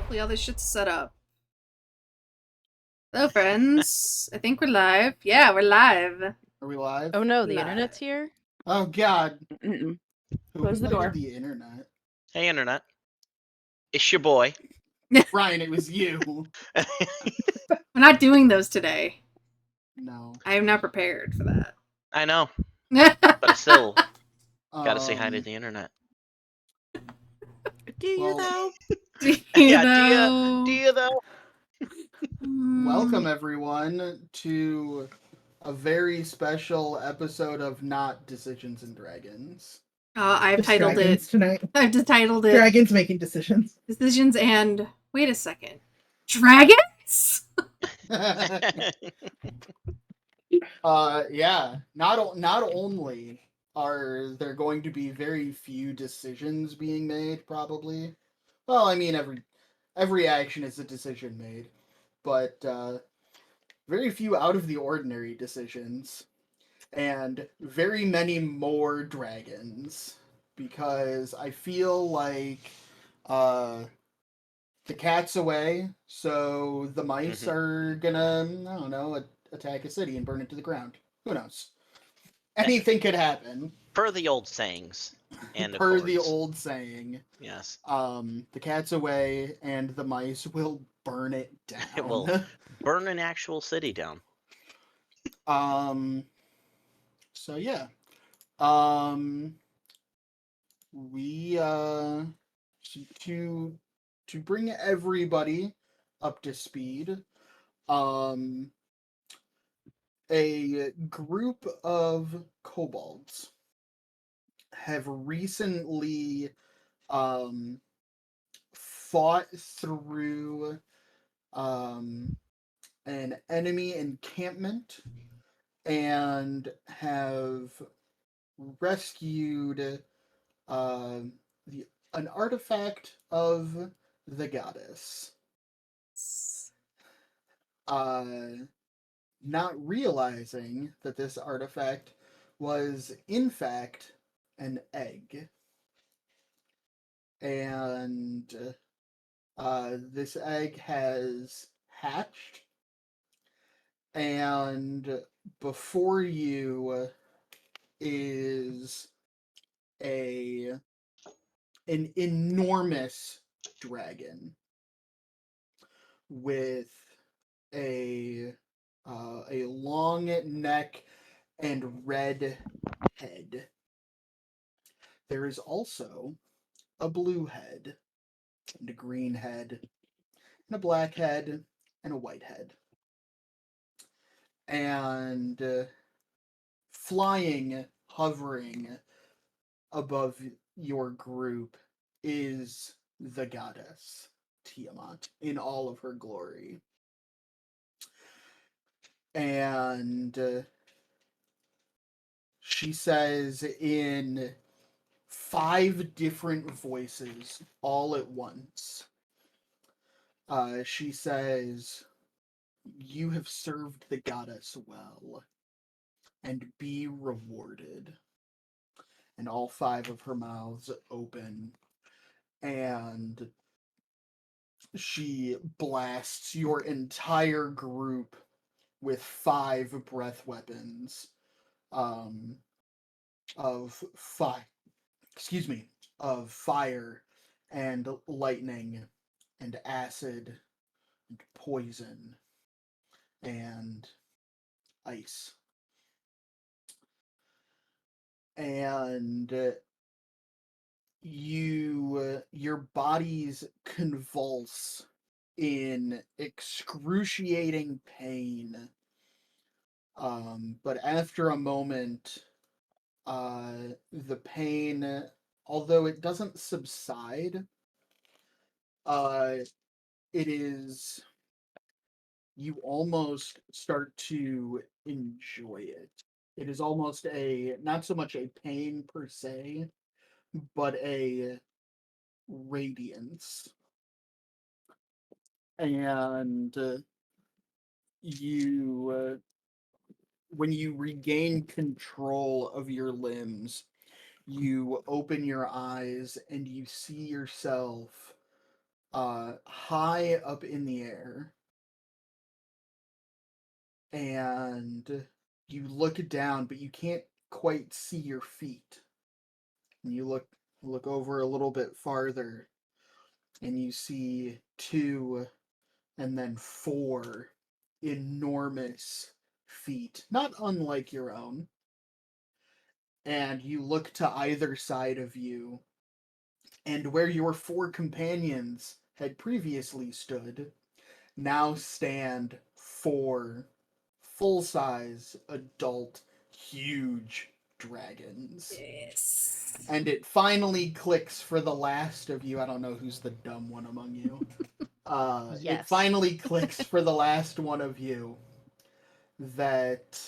Hopefully all this shit's set up. Hello, friends. I think we're live. Yeah, we're live. Are we live? Oh no, the Live. internet's here? Oh God! Mm-mm. Who Close the invited door. the internet? Hey, Internet. It's your boy. Brian, it was you. We're not doing those today. No. I am not prepared for that. I know, but I still gotta say hi to Um, the Internet. Do you Well- though? Do Yeah, though? do you though? Welcome everyone to a very special episode of Not Decisions and Dragons. I've Just titled dragons it. tonight. I've titled it Dragons making decisions. Decisions and. Wait a second. Dragons? Yeah. Not only are there going to be very few decisions being made, probably. Well, I mean every action is a decision made, but very few out of the ordinary decisions, and very many more dragons, because I feel like the cat's away, so the mice are gonna, I don't know, attack a city and burn it to the ground. Who knows? Anything could happen. Per the old sayings and Per the accords. old saying. Yes, The cat's away and the mice will burn it down. it will burn an actual city down. So yeah. We to bring everybody up to speed, a group of kobolds have recently fought through an enemy encampment and have rescued an artifact of the goddess. Not realizing that this artifact was in fact an egg. And this egg has hatched, and before you is an enormous dragon with a long neck and red head. There is also a blue head and a green head and a black head and a white head. And flying, hovering above your group is the goddess Tiamat in all of her glory. And she says in 5 different voices all at once, she says, "You have served the goddess well, and be rewarded." And all 5 of her mouths open, and she blasts your entire group with 5 breath weapons of fire and lightning and acid and poison and ice. And your bodies convulse in excruciating pain. But after a moment, the pain, although it doesn't subside, you almost start to enjoy it. It is almost not so much a pain per se, but a radiance. And when you regain control of your limbs, you open your eyes and you see yourself high up in the air. And you look down, but you can't quite see your feet. And you look over a little bit farther, and you see 2 and then 4 enormous feet, not unlike your own. And you look to either side of you, and where your 4 companions had previously stood, now stand 4 full-size, adult, huge dragons. Yes. And it finally clicks for the last of you. I don't know who's the dumb one among you. It Yes. finally clicks for the last one of you that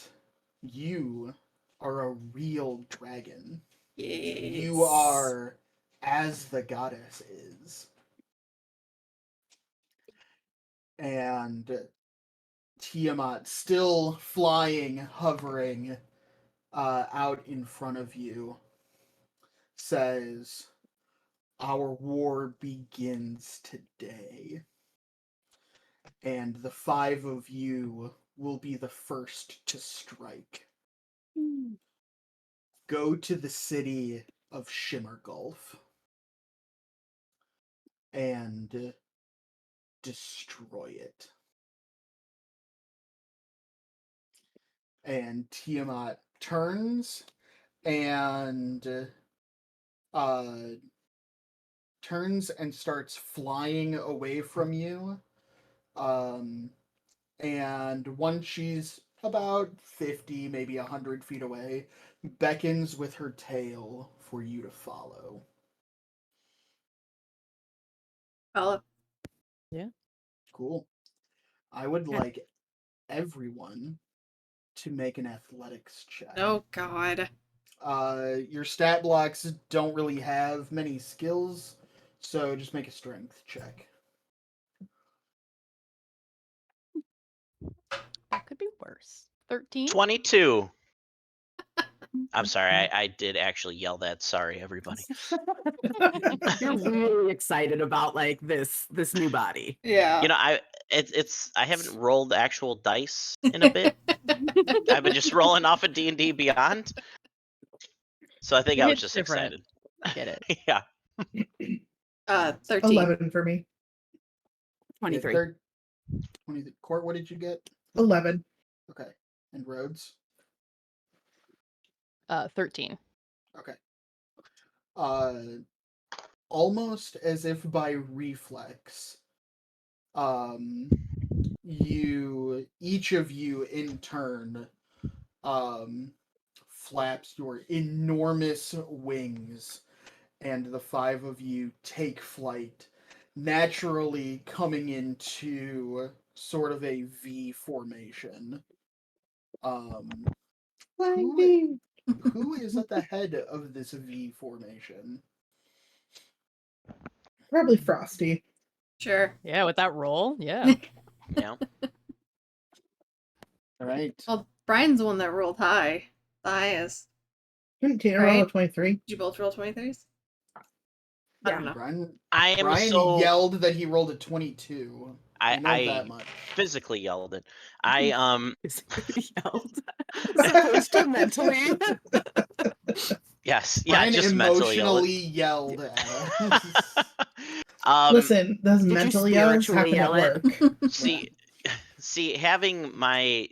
you are a real dragon. Yes. You are as the goddess is. And Tiamat, still flying, hovering out in front of you, says, "Our war begins today. And the 5 of you will be the first to strike. Go to the city of Shimmergulf and destroy it." And Tiamat turns and starts flying away from you. And once she's about 50, maybe 100 feet away, beckons with her tail for you to follow. Follow. Cool. I would like everyone to make an athletics check. Oh God. Your stat blocks don't really have many skills, so just make a strength check. That could be worse. 13? 22. I'm sorry, I did actually yell that. Sorry, everybody. You're really excited about like this new body. Yeah. You know, I haven't rolled actual dice in a bit. I've been just rolling off of D&D Beyond. So I think I was It's just different. excited. Get it. Yeah. 13. 11 for me. 23. 20. Court, what did you get? 11. Okay. And Rhodes? 13. Okay. Almost as if by reflex, each of you in turn, flaps your enormous wings, and the 5 of you take flight, naturally coming into sort of a V formation. Who is at the head of this V formation? Probably Frosty. Sure. Yeah, with that roll. Yeah. Yeah. All right. Well, Brian's the one that rolled high. The highest. Didn't Tina roll a Right. 23? Did you both roll 23s? I don't know. Brian I am so yelled that he rolled a 22. I know that I much. physically yelled it. I Yelled. As opposed to mentally. yes, yeah, Brian just mentally emotionally yelled. yelled at us. Listen, those you mental yells spiritually happen at yell work. see, having my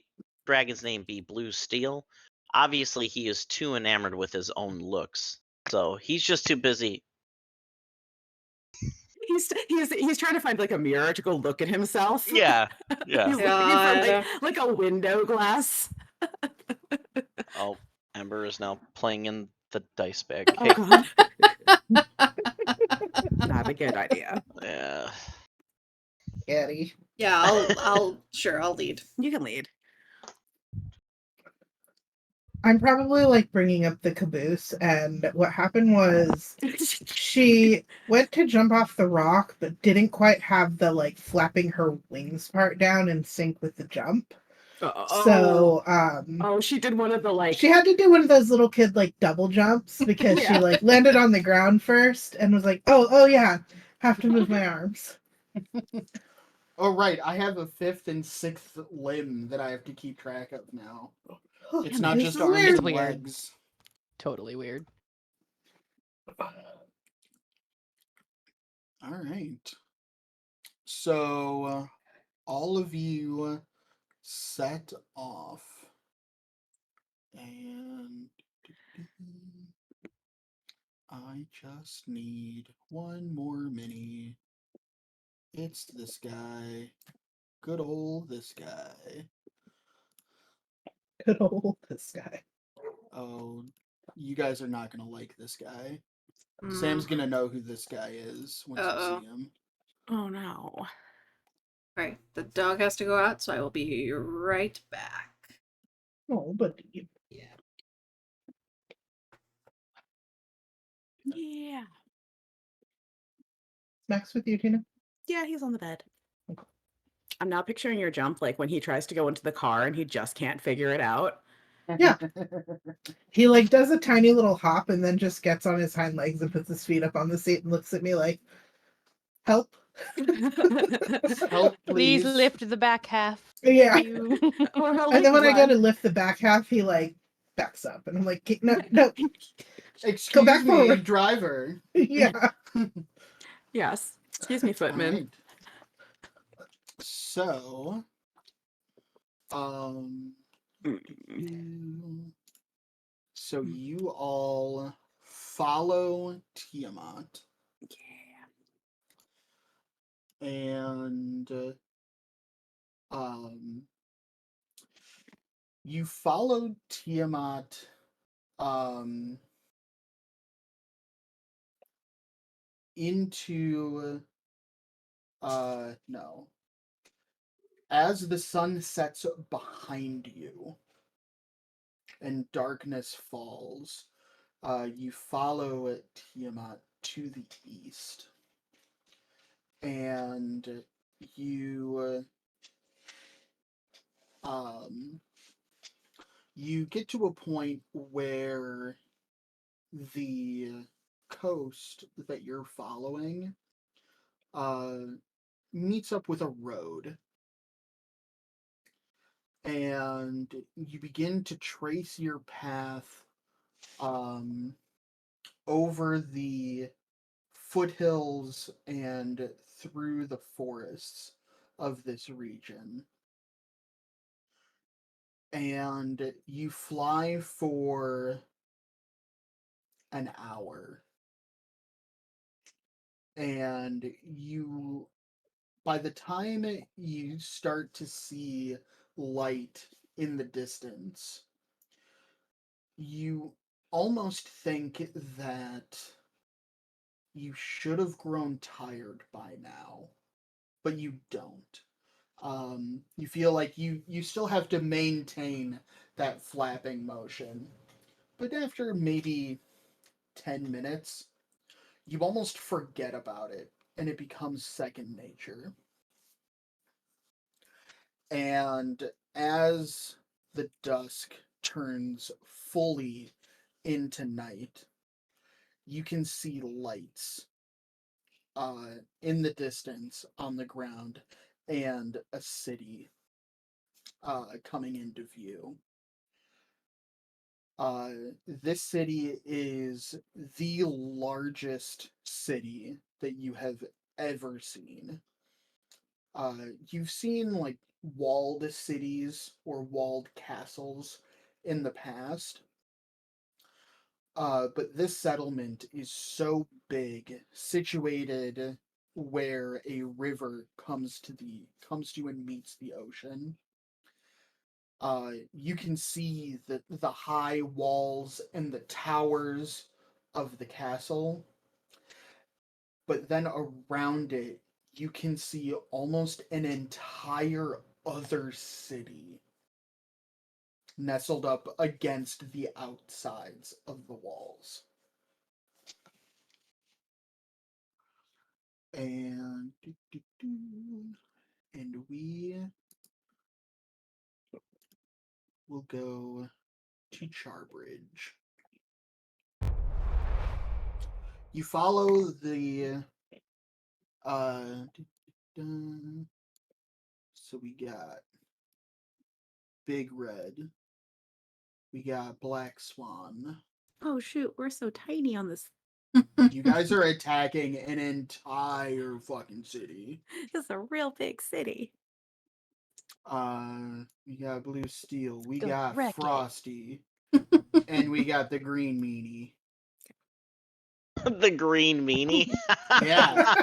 dragon's name be Blue Steel, obviously he is too enamored with his own looks, so he's just too busy. He's trying to find like a mirror to go look at himself. Yeah, He's yeah. looking for God. like a window glass. Oh, Ember is now playing in the dice bag. Oh Hey, god. Not a good idea. yeah. Eddie. Yeah, I'll lead. You can lead. I'm probably like bringing up the caboose, and what happened was she went to jump off the rock, but didn't quite have the like flapping her wings part down in sync with the jump. So, oh, she did one of the like. she had to do one of those little kid like double jumps because she Yeah. like landed on the ground first and was like, oh yeah, have to move my arms. Oh right, I have a 5th and 6th limb that I have to keep track of now. It's not This just is arms weird. and Weird. legs. Totally weird. All right. So all of you set off, and I just need one more mini. It's this guy. Good old this guy. Good old this guy. Oh, you guys are not gonna like this guy. Mm. Sam's gonna know who this guy is once Uh-oh. you see him. Oh no. Alright, the dog has to go out, so I will be right back. Oh, but Yeah. Max with you, Tina? Yeah, he's on the bed. I'm now picturing your jump like when he tries to go into the car and he just can't figure it out. Yeah. He like does a tiny little hop and then just gets on his hind legs and puts his feet up on the seat and looks at me like, help. Help, Please please. lift the back half. Yeah. You. Or he'll, And then when I go run. to lift the back half, he like backs up and I'm like, no, no. Excuse back me, forward." driver. Yeah. Yes. Excuse me, footman. Alright. So, so you all follow Tiamat, and you followed Tiamat into no. As the sun sets behind you and darkness falls, you follow Tiamat to the east. And you you get to a point where the coast that you're following meets up with a road, and you begin to trace your path over the foothills and through the forests of this region. And you fly for an hour. And you, by the time you start to see light in the distance, you almost think that you should have grown tired by now, but you don't. You feel like you still have to maintain that flapping motion, but after maybe 10 minutes, you almost forget about it, and it becomes second nature. And as the dusk turns fully into night, you can see lights in the distance on the ground and a city coming into view. This city is the largest city that you have ever seen. You've seen like walled cities or walled castles in the past, but this settlement is so big, situated where a river comes to and meets the ocean. You can see the high walls and the towers of the castle, but then around it, you can see almost an entire other city nestled up against the outsides of the walls. And we will go to Charbridge. You follow the So we got Big Red. We got Black Swan. Oh shoot, we're so tiny on this. You guys are attacking an entire fucking city. This is a real big city. We got Blue Steel. We Go got wreck it. Frosty. And we got the Green Meanie. The green meanie. Yeah.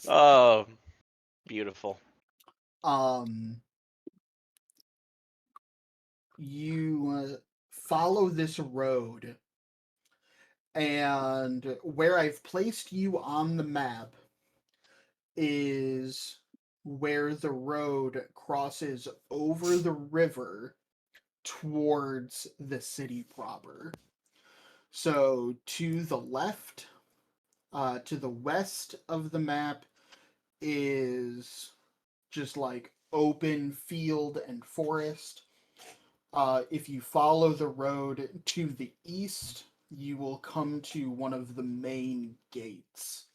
Oh, beautiful. You follow this road, and where I've placed you on the map is where the road crosses over the river towards the city proper. So to the left, to the west of the map is just like open field and forest. If you follow the road to the east, you will come to one of the main gates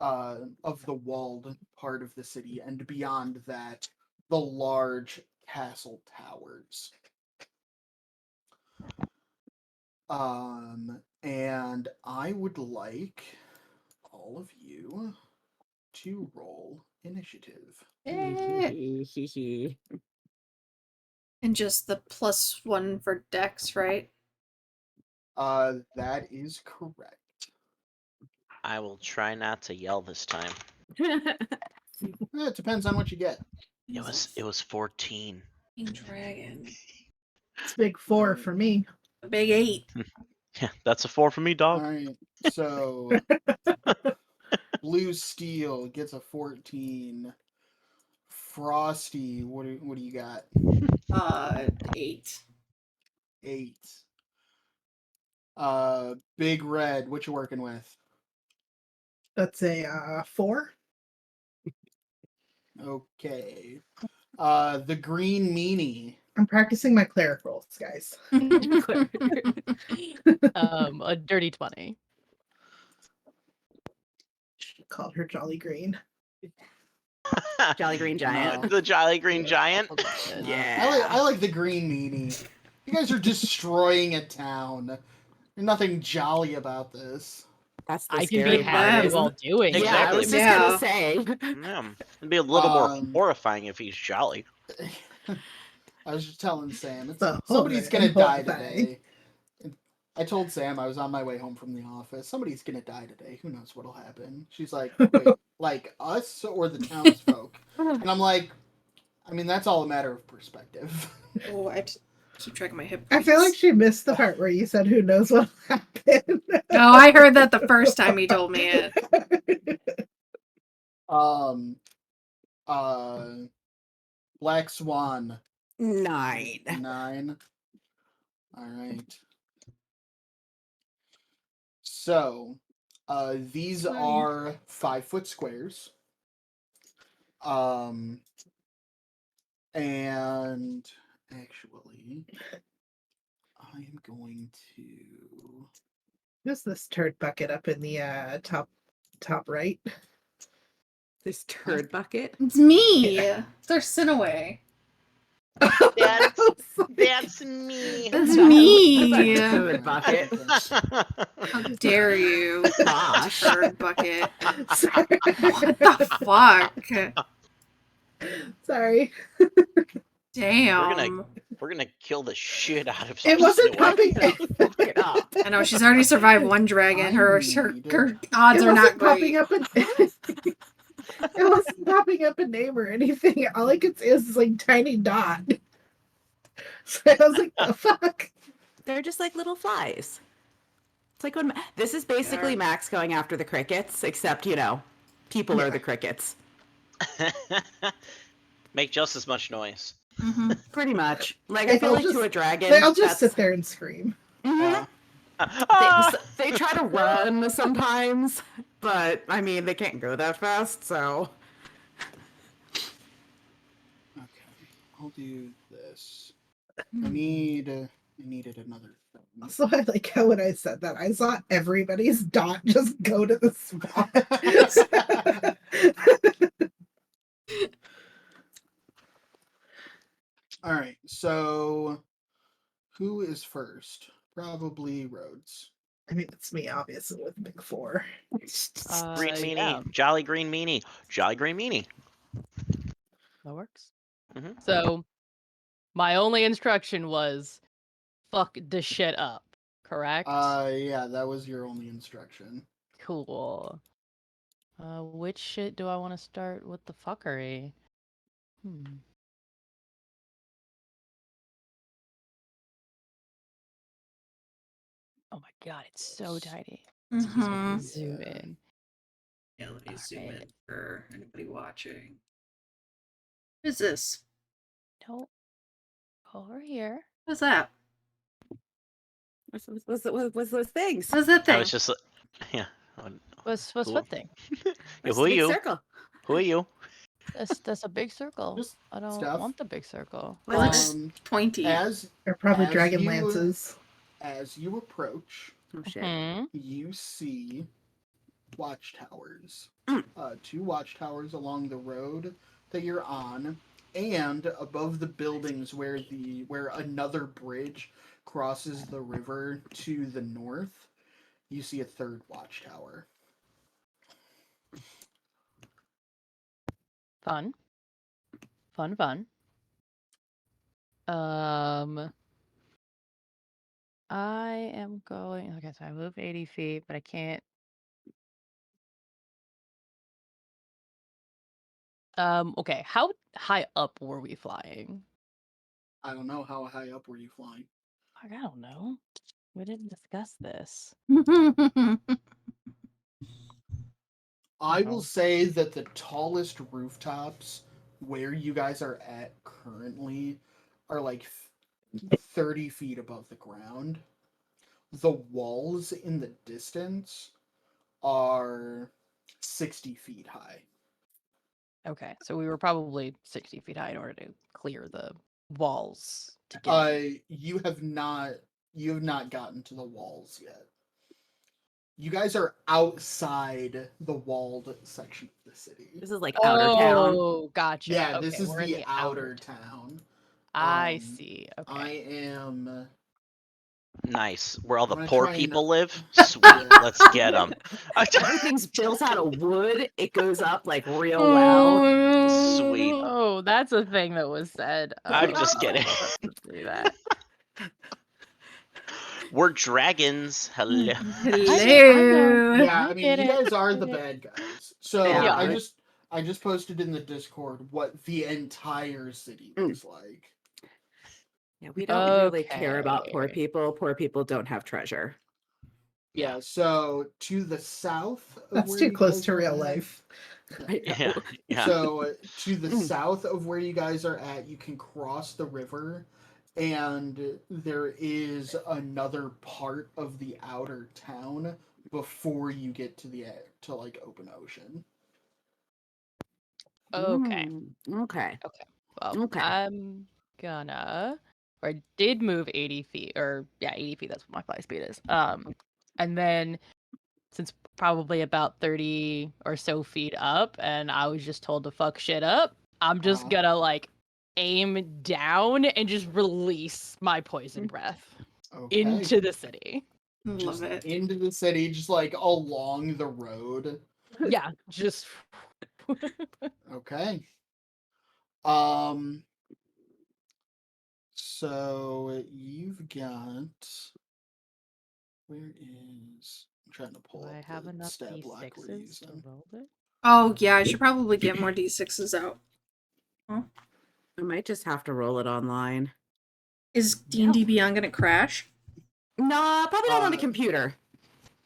of the walled part of the city, and beyond that, the large castle towers. And I would like all of you to roll initiative. Eh. And just the +1 for Dex, right? That is correct. I will try not to yell this time. It depends on what you get. It was 14. Dragon. It's big 4 for me. A big 8. Yeah, that's a 4 for me, All dog. right, so Blue Steel gets a 14. Frosty, what do you got? 8. 8. Big Red, what you working with? That's a 4. Okay. The Green Meanie. I'm practicing my cleric rolls, guys. A dirty 20. She called her Jolly Green. Jolly Green Giant. The Jolly Green Giant. Yeah. I like the Green Meanie. You guys are destroying a town. There's nothing jolly about this. That's the I can scary be part. happy Yeah. while doing Yeah, I Exactly. was just Yeah. gonna say. Yeah. It'd be a little more Um, horrifying if he's jolly. I was just telling Sam, So somebody's horror- gonna die horrifying. today. I told Sam I was on my way home from the office. Somebody's gonna die today. Who knows what'll happen? She's like, wait, like us or the townsfolk? And I'm like, I mean, that's all a matter of perspective. Oh, I just keep track of my hip I feel like points. she missed the part where you said who knows what happened. No, I heard that the first time he told me it. Black Swan 9. 9. All right. So, these are 5-foot squares. And actually, I am going to. Who's this turd bucket up in the top right? This turd bucket. It's me. It's Arsinaway. That's me. That's That's a me. turd bucket. How dare you, Gosh. bird bucket? Sorry. What the fuck? Sorry. Damn. We're gonna kill the shit out of. It wasn't Arsinaway. popping. Fuck it up. I know she's already survived one dragon. Her odds It are not wasn't popping great. up in. It wasn't popping up a name or anything. All I could see is this like tiny dot. So I was like, the fuck? They're just like little flies. It's like when this is basically Yeah. Max going after the crickets, except people are the crickets. Make just as much noise. Mhm. Pretty much. Like I They feel all like to just- a dragon. They all just that's- sit there and scream. Mhm. Ah! They try to run sometimes, but I mean they can't go that fast, so Okay, I'll do this. I needed another thing. Also, I like how when I said that, I saw everybody's dot just go to the spot. All right, so who is first? Probably Rhodes. I mean, it's me, obviously, with Big Four. Green meanie, Yeah, jolly green meanie, jolly green meanie. that works. Mhm. So, my only instruction was fuck the shit up, correct? Yeah, that was your only instruction. Cool. Which shit do I want to start with the fuckery? Oh my god, it's so tiny. Mhm. Zoom Yeah. in. Yeah, let me zoom in Alright. for anybody watching. What is this? Don't go over here. What's that? What's those things? What's that I thing? was just, yeah. What's Who- what thing? Yeah, That's who a are big you? circle. Who are you? That's a big circle. Just I don't stuff. want the big circle. It looks Um, pointy. as They're probably As dragon you- lances. as you approach, Oh shit. Hmm. you see watchtowers. Mm. 2 watchtowers along the road that you're on, and above the buildings where another bridge crosses the river to the north, you see a 3rd watchtower. Fun. Fun. I am going. Okay, so I move 80 feet, but I can't. Okay, how high up were we flying? I don't know, how high up were you flying? I don't know. We didn't discuss this. I No. will say that the tallest rooftops where you guys are at currently are like 30 feet above the ground. The walls in the distance are 60 feet high. Okay, so we were probably 60 feet high in order to clear the walls to get in. You have not gotten to the walls yet. You guys are outside the walled section of the city. This is like outer town. Oh, gotcha. Yeah, Okay, this is we're in the outer town. I Um, see. I Okay. am. Nice. Where all I'm the gonna poor try and- people live? Sweet. Let's get them. Everything's built out of wood. It goes up like real well. Sweet. Oh, that's a thing that was said. I'm just kidding. Let's do that. We're dragons. Hello. Hello. Yeah, I mean, get you it, guys are I the get bad guys. So Yeah. I just posted in the Discord what the entire city looks like. Yeah, we don't really care about poor Okay. people. Poor people don't have treasure. Yeah, so to the south of That's where too you close guys to are real at- life. I know. Yeah. Yeah. So to the south of where you guys are at, you can cross the river, and there is another part of the outer town before you get to like open ocean. Okay. Okay. Well, Okay. I'm gonna, or I did move 80 feet, or yeah, 80 feet. That's what my fly speed is. And then since probably about 30 or so feet up, and I was just told to fuck shit up, I'm just gonna like aim down and just release my poison breath Okay. into the city. Love Just it. into the city, just like along the road. Yeah, just Okay. So you've got. Where is? I'm trying to pull do I up have the enough stat block we're D6s to using. roll it? Oh yeah, I should probably get more d6s out. I might just have to roll it online. Is D&D Beyond gonna crash? Nah, probably not on a Uh, computer.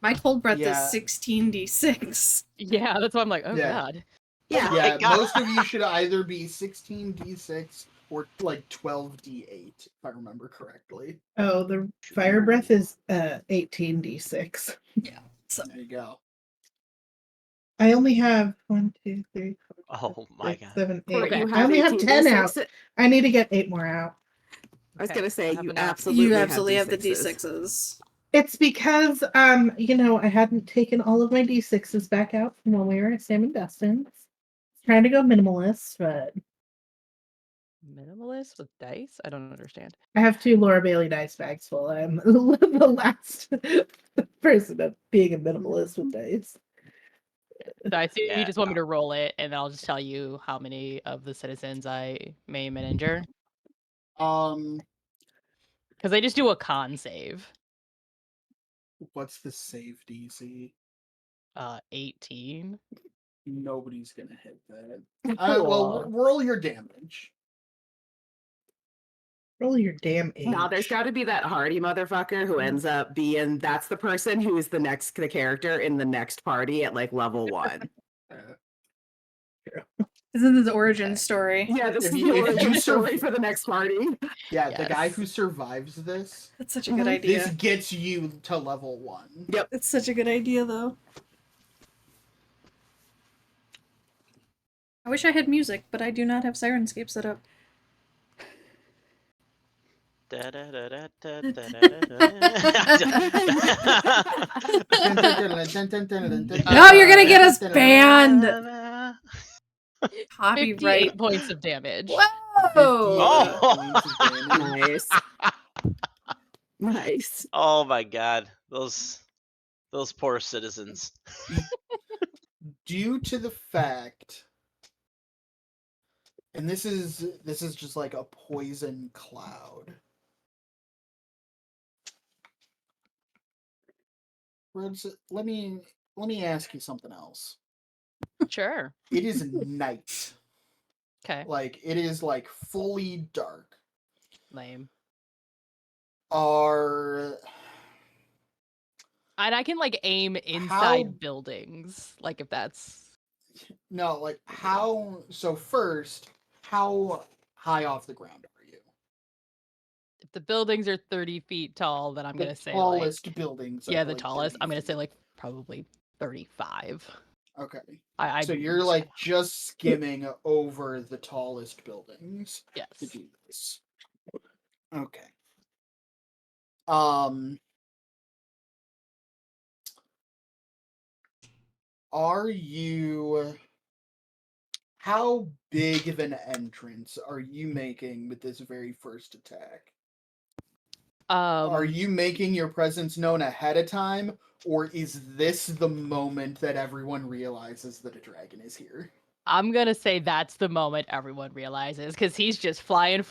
My cold breath Yeah. is 16d6. Yeah, that's why I'm like, oh Yeah. god. Yeah. Yeah, God. most of you should either be 16d6 or like 12d8, if I remember correctly. Oh, the fire breath is 18d6. So There you go. I only have 1, 2, 3, 4, Oh my 6, god. 7, 8. You I only have 10 out. 18d6. I need to get 8 more out. I was Okay, gonna say I have you enough. absolutely You have absolutely have the D6s. D6s. It's because I hadn't taken all of my D6s back out from when we were at Sam and Dustin's. Trying to go minimalist, but Minimalist with dice? I don't understand. I have 2 Laura Bailey dice bags full. I'm the last person of being a minimalist with dice. So I see Yeah, you just want me no. to roll it, and then I'll just tell you how many of the citizens I maim and injure. Um, Because I just do a con save. what's the save DC? 18. Nobody's gonna hit that. Cool. Well, roll your damage. Roll your damn age. Now there's got to be that hardy motherfucker who ends up being that's the person who is the character in the next party at like level 1. This is his origin Okay. story. Yeah, this If is you- the if origin you story surv- for the next party. Yeah, the guy Yes. who survives this, That's such a good Mhm. idea. this gets you to level 1. Yep. It's such a good idea, though. I wish I had music, but I do not have Sirenscape set up. No, you're gonna get us banned! Copyright. 58 points of damage. Whoa! Oh! Nice. Nice. Oh my god. Those poor citizens. Due to the fact, and this is just like a poison cloud. Let me ask you something else. Sure. It is night. Okay. Like it is like fully dark. Lame. Are And I can like aim inside How- buildings. Like if that's no like how so first, how high off the ground are you? if the buildings are 30 feet tall, then I'm The gonna say tallest buildings like, yeah, are, the like, tallest. 30 I'm gonna say feet. like probably 35. Okay. I So you're like just skimming over the tallest buildings to yes. do this. Okay. Are you how big of an entrance are you making with this very first attack? Are you making your presence known ahead of time, or is this the moment that everyone realizes that a dragon is here? I'm gonna say that's the moment everyone realizes because he's just flying,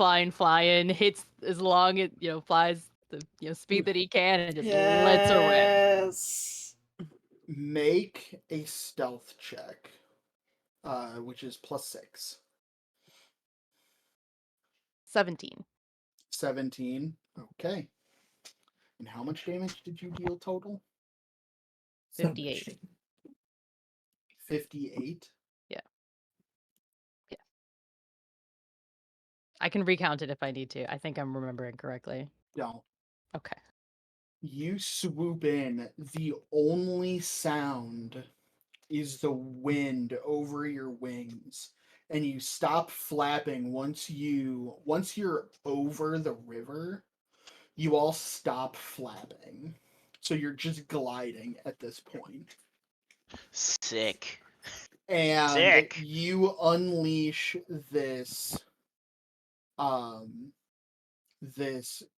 hits as long as flies the speed that he can and just lets her rip. Yes. Make a stealth check, which is +6. 17. 17. Okay. And how much damage did you deal total? 58. 58. I can recount it if I need to. I think I'm remembering correctly. Don't. Okay. You swoop in. The only sound is the wind over your wings, and you stop flapping once you're over the river. You all stop flapping, so you're just gliding at this point, Sick. and Sick. you unleash this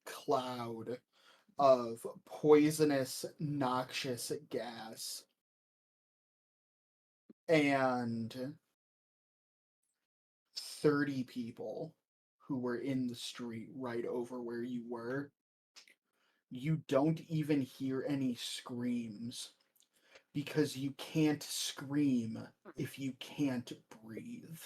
cloud of poisonous, noxious gas, and 30 people who were in the street right over where you were, you don't even hear any screams, because you can't scream if you can't breathe.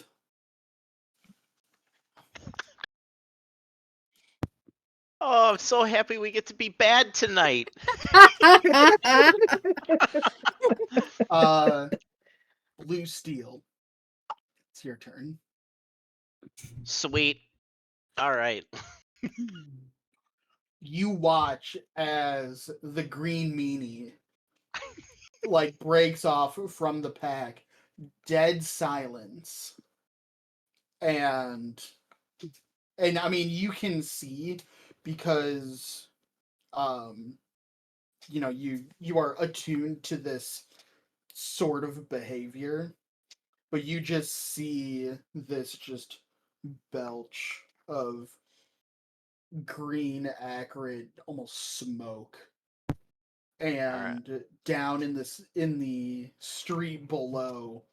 Oh, I'm so happy we get to be bad tonight. Blue Steel, it's your turn. Sweet. All right. You watch as the green meanie like breaks off from the pack, dead silence, and I mean you can see because you know, you are attuned to this sort of behavior, but you just see this just belch of green, acrid, almost smoke. And down in the street below,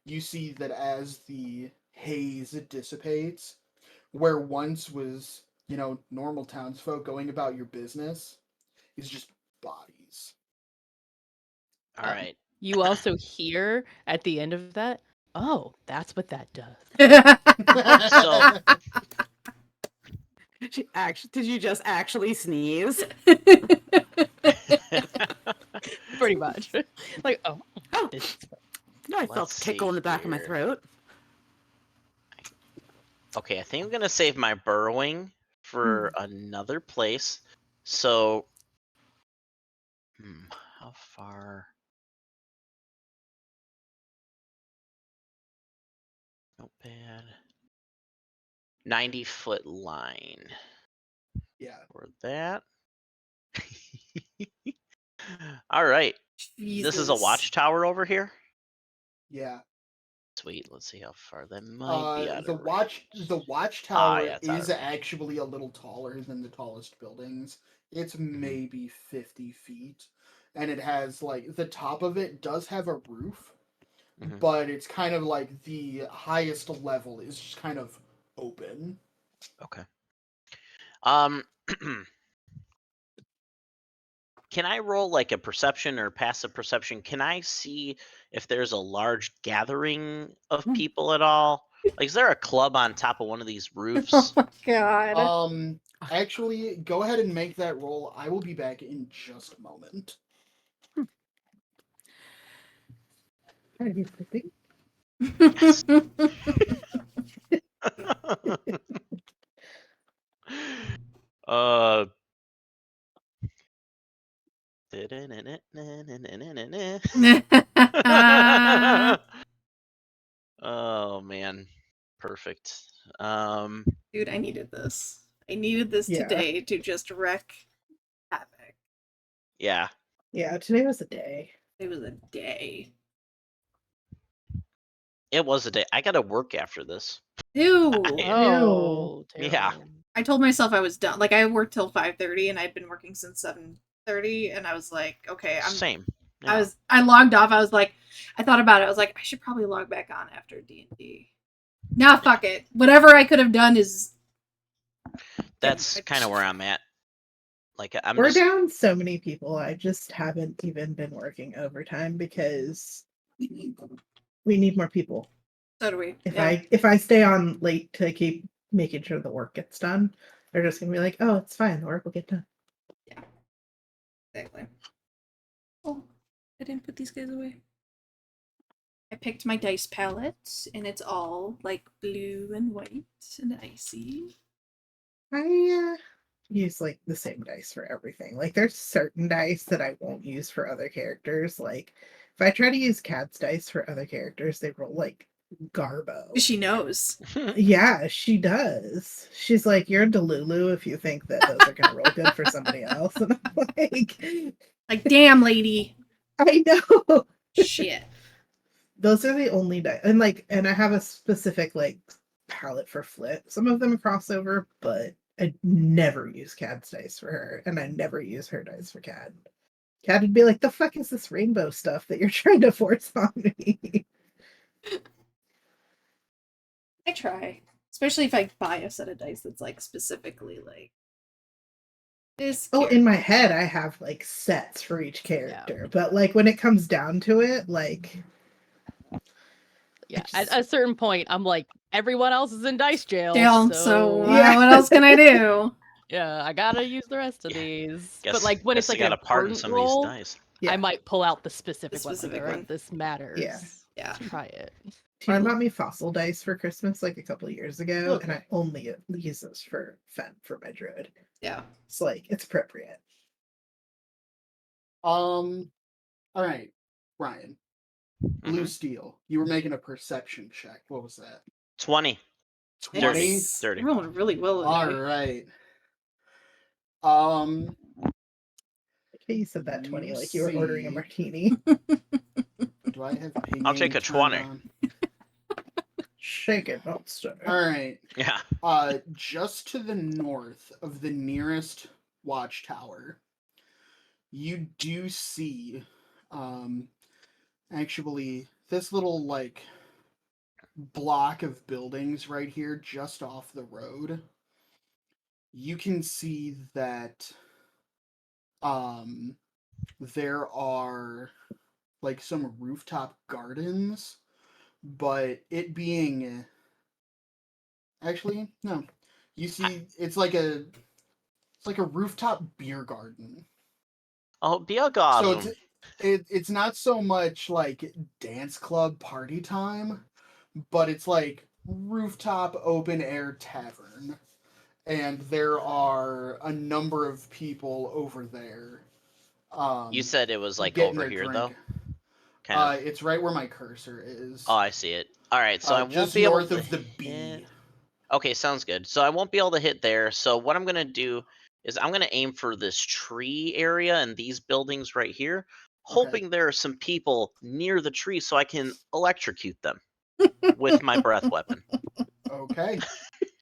you see that as the haze dissipates, where once was, you know, normal townsfolk going about your business, is just bodies. All right. You also hear at the end of that, oh, that's what that does. So- Did you just actually sneeze? Pretty much. Like, oh, Oh, it's no, I felt Let's a tickle see in the back of my here. throat. Okay, I think I'm gonna save my burrowing for another place. So, how far? Not bad. 90-foot line Yeah. for that. All right. This is a Jesus. watchtower over here. Yeah. Sweet. Let's see how far that might be out of range. The watchtower yeah, it's out of is range. actually a little taller than the tallest buildings. It's maybe 50 feet, and it has like the top of it does have a roof, Mhm. but it's kind of like the highest level is just kind of open. Okay. Can I roll like a perception or passive perception? Can I see if there's a large gathering of people at all? Like, is there a club on top of one of these Oh roofs? my god. Actually, go ahead and make that roll. I will be back in just a moment. Are you sleeping? uh. Oh man, perfect. Dude, I needed this. I needed this Yeah. today to just wreck havoc. Yeah. Yeah, today was a day. It was a day. It was a day. I gotta work after this. Ew. oh, Yeah. terrible. I told myself I was done. Like I worked till 5:30 and I'd been working since 7:30 and I was like, okay, Same. I logged off. I was like, I thought about it. I was like, I should probably log back on after D&D. Nah, fuck it. Whatever I could have done is That's kind of where I'm at. Like I'm We're just down so many people. I just haven't even been working overtime because we need more people. So do we. If I stay on late to keep making sure the work gets done, they're just gonna be like, "Oh, it's fine. The work will get done." Exactly. Oh, I didn't put these guys away. I picked my dice palette, and it's all like blue and white and icy. I use like the same dice for everything. Like there's certain dice that I won't use for other characters. Like if I try to use Cad's dice for other characters, they roll like garbo. She knows. Yeah, she does. She's like, "You're a Delulu if you think that those are gonna roll good for somebody else." And I'm like, damn, lady. I know. Shit. Those are the only dice, and I have a specific like palette for Flit. Some of them cross over, but I never use Cad's dice for her, and I never use her dice for Cad. Cad would be like, "The fuck is this rainbow stuff that you're trying to force on me?" I try. Especially if I buy a set of dice that's like specifically like this. Oh, in my head, I have like sets for each character, but like when it comes down to it, like. Yeah, at a certain point, I'm like, everyone else is in dice jail. So Yeah. what else can I do? Yeah, I gotta use the rest of these. Guess, but like when it's guess like you an gotta pardon important some role, of these dice. Yeah. I might pull out the specific, specific one. Like, one. This matters. Yeah. Try it. Tina bought me fossil dice for Christmas like a couple of years ago, Okay. and I only use those for Fen for my druid. Yeah. It's like it's appropriate. All right, Ryan. Blue Mhm. steel. You were making a perception check. What was that? 20. 20? Nice. 30. I'm rolling really well. All Today. right. Um, Okay, you said that 20 You like you were ordering a see- martini. do I have pinging? I'll take a turned 20. on? Shake it, don't stir. All right. Yeah. Just to the north of the nearest watchtower, you do see, actually, this little like block of buildings right here, just off the road. You can see that, there are like some rooftop gardens, but it being actually no, you see it's like a rooftop beer garden. Oh, be a So god. it's not so much like dance club party time, but it's like rooftop open air tavern, and there are a number of people over there. You said it was like getting over their here drink. though. Kind of. It's right where my cursor is. Oh, I see it. All right, so I won't just be able north to of the hit- B. Okay, sounds good. So I won't be able to hit there. So what I'm gonna do is I'm gonna aim for this tree area and these buildings right here, hoping there are some people near the tree so I can electrocute them with my breath weapon. Okay.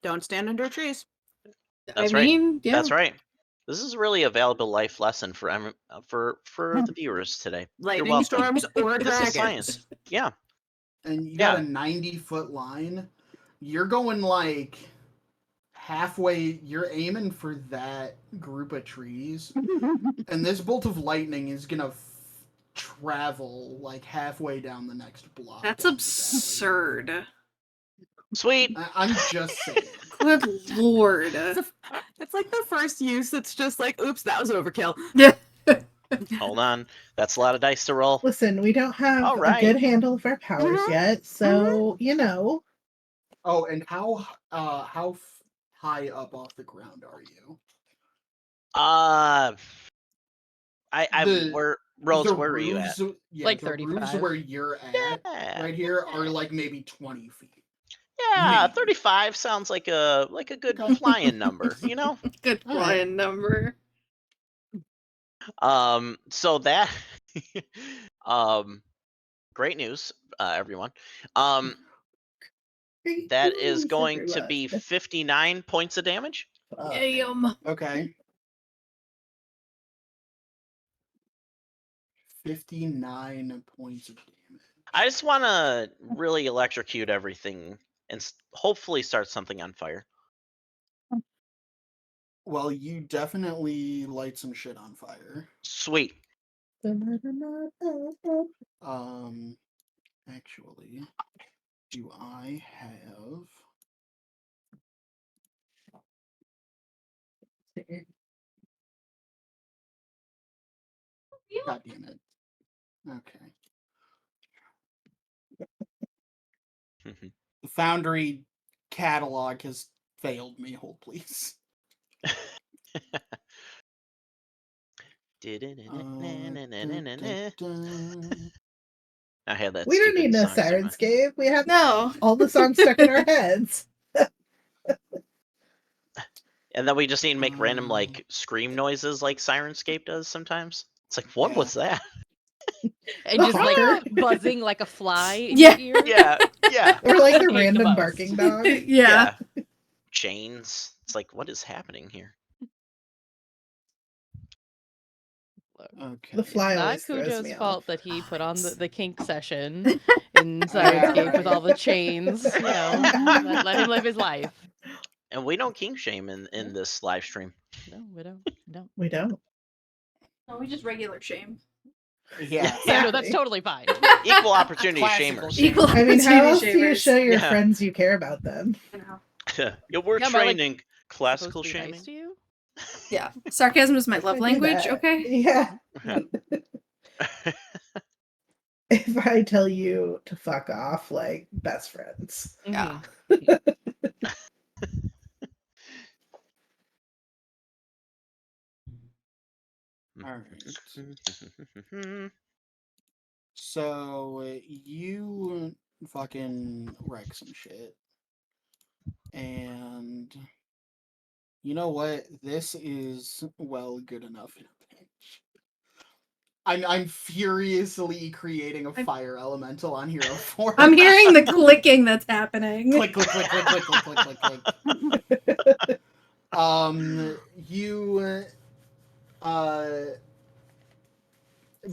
Don't stand under trees. That's I right. mean, yeah. That's right. This is really a valuable life lesson for for the viewers today. You're Lightning welcome. storms or This dragons. is science. Yeah. And you got Yeah. a 90-foot line. You're going like halfway. You're aiming for that group of trees, and this bolt of lightning is gonna travel like halfway down the next block. That's after that. absurd. Sweet. I'm just saying. Good lord. It's like the first use. It's just like, oops, that was overkill. Hold on. That's a lot of dice to roll. Listen, we don't have All a right. good handle of our powers Mhm. yet, so you know. Oh, and how high up off the ground are you? I The- where Rose, the where are you at? roofs, yeah, Like the roofs 35. where you're at Yeah. right here are like maybe 20 feet. Yeah, Maybe. 35 sounds like a good Okay. flying number, you know? Good All right. flying number. So that great news, everyone. That is going to be 59 points of damage. Damn. Okay. 59 points of damage. I just want to really electrocute everything and hopefully start something on fire. Well, you definitely light some shit on fire. Sweet. Actually, do I have... God damn it. Okay. The Foundry catalog has failed me. Hold, please. I had that. We don't stupid need no song stuck in my- Sirenscape. We have No. all the songs stuck in our heads. And then we just need to make random Um, like scream noises like Sirenscape does sometimes. It's like, what Yeah. was that? And The just like hawker. buzzing like a fly in Yeah. your ear. Yeah, yeah, Or like the Hate the random most. barking dog. Yeah. Chains. It's like, what is happening here? Okay. The fly Not always throws Cujo's me fault off. that he put on the kink session in Sirenscape with all the chains. You know, let him live his life. And we don't kink shame in this live stream. No, we don't. No. We don't. No, we just regular shame. Yeah. Yeah, no, that's Exactly. totally fine. Equal opportunity Classical shamers. shame. Equal I mean, how else opportunity do you shamers. show your Yeah. friends you care about them? I know. Yeah, we're Yeah, am I, like, trained in classical Supposed to be shaming. nice to you? Yeah. Sarcasm is my If I love do language, that- okay? Yeah. If I tell you to fuck off, like best friends. Yeah. All right. So you fucking wreck some shit, and You know what? This is good enough in a pinch. I'm furiously creating a fire elemental on Hero 4. I'm hearing the clicking that's happening. click, click, click, click, click, click, click, click, click. You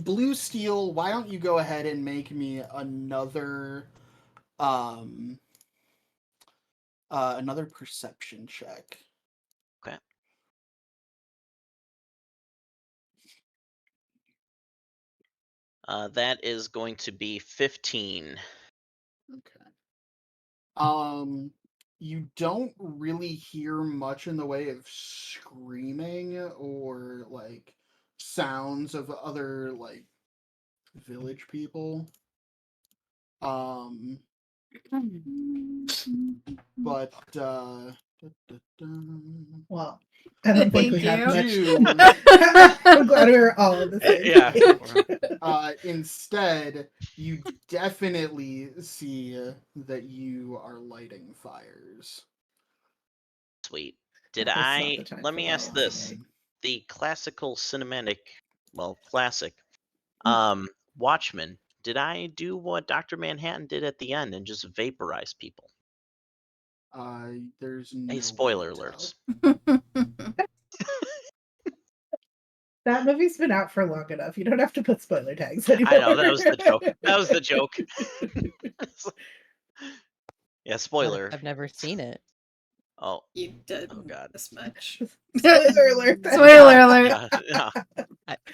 Blue Steel, why don't you go ahead and make me another another perception check. Okay. That is going to be 15. Okay. You don't really hear much in the way of screaming or like sounds of other like village people. But Well, I don't think we Thank have you. much. I'm glad we were all on the same Yeah. page. instead, you definitely see that you are lighting fires. Sweet. Did That's not I? the time Let for me ask violence this: today. the classical cinematic, well, classic, Hmm. Watchmen. Did I do what Dr. Manhattan did at the end and just vaporize people? There's no Hey, way spoiler to tell. alerts. That movie's been out for long enough. You don't have to put spoiler tags anymore. I know, that was the joke. That was the joke. Yeah, spoiler. I've never seen it. Oh, You did oh God. this much. Spoiler alert. Spoiler alert. Yeah.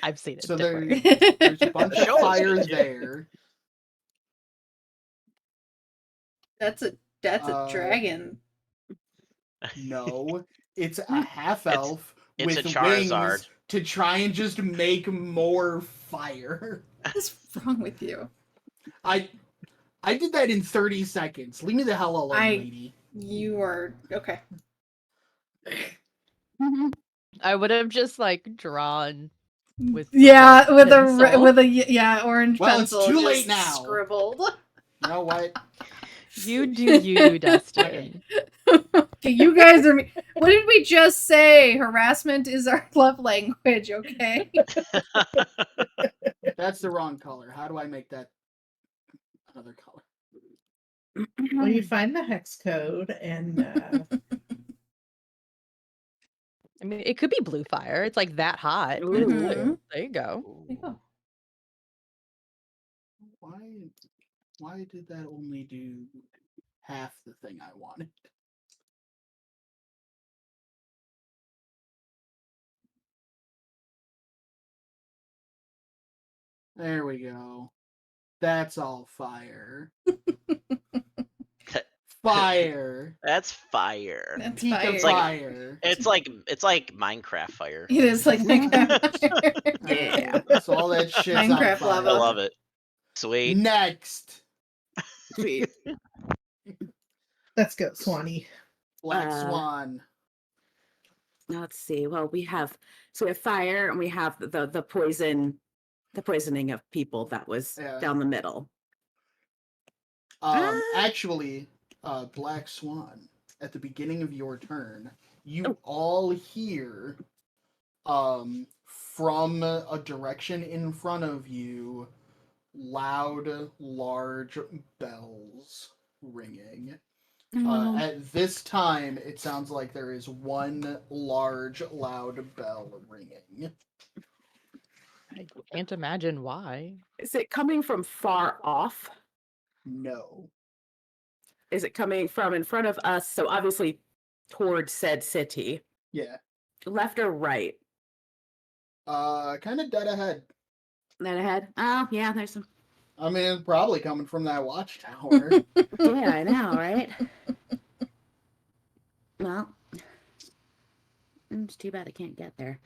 I've seen it. So don't worry. there's a bunch The of show was fires good, too. there. That's a dragon. No, it's a half elf It's with a Charizard. wings to try and just make more fire. What's wrong with you? I did that in 30 seconds. Leave me the hell alone, lady. You are okay. I would have just like drawn with the Yeah, red with pencil. a orange Well, it's pencil. too just late now. Scribbled. You know what? You do you, Dustin. Okay, you guys are. What did we just say? Harassment is our love language. Okay. That's the wrong color. How do I make that another color? Well, you find the hex code and I mean, it could be blue fire. It's like that hot. It's Ooh. blue. There you go. There you go. Why did that only do half the thing I wanted? There we go. That's all fire. Fire. That's fire. That's Peak fire. of fire. It's like Minecraft fire. It is like Yeah. So all that shit's on Minecraft fire. lava. I love it. Sweet. Next, Sweet. let's go, Swanee. Black Swan. Let's see. Well, we have fire, and we have the poisoning of people that was Yeah. down the middle. Actually, Black Swan, at the beginning of your turn, you Oh. all hear from a direction in front of you loud, large bells ringing. At this time, it sounds like there is one large, loud bell ringing. I can't imagine why. Is it coming from far off? No. Is it coming from in front of us? So obviously towards said city. Yeah. Left or right? Kind of dead ahead. Then ahead? Oh, yeah, there's some. I mean, probably coming from that watchtower. Yeah, I know, right? Well, it's too bad I can't get there.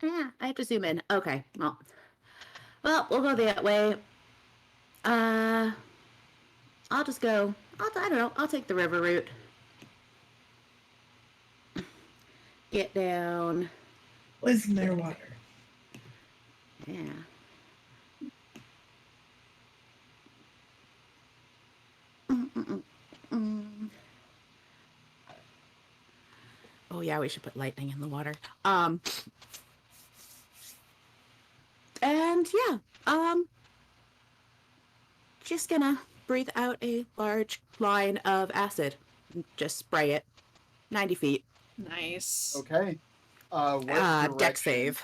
Yeah, I have to zoom in. Okay, well, we'll go that way. I'll just go. I don't know. I'll take the river route. Get down. Poison their water. Yeah. Oh yeah, we should put lightning in the water. And yeah, just gonna breathe out a large line of acid. Just spray it. 90 feet. Nice. Okay. What direction? Deck save.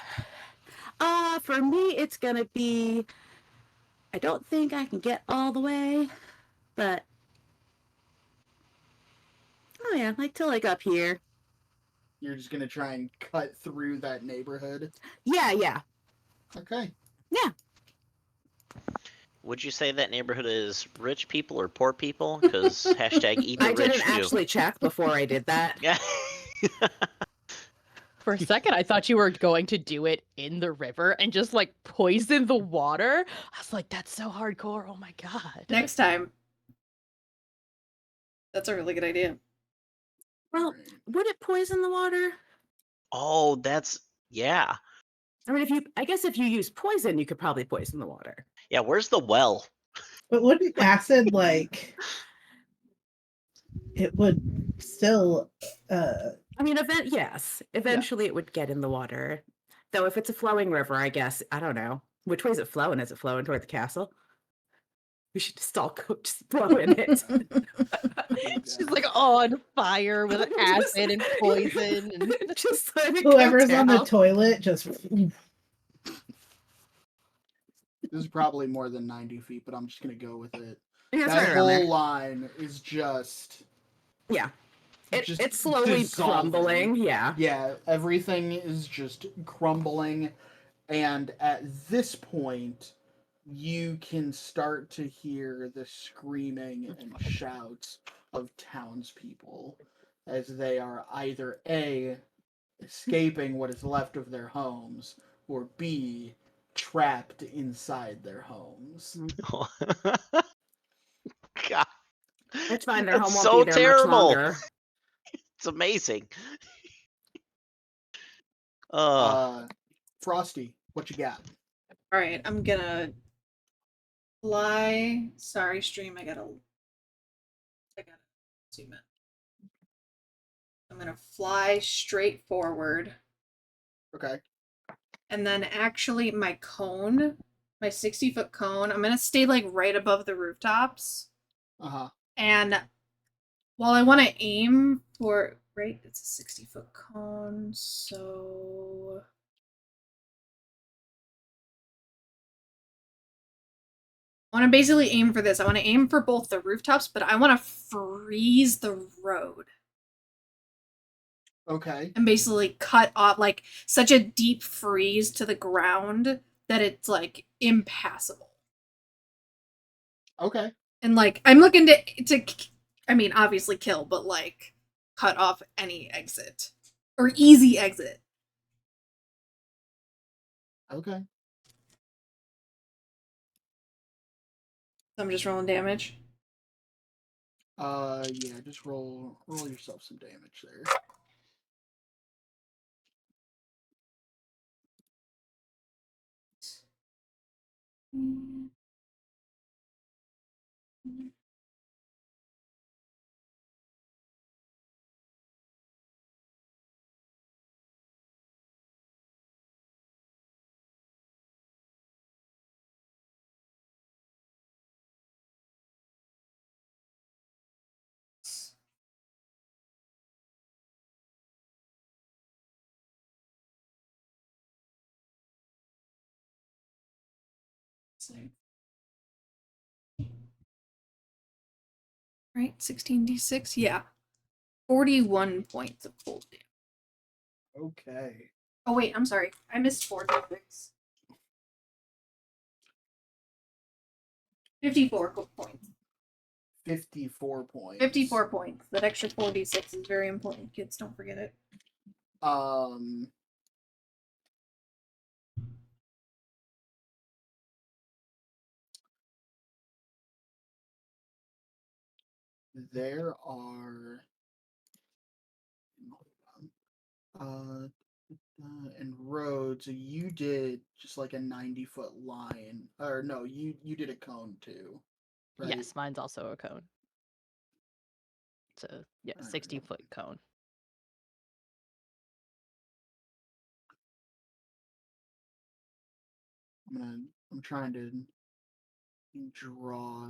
For me, it's gonna be. I don't think I can get all the way, but oh yeah, like to like up here. You're just gonna try and cut through that neighborhood. Yeah. Okay. Would you say that neighborhood is rich people or poor people? Because hashtag eat the I rich didn't too. actually check before I did that. Yeah. For a second, I thought you were going to do it in the river and just like poison the water. I was like, that's so hardcore. Oh my god. Next time. That's a really good idea. Well, would it poison the water? Oh, that's yeah. I mean, I guess if you use poison, you could probably poison the water. Yeah, where's the well? But wouldn't acid like it would still I mean, eventually it would get in the water. Though if it's a flowing river, I guess, I don't know. Which way is it flowing? Is it flowing toward the castle? We should just all go just flow in it. She's like on fire with acid and poison and Just let it whoever's go on the down. toilet just This is probably more than 90 feet, but I'm just gonna go with it. Yeah, it's That right around there. whole line is just Yeah. just It's slowly dissolving. crumbling. Yeah. Yeah, everything is just crumbling, and at this point, you can start to hear the screaming and shouts of townspeople as they are either A, escaping what is left of their homes, or B, trapped inside their homes. God, It's fine. Their That's home won't so be there terrible. much longer. it's amazing. Frosty, what you got? Alright, I'm gonna fly. Sorry, stream, I gotta zoom in. I'm gonna fly straight forward. Okay. And then actually my cone, my 60-foot cone, I'm gonna stay like right above the rooftops. Uh-huh. And while I want to aim for, right, it's a 60-foot cone, so I want to basically aim for this. I want to aim for both the rooftops, but I want to freeze the road Okay. and basically cut off like such a deep freeze to the ground that it's like impassable. Okay. And like I'm looking to I mean obviously kill, but like cut off any exit or easy exit. Okay. So I'm just rolling damage. Yeah, just roll yourself some damage there. Right, 16d6, yeah. 41 points of cold damage. Okay. Oh wait, I'm sorry. I missed 4d6. 54 points. 54 points. 54 points. That extra 4d6 is very important. Kids, don't forget it. There are and roads. You did just like a 90-foot line, or no? You did a cone too, right? yes, mine's also a cone. It's a Alright. 60-foot cone. I'm trying to draw.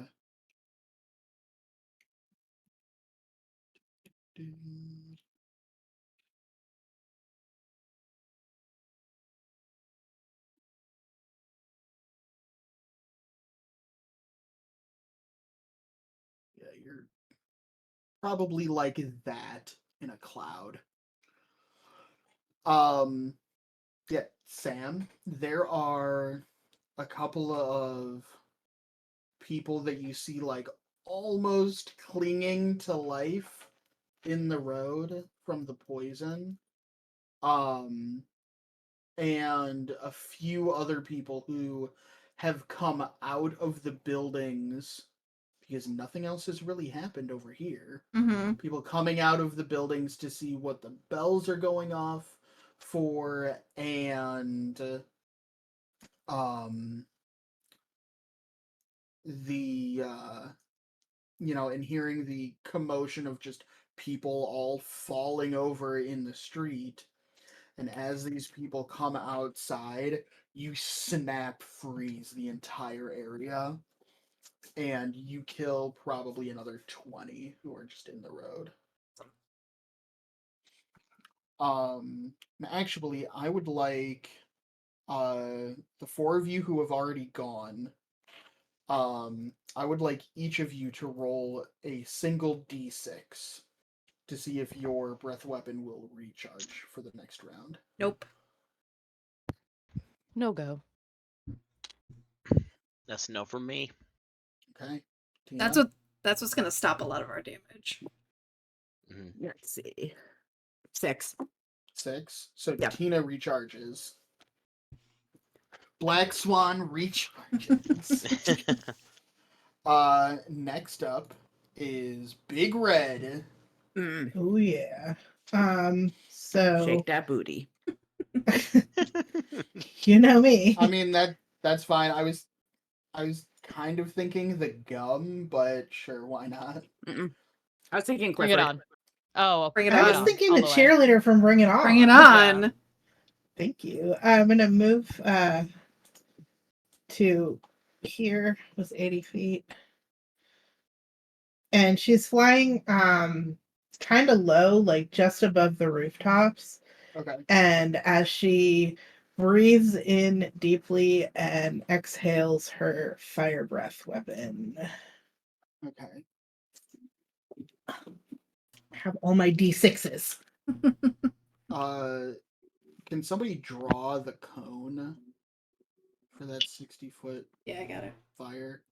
Yeah, you're probably like that in a cloud. Yeah, Sam, there are a couple of people that you see like almost clinging to life in the road from the poison. And a few other people who have come out of the buildings because nothing else has really happened over here. Mm-hmm. People coming out of the buildings to see what the bells are going off for, and the and hearing the commotion of just people all falling over in the street. And as these people come outside, you snap freeze the entire area, and you kill probably another 20 who are just in the road. Actually, I would like the four of you who have already gone. I would like each of you to roll a single d6 to see if your breath weapon will recharge for the next round. Nope. No go. That's no from me. Okay. That's Tina? that's what's gonna stop a lot of our damage. Mhm. Let's see. 6. 6. So Yeah. Tina recharges. Black Swan recharges. Next up is Big Red. Mm, Oh yeah. So shake that booty. you know me. I mean that's fine. I was kind of thinking the gum, but sure, why not? Mm-mm. I was thinking Bring Clifford. it on. Oh, Bring it I on. was on, thinking all the the way. cheerleader from Bring It On. Bring it on. Thank you. I'm gonna move to here was 80 feet. And she's flying kind of low, like just above the rooftops. Okay. And as she breathes in deeply and exhales her fire breath weapon. Okay. I have all my D6s. Can somebody draw the cone for that 60-foot Yeah, I got it. fire?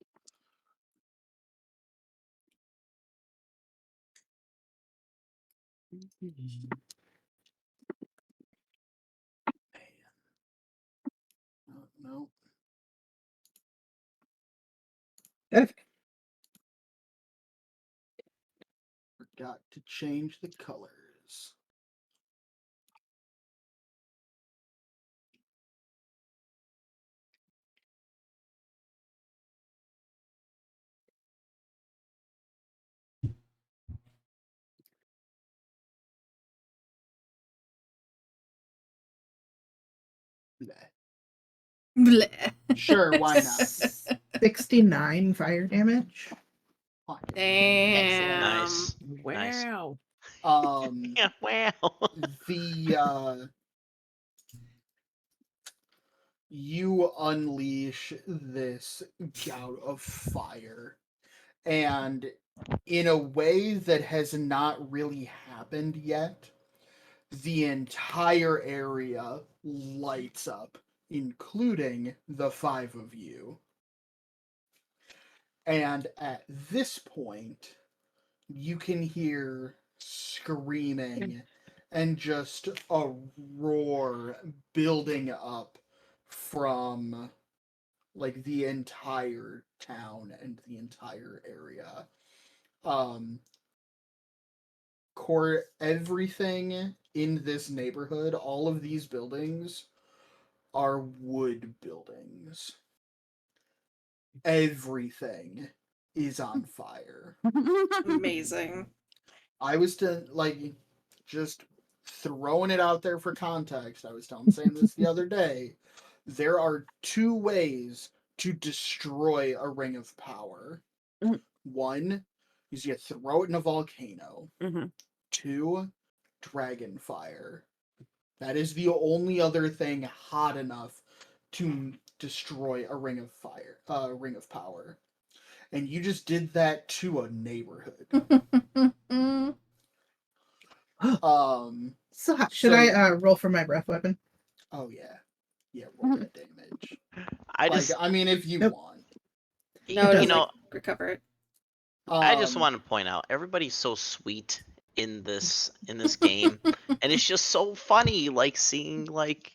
No. Okay. Forgot to change the colors. Bleh. Bleh. Sure, why not? 69 fire damage. Fine. Damn. Nice. Nice. Wow. Yeah, wow. The you unleash this gout of fire, and in a way that has not really happened yet, the entire area lights up, including the 5 of you. And at this point, you can hear screaming and just a roar building up from like the entire town and the entire area. Everything in this neighborhood, all of these buildings are wood buildings. Everything is on fire. Amazing. I was just throwing it out there for context. I was telling Sam this the other day. there are 2 ways to destroy a ring of power. Mhm. One is you throw it in a volcano. Hmm. 2, dragon fire. That is the only other thing hot enough to destroy a ring of power. And you just did that to a neighborhood. So should So- I roll for my breath weapon? Oh yeah. Yeah, roll that damage. I just, I mean, if you Nope. want. No, it does, does know, like recover it. I just Um, want to point out everybody's so sweet in this game, and it's just so funny, like seeing like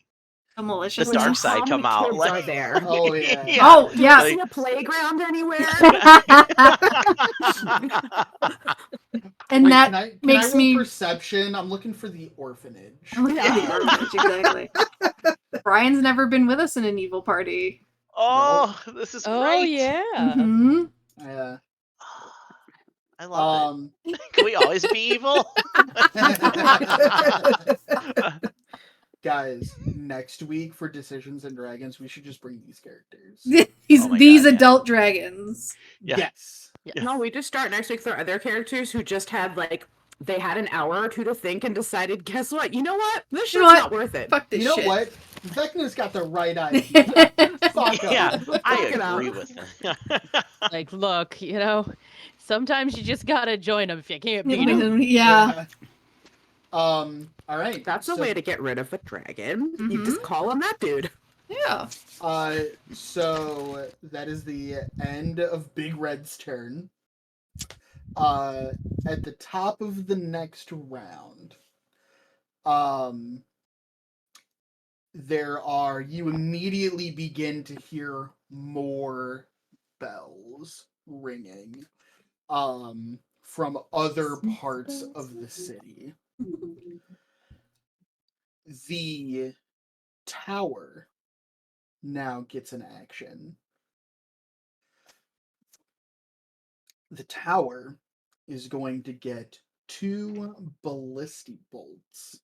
The the malicious dark dark side How come many out. kids Like, are there? Oh, yeah. Oh, Do yeah. I see a playground anywhere? And wait, that can I makes roll me perception? I'm looking for the orphanage. Oh, yeah, the orphanage, exactly. Brian's never been with us in an evil party. oh, this is Oh great. yeah. Hmm. Yeah. I love Um, it. Can we always be evil? guys, next week for Decisions and Dragons, we should just bring these characters. these Oh my these God, yeah. adult dragons. Yeah. Yes. Yes. No, we just start next week with our other characters who just had like they had an hour or two to think and decided, guess what? You know what? This You know shit's what? not worth it. Fuck this You know shit. what? Vecna's got the right idea. Fuck 'em. Yeah, I Fuck it up. agree with him. Like, look, sometimes you just gotta join them if you can't beat them. Yeah. All right. That's a so, way to get rid of a dragon. You Mhm. just call him that dude. Yeah. So that is the end of Big Red's turn. At the top of the next round, you immediately begin to hear more bells ringing, from other parts of the city. The tower now gets an action. The tower is going to get 2 ballistic bolts.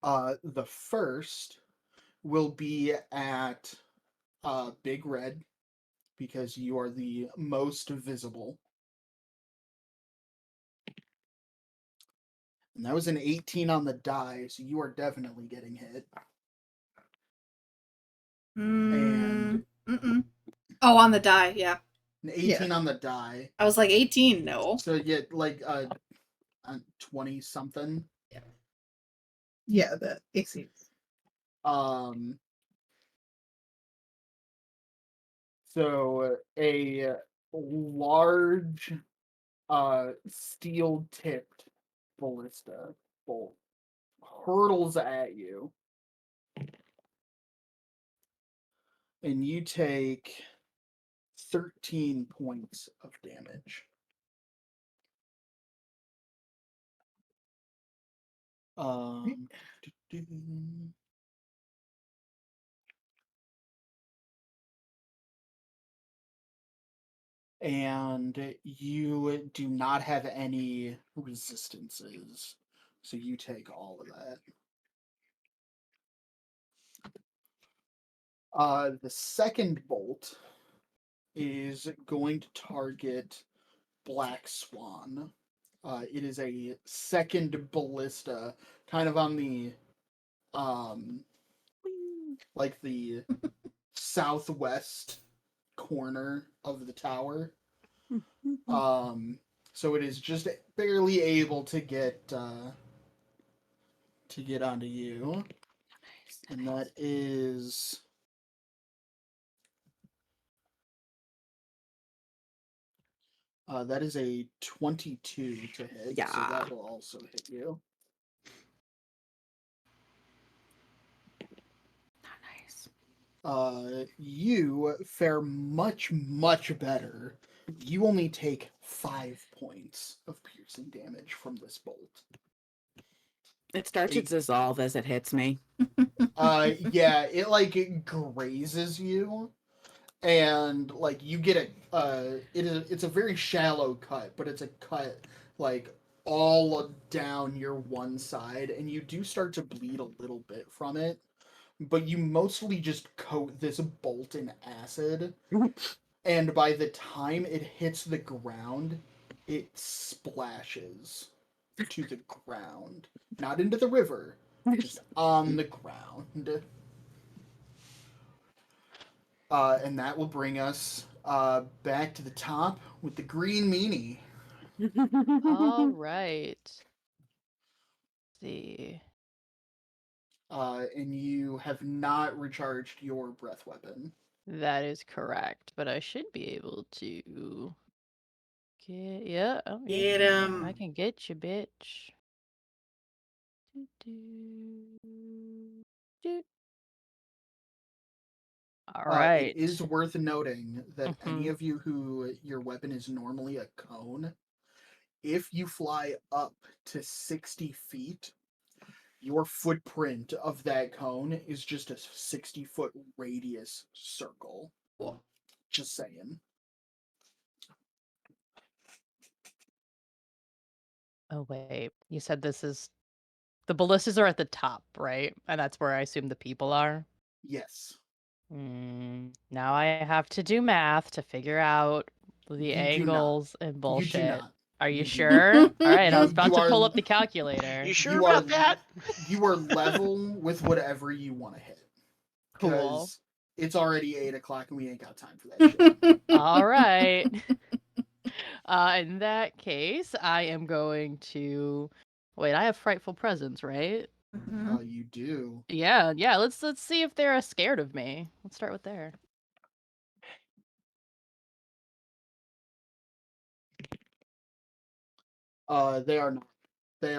The first will be at Big Red because you are the most visible. And that was an 18 on the die, so you are definitely getting hit. And Oh, on the die, yeah. an 18 on the die. I was like 18, no. So you get like 20 something. Yeah, the AC. So a large steel tipped ballista bolt hurtles at you. And you take 13 points of damage. And you do not have any resistances, so you take all of that. The second bolt is going to target Black Swan. It is a second ballista, kind of on the like the southwest corner of the tower. So it is just barely able to get onto you. And that is a 22 to hit. So Yeah. that will also hit you. Nice. You fare much, much better. You only take 5 points of piercing damage from this bolt. It starts to dissolve as it hits me. Yeah, it grazes you, and like you get it's a very shallow cut, but it's a cut like all down your one side, and you do start to bleed a little bit from it, but you mostly just coat this bolt in acid, and by the time it hits the ground, it splashes to the ground. Not into the river, just on the ground. And that will bring us back to the top with the green meanie. All right. Let's see. And you have not recharged your breath weapon. That is correct, but I should be able to get yeah. Oh, yeah, Get yeah, 'em. I can get you, bitch. Do. All right. It is worth noting that any Mhm. of you who your weapon is normally a cone, if you fly up to 60 feet, your footprint of that cone is just a 60-foot radius circle. Just saying. Oh wait, you said this is the ballistas are at the top, right? And that's where I assume the people are. Yes. Now I have to do math to figure out the You do not. angles and bullshit. You do not. Are you You do sure? not. All right, I was You- about you to are- pull up the calculator. You sure You about are- that? You are level with whatever you want to hit. Cool. Because it's already 8 o'clock and we ain't got time for that shit. All right. In that case, I am going to wait. I have frightful presence, right? Mhm. You do. Yeah. Let's see if they're scared of me. Let's start with there. They are not. They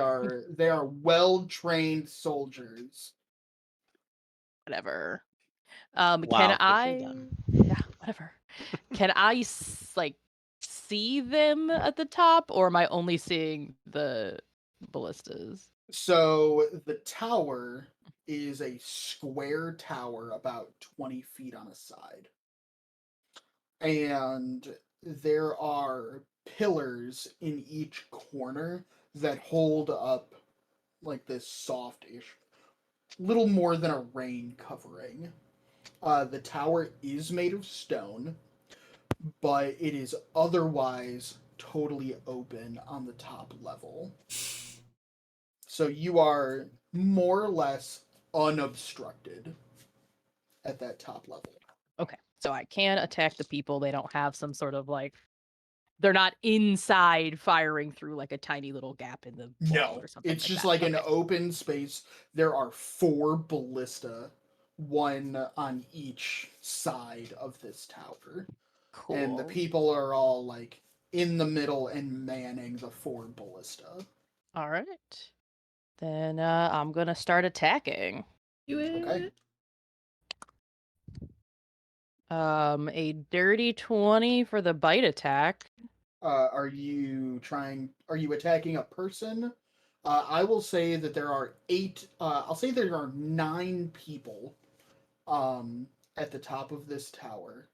are well-trained soldiers. Whatever. Wow, Can quickly I? done. Yeah, whatever. Can I like see them at the top, or am I only seeing the ballistas? So the tower is a square tower about 20 feet on a side. And there are pillars in each corner that hold up like this soft-ish, little more than a rain covering. The tower is made of stone, but it is otherwise totally open on the top level. So you are more or less unobstructed at that top level. Okay, so I can attack the people. They don't have some sort of like. They're not inside firing through like a tiny little gap in the wall No, or something. it's just that. like an Okay. open space. There are 4 ballista, one on each side of this tower. Cool. And the people are all like in the middle and manning the 4 ballista. All right. Then I'm gonna start attacking. Do it. Okay. A dirty 20 for the bite attack. Are you attacking a person? I will say that there are 8, I'll say there are 9 people at the top of this tower,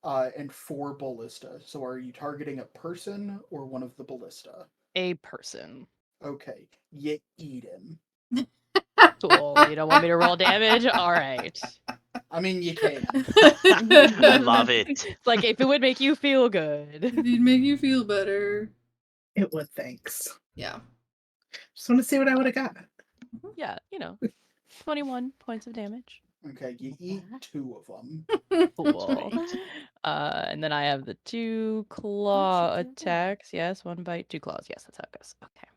and 4 ballista. So are you targeting a person or one of the ballista? A person. Okay, you eat him. Cool. You don't want me to roll damage? All right. I mean, you can. I love it. It's like if it would make you feel good. It'd make you feel better. It would, thanks. Yeah. Just want to see what I would have got. Yeah, 21 points of damage. Okay, you eat 2 of them. Cool. And then I have the 2 claw attacks. Yes, 1 bite, 2 claws. Yes, that's how it goes. Okay.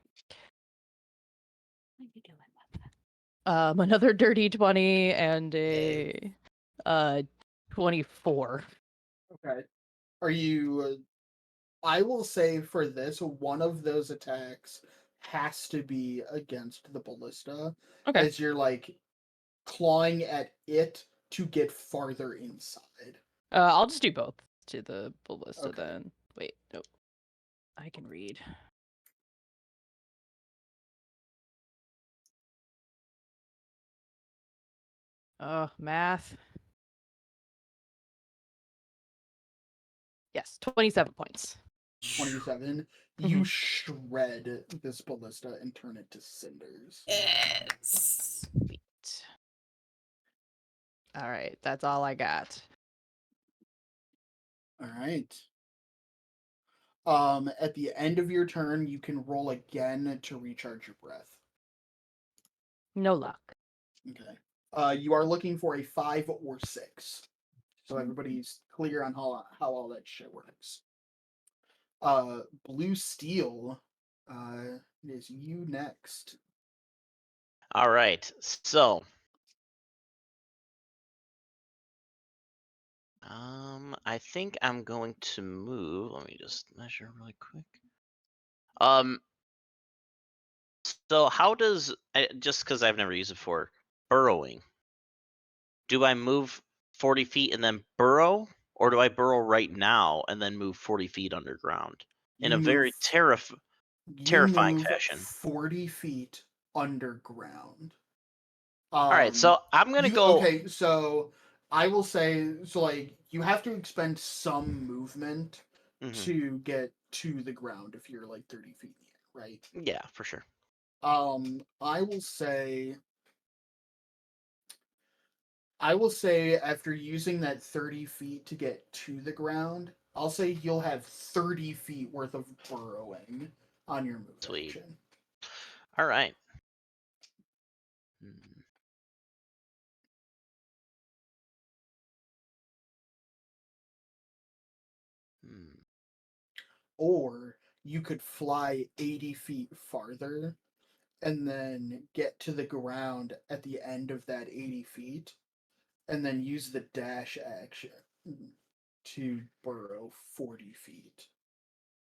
Another dirty 20 and a 24. Okay. Are you? I will say for this, one of those attacks has to be against the ballista, Okay. as you're like clawing at it to get farther inside. I'll just do both to the ballista Okay. then. Wait, nope. I can read. Math. Yes, 27 points. 27. you Mhm. shred this ballista and turn it to cinders. Yes. All right, that's all I got. All right. At the end of your turn, you can roll again to recharge your breath. No luck. Okay. You are looking for a 5 or 6. So everybody's clear on how all that shit works. Blue Steel, it is you next. All right. So, I think I'm going to move. Let me just measure really quick. So how does just because I've never used it before, burrowing? Do I move 40 feet and then burrow, or do I burrow right now and then move 40 feet underground in You a very move you terrifying move fashion? 40 feet underground. All right, so I'm gonna You go. okay, so I will say so like you have to expend some movement Mhm, to get to the ground if you're like 30 feet in the air, right? yeah, for sure. I will say after using that 30 feet to get to the ground, I'll say you'll have 30 feet worth of burrowing on your move Sweet. action. All right. Hmm. Hmm. Or you could fly 80 feet farther and then get to the ground at the end of that 80 feet and then use the dash action to burrow 40 feet.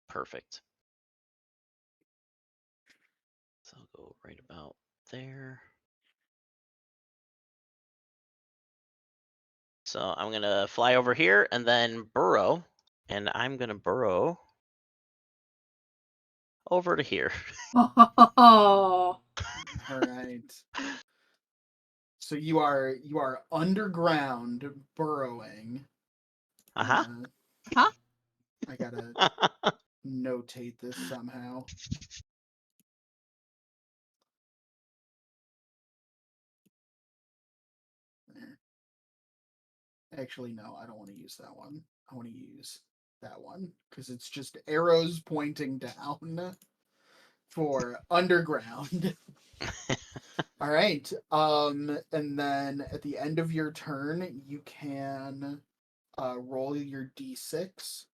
Perfect. So I'll go right about there. So I'm gonna fly over here and then burrow, and I'm gonna burrow over to here. Oh. All right. So you are underground burrowing. Uh Huh? I gotta huh. notate this somehow. There. Actually, no, I don't want to use that one. I want to use that one because it's just arrows pointing down for underground. All right. And then at the end of your turn, you can roll your d6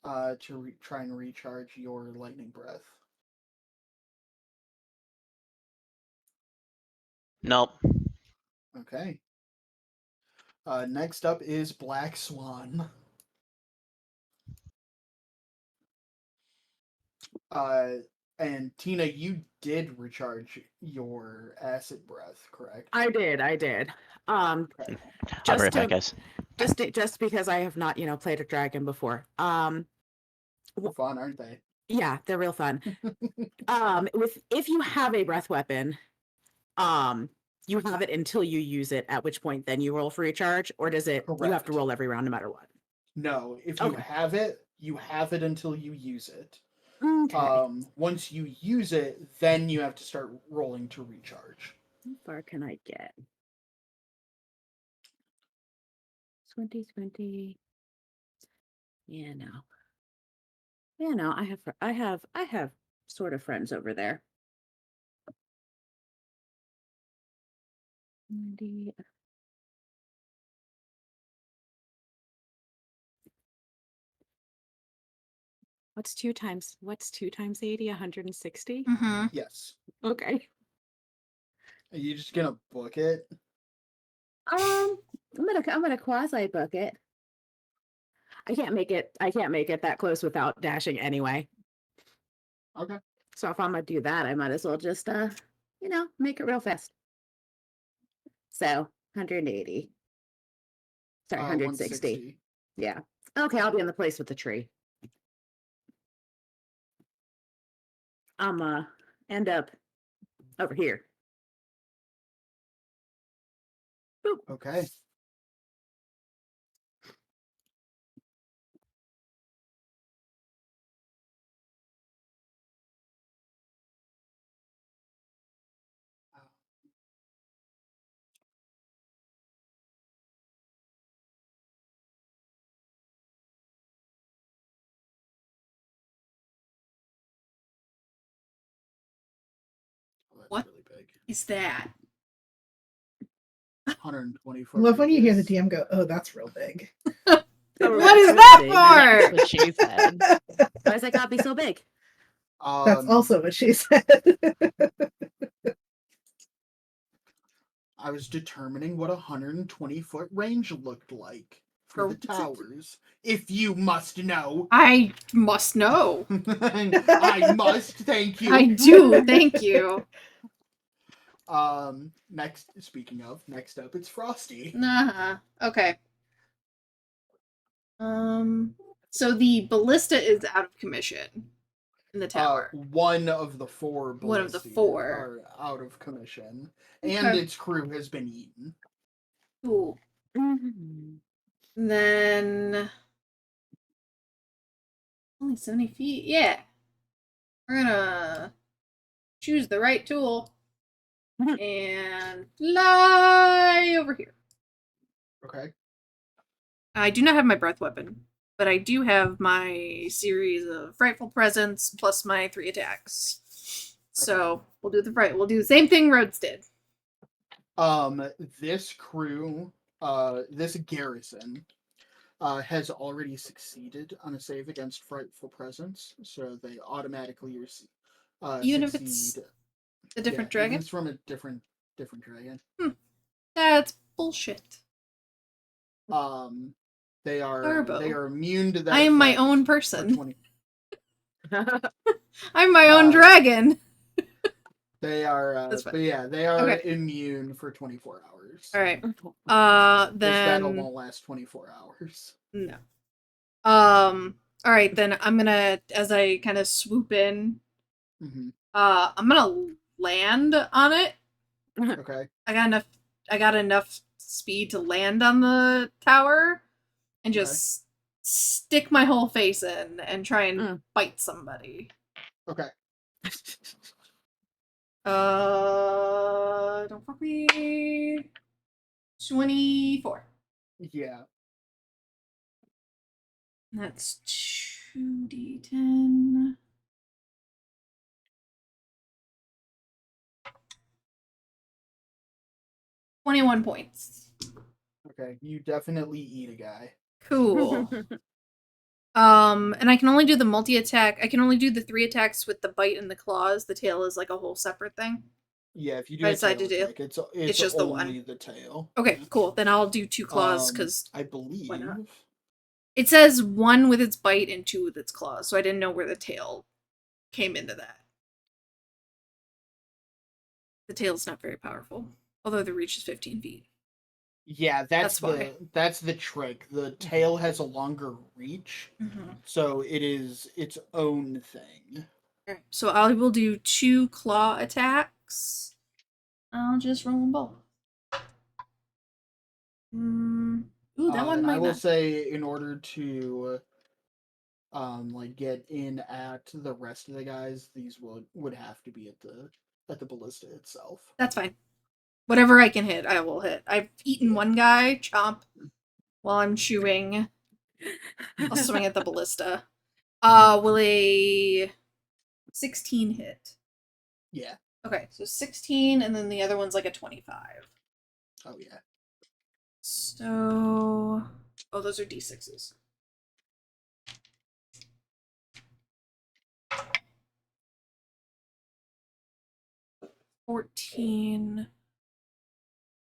to try and recharge your lightning breath. Nope. Okay. Next up is Black Swan. And Tina, you did recharge your acid breath, correct? I did. Okay. I'll be Just right back, to guys. just because I have not, played a dragon before. They're fun, aren't they? Yeah, they're real fun. With if you have a breath weapon, you have it until you use it, at which point then you roll for recharge, or does it you have to Correct. roll every round no matter what? No, if you Okay. you have it until you use it. Okay. Once you use it, then you have to start rolling to recharge. How far can I get? 2020. Yeah, no. Yeah, no, I have sort of friends over there. 90. What's 2 times 80? 160? Mm-hmm. Yes. Okay. Are you just gonna book it? I'm gonna quasi book it. I can't make it that close without dashing anyway. Okay. So if I'm gonna do that, I might as well just make it real fast. So 180. Sorry, 160. 160. Yeah. Okay, I'll be in the place with the tree. I'm end up over here. Boop. Okay. that's What? really big. Is that? 120 I foot. love when you hear the radius. DM go, "Oh, that's real big." Oh, What is that's that big. That's for? what she said. Why is that gotta be so big? That's also what she said. I was determining what a 120-foot range looked like for the towers. If you must know. I must know. I must, thank you. I do. Thank you. Speaking of, next up it's Frosty. Uh-huh. Okay. So the ballista is out of commission in the tower. One of the four One of the ballistas four. are out of commission, and Okay. its crew has been eaten. Cool. Mhm. Then only 70 feet. Yeah. We're gonna choose the right tool and fly over here. Okay. I do not have my breath weapon, but I do have my series of frightful presence plus my 3 attacks. So we'll do the same thing Rhodes did. This crew, this garrison, has already succeeded on a save against frightful presence, so they automatically receive. Even if it's Succeed. a different Yeah, even dragon? if it's from a different dragon. That's bullshit. They are Garbo. immune to that. I am my effect own for person. 20 I'm my own dragon. They are, That's fine. but yeah, they are Okay. immune for 24 hours. All right. This battle Then won't last 24 hours. no. All right. Then I'm gonna, as I kind of swoop in, Hmm. I'm gonna land on it. Okay. I got enough speed to land on the tower and Okay. just stick my whole face in and try and bite somebody. Okay. Don't fuck me. 24. Yeah. That's 2d10. $21 points. Okay. You definitely eat a guy. Cool. And I can only do the multi-attack. I can only do the 3 attacks with the bite and the claws. The tail is like a whole separate thing. Yeah, if you do I a decided tail to do- attack, it's just the only one. the tail. Okay, cool. Then I'll do 2 claws because I believe. why not? It says 1 with its bite and 2 with its claws, so I didn't know where the tail came into that. The tail's not very powerful, although the reach is 15 feet. Yeah, that's why. that's the trick. The tail has a longer reach, so it is its own thing. Alright, so I will do 2 claw attacks. I'll just roll them both. Ooh, that one And might I will not. say, in order to like get in at the rest of the guys, these would have to be at the ballista itself. That's fine. Whatever I can hit, I will hit. I've eaten one guy, chomp, while I'm chewing. I'll swing at the ballista. Will a 16 hit? Yeah. Okay, so 16, and then the other one's like a 25. Oh yeah. So, those are d6s. $14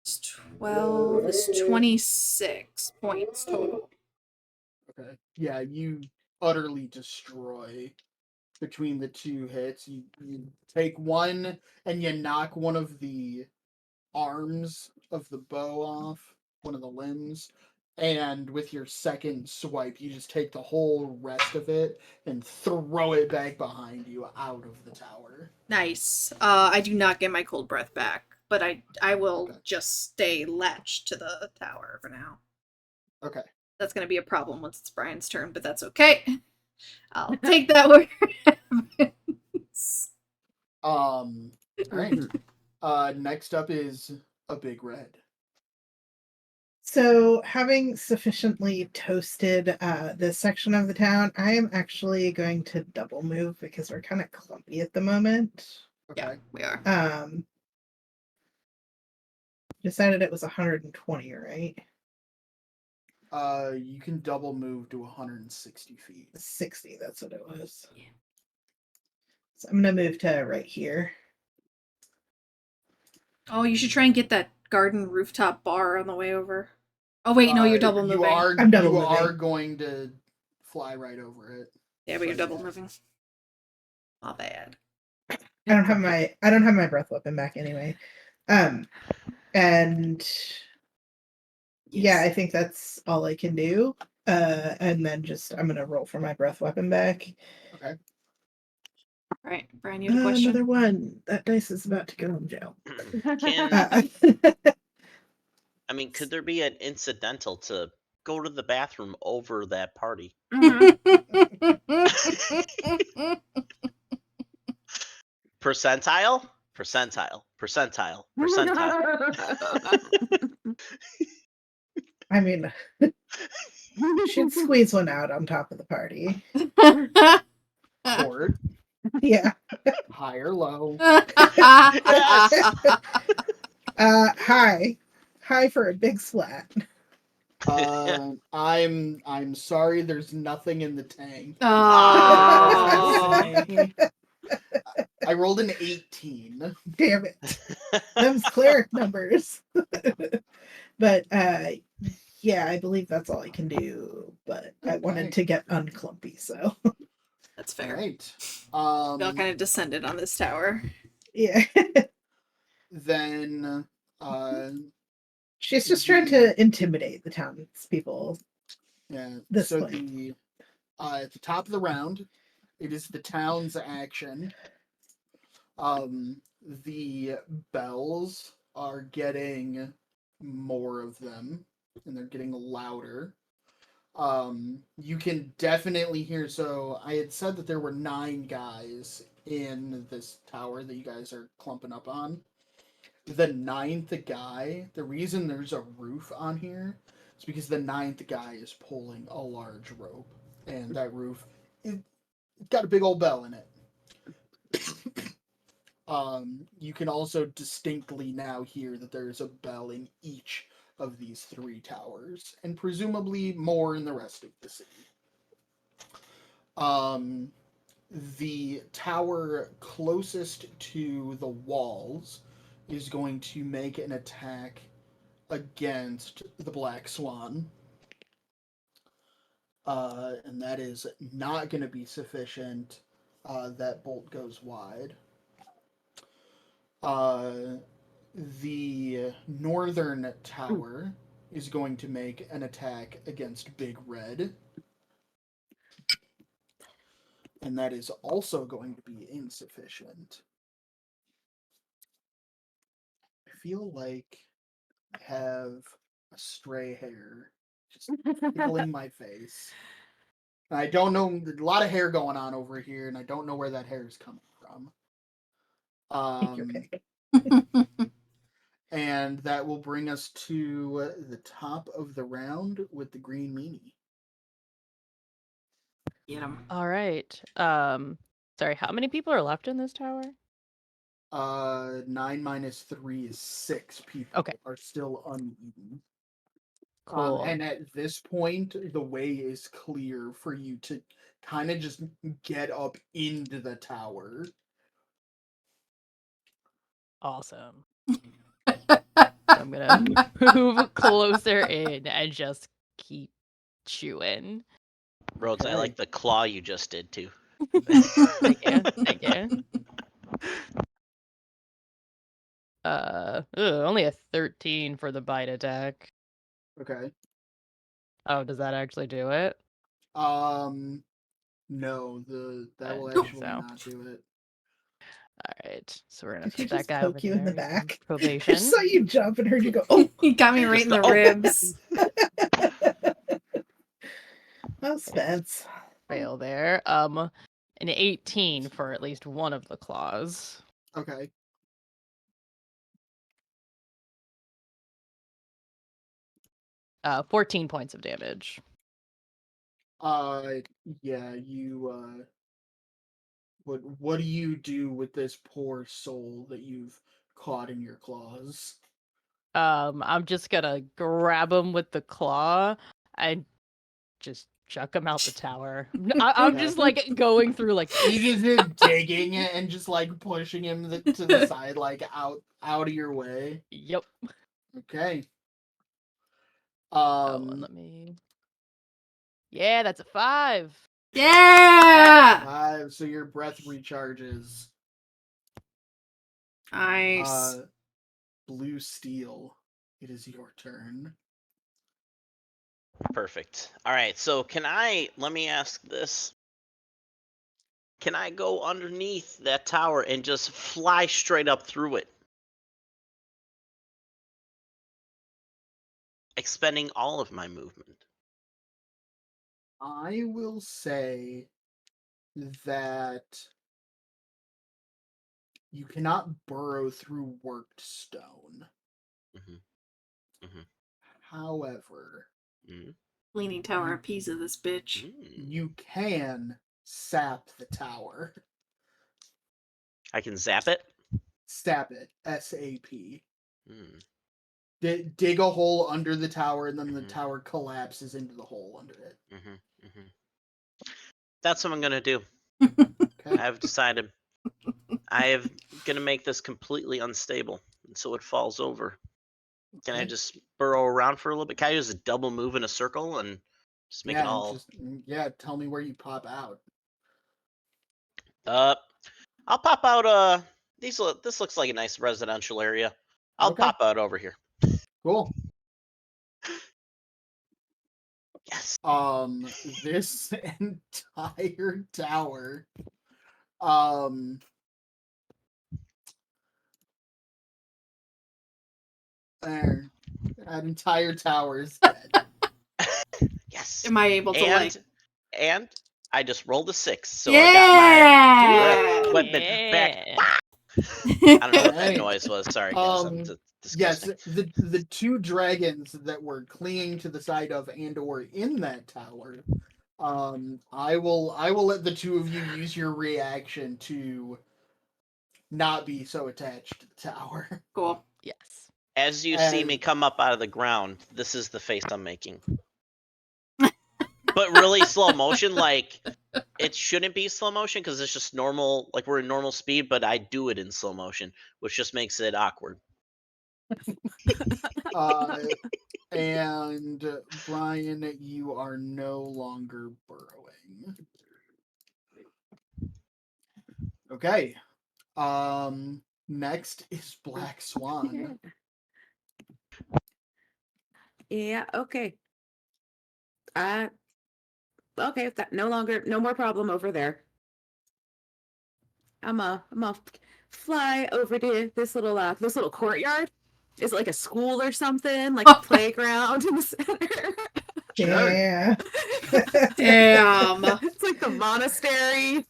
is 12 is 26 points total. Okay. Yeah, you utterly destroy between the 2 hits. You take one and you knock one of the arms of the bow off, one of the limbs, and with your second swipe, you just take the whole rest of it and throw it back behind you out of the tower. Nice. I do not get my cold breath back, but I will just stay latched to the tower for now. Okay. That's going to be a problem once it's Brian's turn, but that's okay. I'll take that where it happens. All right. Next up is a big red. So, having sufficiently toasted this section of the town, I am actually going to double move because we're kind of clumpy at the moment. Okay. Yeah, we are. Decided it was 120, right? You can double move to 160 feet. 60, that's what it was. So I'm gonna move to right here. Oh, you should try and get that garden rooftop bar on the way over. Oh wait, no, you're double moving. I'm double you moving. are going to fly right over it. Yeah, but you're So, double yeah. moving. Not bad. I don't have my breath weapon back anyway. And yeah, I think that's all I can do. And then I'm gonna roll for my breath weapon back. Okay. Right, Brian, you had a question? Another one. That dice is about to go in jail. Can Uh, I mean, could there be an incidental to go to the bathroom over that party? Percentile? Percentile. Percentile. Percentile. I mean, should squeeze one out on top of the party. Court, Yeah. high or low. Yes. High for a big splat. I'm sorry. There's nothing in the tank. Oh. I rolled an 18. Damn it. Them's cleric numbers. But yeah, I believe that's all I can do. But I wanted to get unclumpy, so That's All fair. right. We all kind of descended on this tower. yeah. Then She's just trying to intimidate the townspeople. yeah. This So point. at the top of the round, it is the town's action. The bells are getting more of them, and they're getting louder. You can definitely hear. So I had said that there were 9 guys in this tower that you guys are clumping up on. The 9th guy, the reason there's a roof on here is because the 9th guy is pulling a large rope, and that roof it's got a big old bell in it. You can also distinctly now hear that there's a bell in each of these 3 towers, and presumably more in the rest of the city. The tower closest to the walls is going to make an attack against the Black Swan. And that is not going to be sufficient. That bolt goes wide. The northern tower is going to make an attack against Big Red. And that is also going to be insufficient. I feel like I have a stray hair just tickling my face. And I don't know, there's a lot of hair going on over here, and I don't know where that hair is coming from. And that will bring us to the top of the round with the green meanie. Get him. All right. Sorry, how many people are left in this tower? 9 minus 3 is 6 people Okay. are still uneaten. Cool. And at this point, the way is clear for you to kind of just get up into the tower. Awesome. I'm gonna move closer in and just keep chewing. Rhodes, I Okay. like the claw you just did too. Thank you. Thank you. Only a 13 for the bite attack. Okay. Oh, does that actually do it? No, that I will think actually so. not do it. All right, so we're gonna Did he put that just guy over poke you in the there. He's on back? I probation. saw you jump and heard you go, oh, He got me right in the Oh. ribs. well, Spence. Fail there. An 18 for at least one of the claws. Okay. 14 points of damage. Yeah, you What do you do with this poor soul that you've caught in your claws? I'm just gonna grab him with the claw and just chuck him out the tower. I'm just like going through like You just digging it and just like pushing him to the side, like out of your way. yep. Okay. Oh, and let me. Yeah, that's a 5. Yeah! 5, so your breath recharges. Nice. Blue Steel, it is your turn. Perfect. All right. So let me ask this. Can I go underneath that tower and just fly straight up through it? Expending all of my movement. I will say that you cannot burrow through worked stone. Mhm. Mhm. However, Leaning Tower of Pisa, this bitch. you can sap the tower. I can zap it. Sap it. SAP. Mm. Dig a hole under the tower, and then the Mhm. tower collapses into the hole under it. That's what I'm gonna do. Okay. I've decided. I am gonna make this completely unstable, and so it falls over. Can I Okay. just burrow around for a little bit? Can I use a double move in a circle and just make it all? Tell me where you pop out. I'll pop out. This looks like a nice residential area. I'll Okay. pop out over here. Cool. Yes. This entire tower, there, that entire tower is dead. Yes. Am I able to like? And I just rolled a 6, so Yeah! I got my equipment back. Yeah. I don't know what that Alright. noise was. Sorry, guys. I'm Yes, disgusting. the two dragons that were clinging to the side of and or in that tower. I will let the two of you use your reaction to not be so attached to the tower. Cool. Yes. As you see me come up out of the ground, this is the face I'm making. But really slow motion, like it shouldn't be slow motion because it's just normal, like we're in normal speed, but I do it in slow motion, which just makes it awkward. And Brian, you are no longer burrowing. Okay. Next is Black Swan. Yeah, okay. Okay, no more problem over there. I'm a fly over to this little courtyard. Is it like a school or something? Like a playground in the center? Yeah. Damn. It's like the monastery.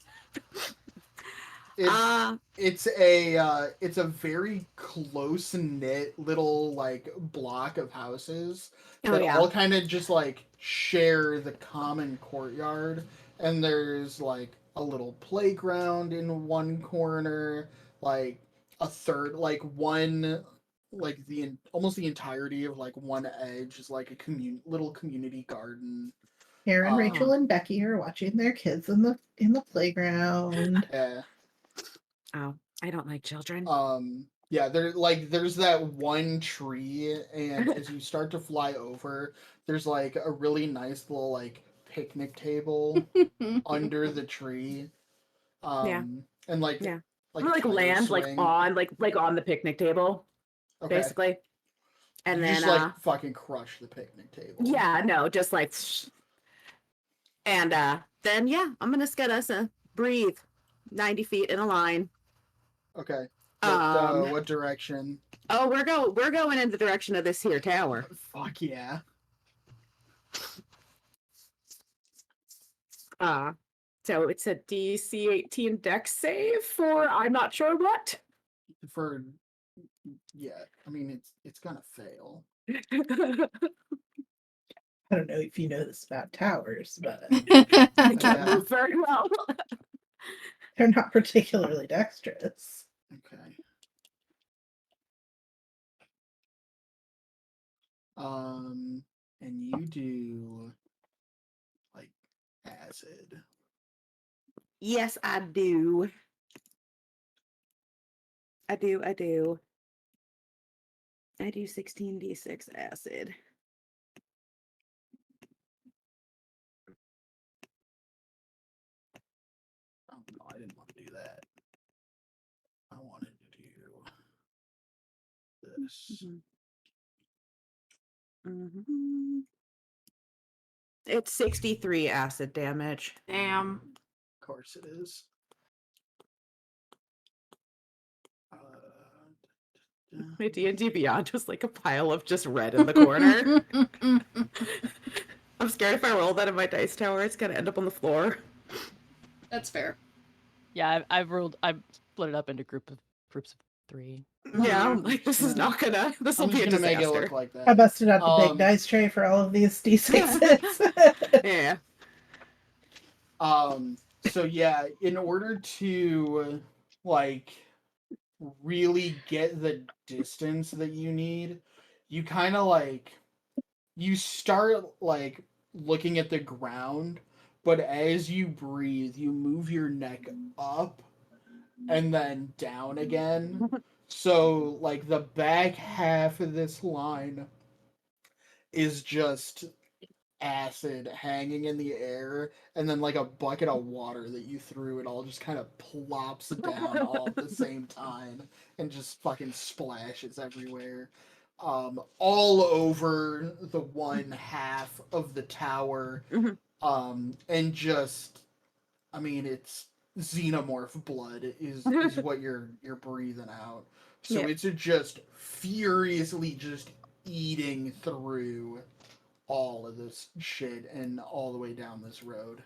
It's a very close knit little like block of houses that all kind of just like share the common courtyard, and there's like a little playground in one corner, like a third, like one, like almost the entirety of like one edge is like a little community garden. Aaron, Rachel, and Becky are watching their kids in the playground. Yeah. Oh, I don't like children. Yeah, there's that one tree, and as you start to fly over, there's like a really nice little like picnic table under the tree. And like land swing. like on the picnic table, basically. And you then just like fucking crush the picnic table. Yeah, no, just like and then yeah, I'm gonna get us a breathe 90 feet in a line. Okay. What direction? Oh, we're going in the direction of this here tower. Fuck yeah. So it's a DC 18 dex save for I'm not sure what. I mean it's gonna fail. I don't know if you know this about towers, but I can't move very well. They're not particularly dexterous. Okay. And you do like acid. Yes, I do. I do. I do 16d6 acid. Oh no, I didn't want to do that. I wanted to do this. Mm-hmm. It's 63 acid damage. Damn. Of course it is. My D&D Beyond was like a pile of just red in the corner. I'm scared if I roll that in my dice tower, it's gonna end up on the floor. That's fair. Yeah, I've split it up into groups of 3. Yeah, I'm like, this is Yeah. not gonna. This will I'm be just a gonna make it disaster. look like I that. busted out the big Um, dice tray for all of these d6s. Yeah. So yeah, in order to like really get the distance that you need, you kind of like you start like looking at the ground, but as you breathe, you move your neck up and then down again. So like the back half of this line is just acid hanging in the air, and then like a bucket of water that you threw, it all just kind of plops down all at the same time and just fucking splashes everywhere. All over the one half of the tower. Mhm. And just, I mean, it's xenomorph blood is what you're breathing out. So Yeah. it's just furiously just eating through all of this shit and all the way down this road.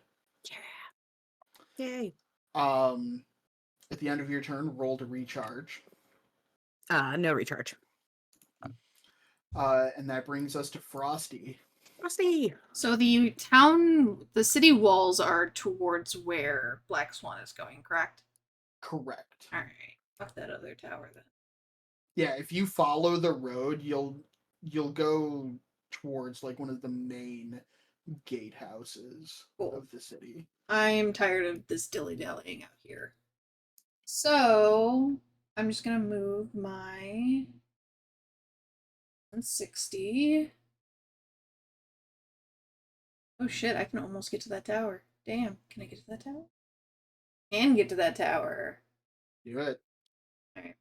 Yay. At the end of your turn, roll to recharge. No recharge. And that brings us to Frosty. Frosty. So the city walls are towards where Black Swan is going, correct? Correct. All right. Fuck that other tower then. Yeah, if you follow the road, you'll go towards like one of the main gatehouses Cool. of the city. I'm tired of this dilly-dallying out here. So I'm just gonna move my 160. Oh shit, I can almost get to that tower. Damn, can I get to that tower? Can get to that tower. Do it. Alright.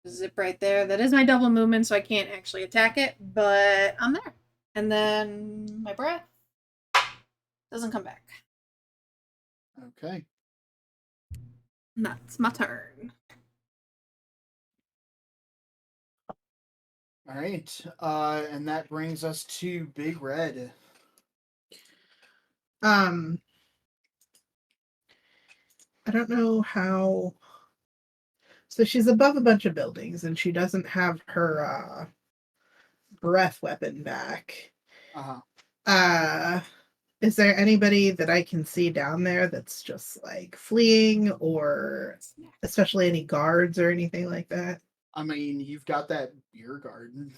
Zip right there. That is my double movement, so I can't actually attack it, but I'm there. And then my breath doesn't come back. Okay. That's my turn. All right. And that brings us to Big Red. I don't know how. So she's above a bunch of buildings, and she doesn't have her breath weapon back. Uh-huh. Is there anybody that I can see down there that's just like fleeing, or especially any guards or anything like that? I mean, you've got that beer garden.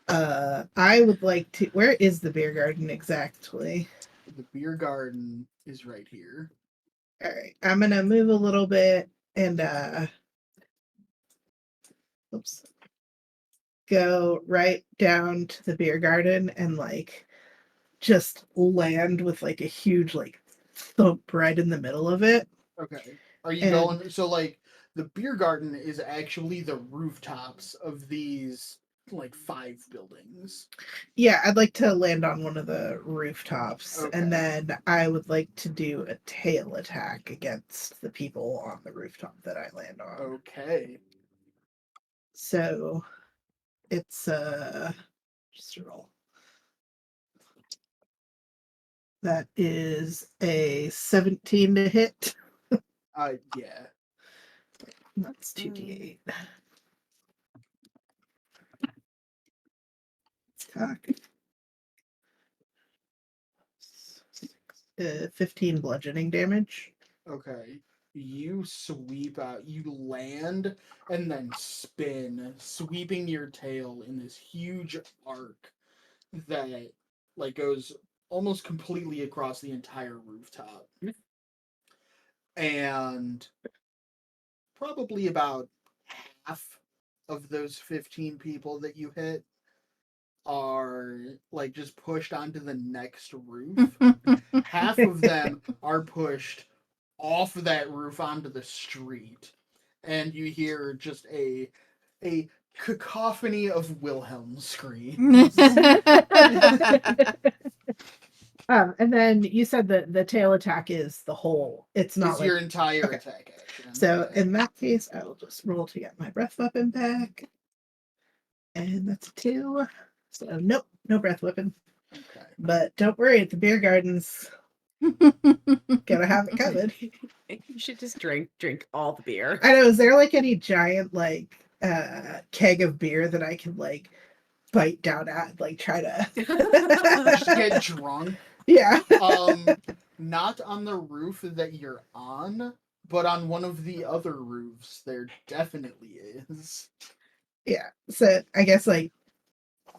I would like to. Where is the beer garden exactly? The beer garden is right here. All right, I'm gonna move a little bit and oops, go right down to the beer garden and like just land with like a huge like thump right in the middle of it. Okay. Are you And- going? So, like, the beer garden is actually the rooftops of these, like, 5 buildings. Yeah, I'd like to land on one of the rooftops, Okay. and then I would like to do a tail attack against the people on the rooftop that I land on. Okay. So it's just a roll. That is a 17 to hit. Yeah. That's 2d8. Cock. 15 bludgeoning damage. Okay. You sweep out, you land and then spin, sweeping your tail in this huge arc that like goes almost completely across the entire rooftop. And probably about half of those 15 people that you hit are like just pushed onto the next roof. Half of them are pushed off of that roof onto the street, and you hear just a cacophony of Wilhelm screams. And then you said that the tail attack is the whole. It's not Is like your entire okay. attack action. So Yeah. in that case, I will just roll to get my breath weapon back. And that's a 2. So nope, no breath weapon. Okay. But don't worry, at the beer gardens, gonna have it covered. You should just drink all the beer. I know, is there like any giant like keg of beer that I can like bite down at, like try Just to get drunk. Yeah. Not on the roof that you're on, but on one of the other roofs there definitely is. Yeah. So I guess like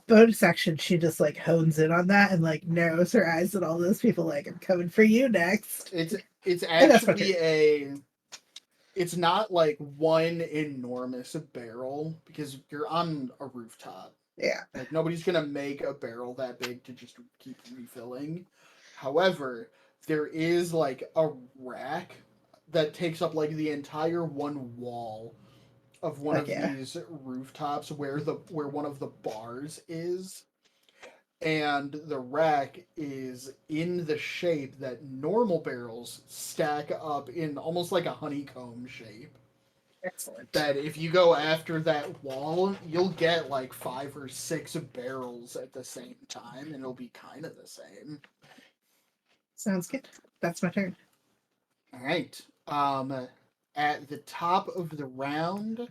bonus section, she just like hones in on that and like narrows her eyes at all those people like, I'm coming for you next. It's And that's what actually it's not like one enormous barrel because you're on a rooftop. Yeah. Like nobody's gonna make a barrel that big to just keep refilling. However, there is like a rack that takes up like the entire one wall of one Heck of yeah. these rooftops where one of the bars is. And the rack is in the shape that normal barrels stack up in almost like a honeycomb shape. Excellent. That if you go after that wall, you'll get like 5 or 6 barrels at the same time, and it'll be kind of the same. Sounds good. That's my turn. All right. At the top of the round,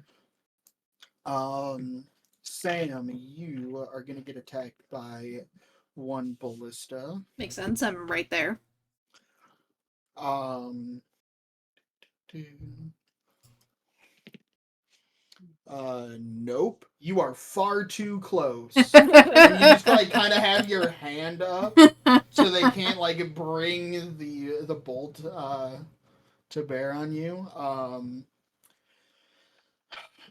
Sam, you are gonna get attacked by one ballista. Makes sense. I'm right there. Nope. You are far too close. And you just like kind of have your hand up so they can't like bring the bolt to bear on you.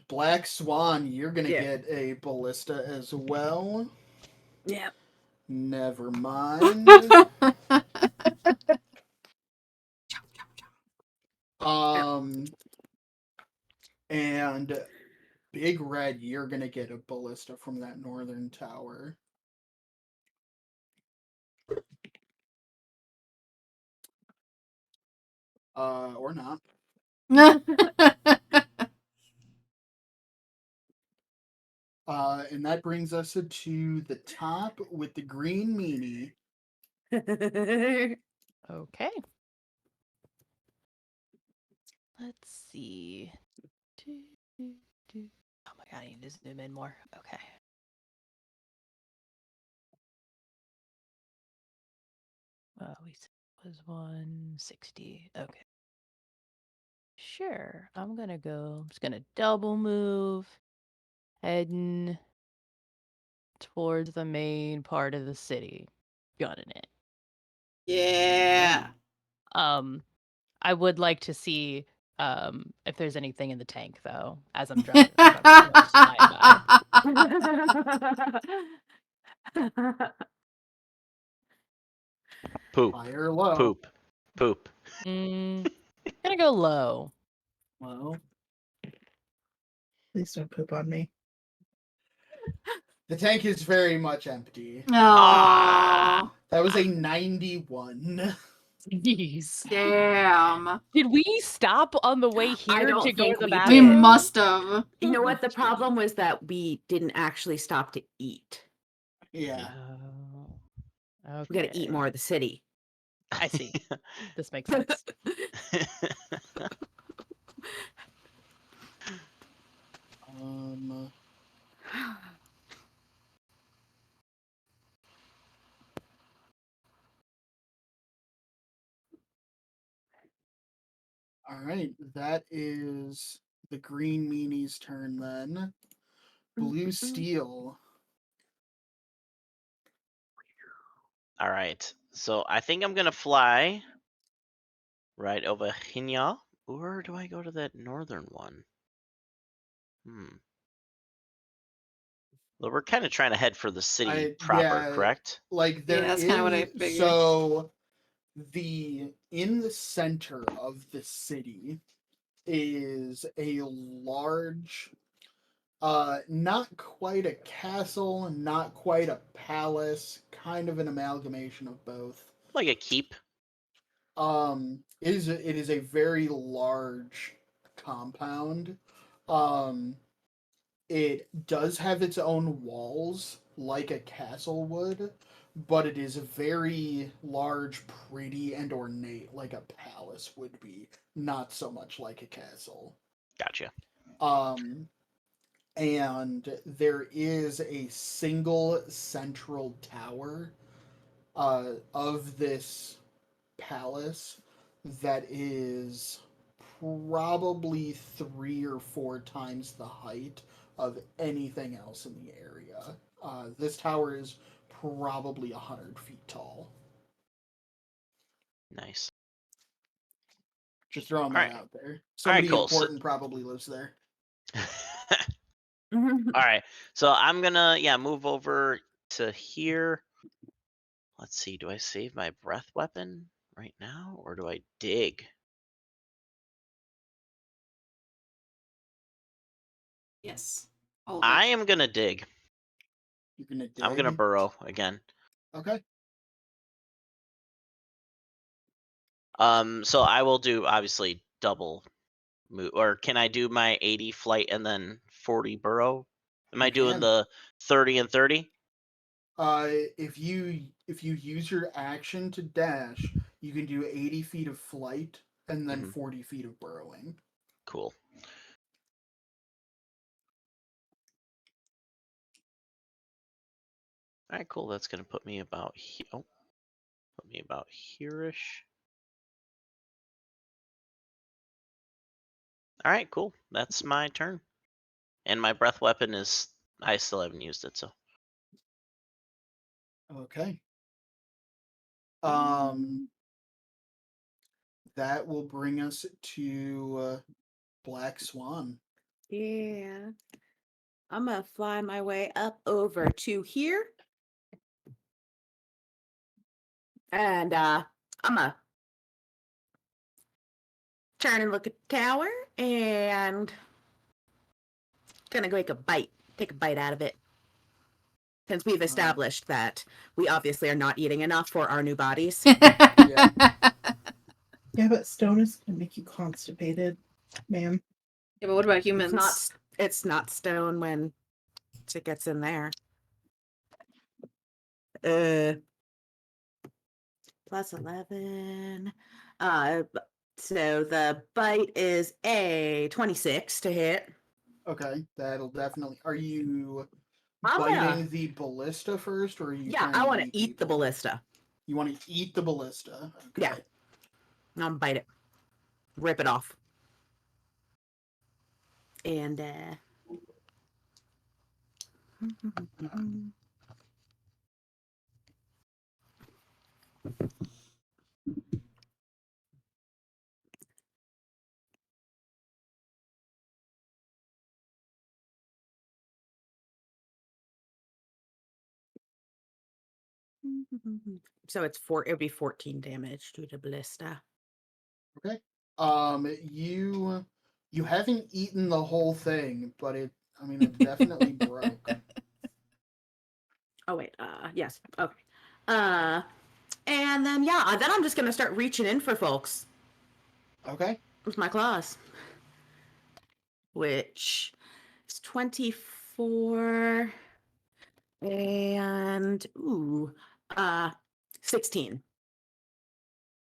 Black Swan, you're gonna Yeah. get a ballista as well. Yeah. Never mind. And Big Red, you're gonna get a ballista from that northern tower. Or not. And that brings us to the top with the green meanie. Okay. Let's see. Oh my god, I need to zoom in more. Okay. We said it was 160. Okay. Sure. I'm just gonna double move, heading towards the main part of the city. Gunning it. Yeah. I would like to see if there's anything in the tank though, as I'm driving. Just flying by. Poop. High or low? Poop. Poop. Gonna go low. Well, Please don't poop on me. the tank is very much empty. Oh, That was a 91. Jeez. damn. Did we stop on the way here don't to go think to the we We bathroom? did. must have. You know what? The problem was that we didn't actually stop to eat. Yeah. Okay. We got to eat more of the city. I see. This makes sense. All right, that is the green meanie's turn then. Blue steel. All right. So I think I'm gonna fly right over Hinya, or do I go to that northern one? Well, we're kind of trying to head for the city proper, Yeah, correct? like there Yeah, that's kinda what I is figured. so in the center of the city is a large not quite a castle, not quite a palace, kind of an amalgamation of both. Like a keep. It is a very large compound. Um it does have its own walls like a castle would, but it is very large, pretty, and ornate like a palace would be, not so much like a castle. Gotcha. And there is a single central tower of this palace that is probably 3 or 4 times the height of anything else in the area. This tower is probably 100 feet tall. Nice. Just throwing All that right. out there. All right, Somebody cool. So, important probably lives there. all right. So I'm gonna move over to here. Let's see. Do I save my breath weapon right now, or do I dig? Yes. All of I it. am gonna dig. You're gonna dig. I'm gonna burrow again. Okay. So I will do obviously double move, or can I do my 80 flight and then 40 burrow? Am I You doing can. the 30 and 30? If you use your action to dash, you can do 80 feet of flight and then 40 feet of burrowing. Cool. All right, cool. That's gonna put me about here. Oh, put me about here-ish. All right, cool. That's my turn. And my breath weapon is, I still haven't used it, so. Okay. That will bring us to Black Swan. Yeah. I'm gonna fly my way up over to here. And I'm gonna turn and look at the tower and gonna take a bite out of it. Since we've established that we obviously are not eating enough for our new bodies. Yeah, but stone is gonna make you constipated, ma'am. Yeah, but what about humans? It's not stone when it gets in there. Plus 11. So the bite is a 26 to hit. Okay, that'll definitely. Are you I'm biting gonna- the ballista first, or are you? Yeah, trying I want to eat eat the people? ballista. You want to eat the ballista? Okay. Yeah. I'm gonna bite it. Rip it off. And so it would be 14 damage due to ballista. Okay. You haven't eaten the whole thing, but it. I mean, it definitely broke. Oh wait, yes. Okay. And then then I'm just gonna start reaching in for folks Okay. with my claws. Which is 24 and 16.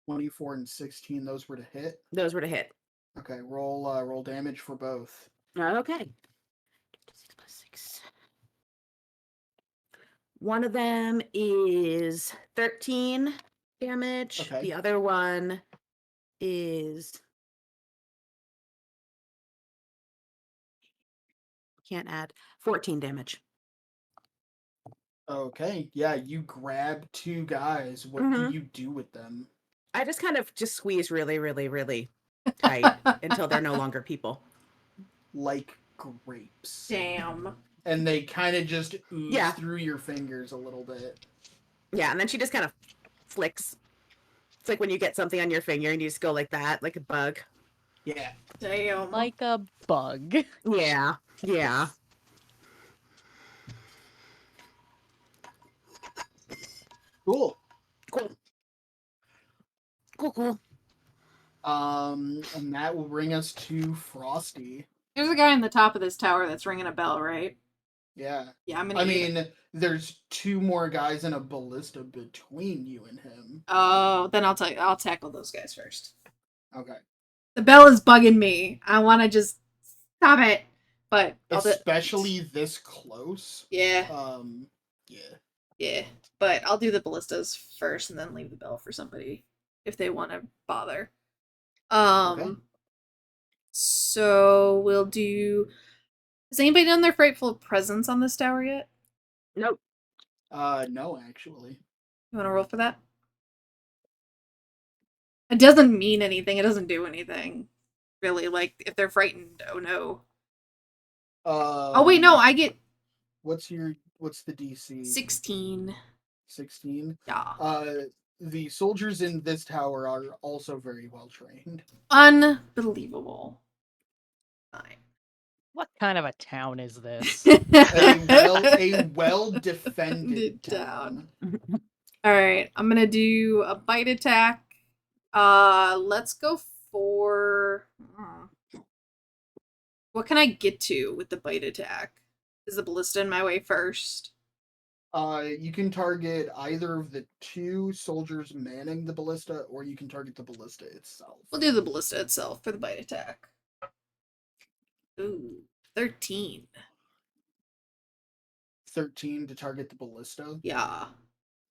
24 and 16. Those were to hit. Those were to hit. Okay. Roll damage for both. Okay. 6 plus 6. One of them is 13 damage. Okay. The other one is Can't add 14 damage. Okay, yeah, you grab two guys. What do Mhm. you do with them? I just kind of just squeeze really, really, really tight until they're no longer people. Like grapes. Damn. And they kind of just ooze Yeah. through your fingers a little bit. Yeah, and then she just kind of flicks. It's like when you get something on your finger and you just go like that, like a bug. Yeah. Damn. Like a bug. Yeah, yeah. Cool. Cool. Cool, cool. And that will bring us to Frosty. There's a guy in the top of this tower that's ringing a bell, right? Yeah. Yeah, I'm gonna. I eat it. mean, there's two more guys in a ballista between you and him. Oh, then I'll tackle those guys first. Okay. The bell is bugging me. I want to just stop it, but Especially this close. yeah, Yeah. yeah. But I'll do the ballistas first, and then leave the bell for somebody if they want to bother. Okay. So we'll do. Has anybody done their frightful presence on this tower yet? Nope. No, actually. You want to roll for that? It doesn't mean anything. It doesn't do anything, really. Like if they're frightened, oh no. Oh wait, no, I get What's the DC? 16. 16. Yeah. The soldiers in this tower are also very well trained. Unbelievable. Fine. What kind of a town is this? A well defended Down. town. All right, I'm gonna do a bite attack. Let's go for. What can I get to with the bite attack? Is the ballista in my way first? You can target either of the two soldiers manning the ballista, or you can target the ballista itself. We'll do the ballista itself for the bite attack. Ooh, 13. 13 to target the ballista. Yeah.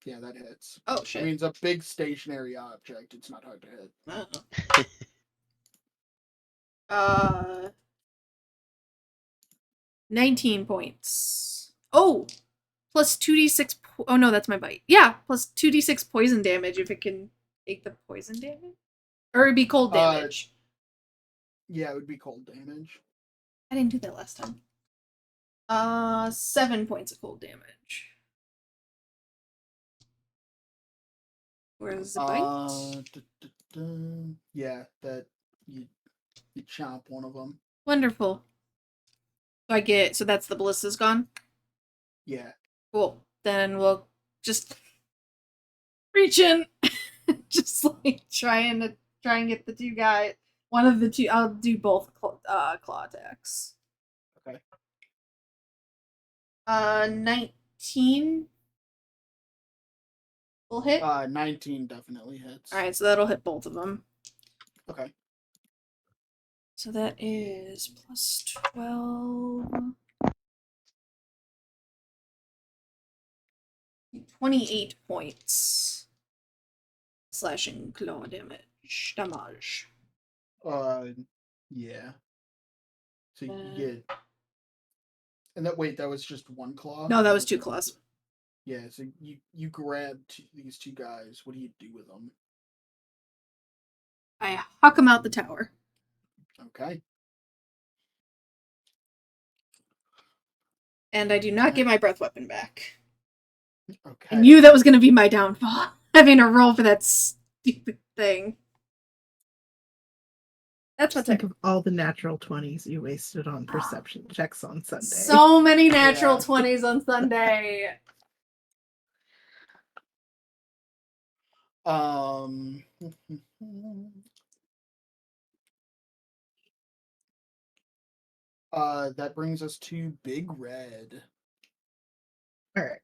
Yeah, that hits. Oh I shit. mean, it's a big stationary object. It's not hard to hit. Uh, 19 points. Oh, plus 2d6. Oh no, that's my bite. Yeah, plus 2d6 poison damage if it can take the poison damage, or it'd be cold damage. Yeah, it would be cold damage. I didn't do that last time. 7 points of cold damage. Where's the bite? Yeah, that you chomp one of them. Wonderful. So that's the ballista's gone? Yeah. Cool. Then we'll just reach in. Just like try and get the two guys. One of the two. I'll do both claw attacks. Okay. 19 will hit. 19 definitely hits. All right, so that'll hit both of them. Okay. So that is plus 12. 28 points. Slashing claw damage. Yeah. So you get. And that was just one claw? No, that was 2 claws. Yeah, so you grab these two guys. What do you do with them? I huck them out the tower. Okay. And I do not get my breath weapon back. Okay. I knew that was going to be my downfall. Having to roll for that stupid thing. That's Just what's think of all the natural 20s you wasted on perception checks on Sunday. So many natural Yeah. 20s on Sunday. That brings us to Big Red. All right.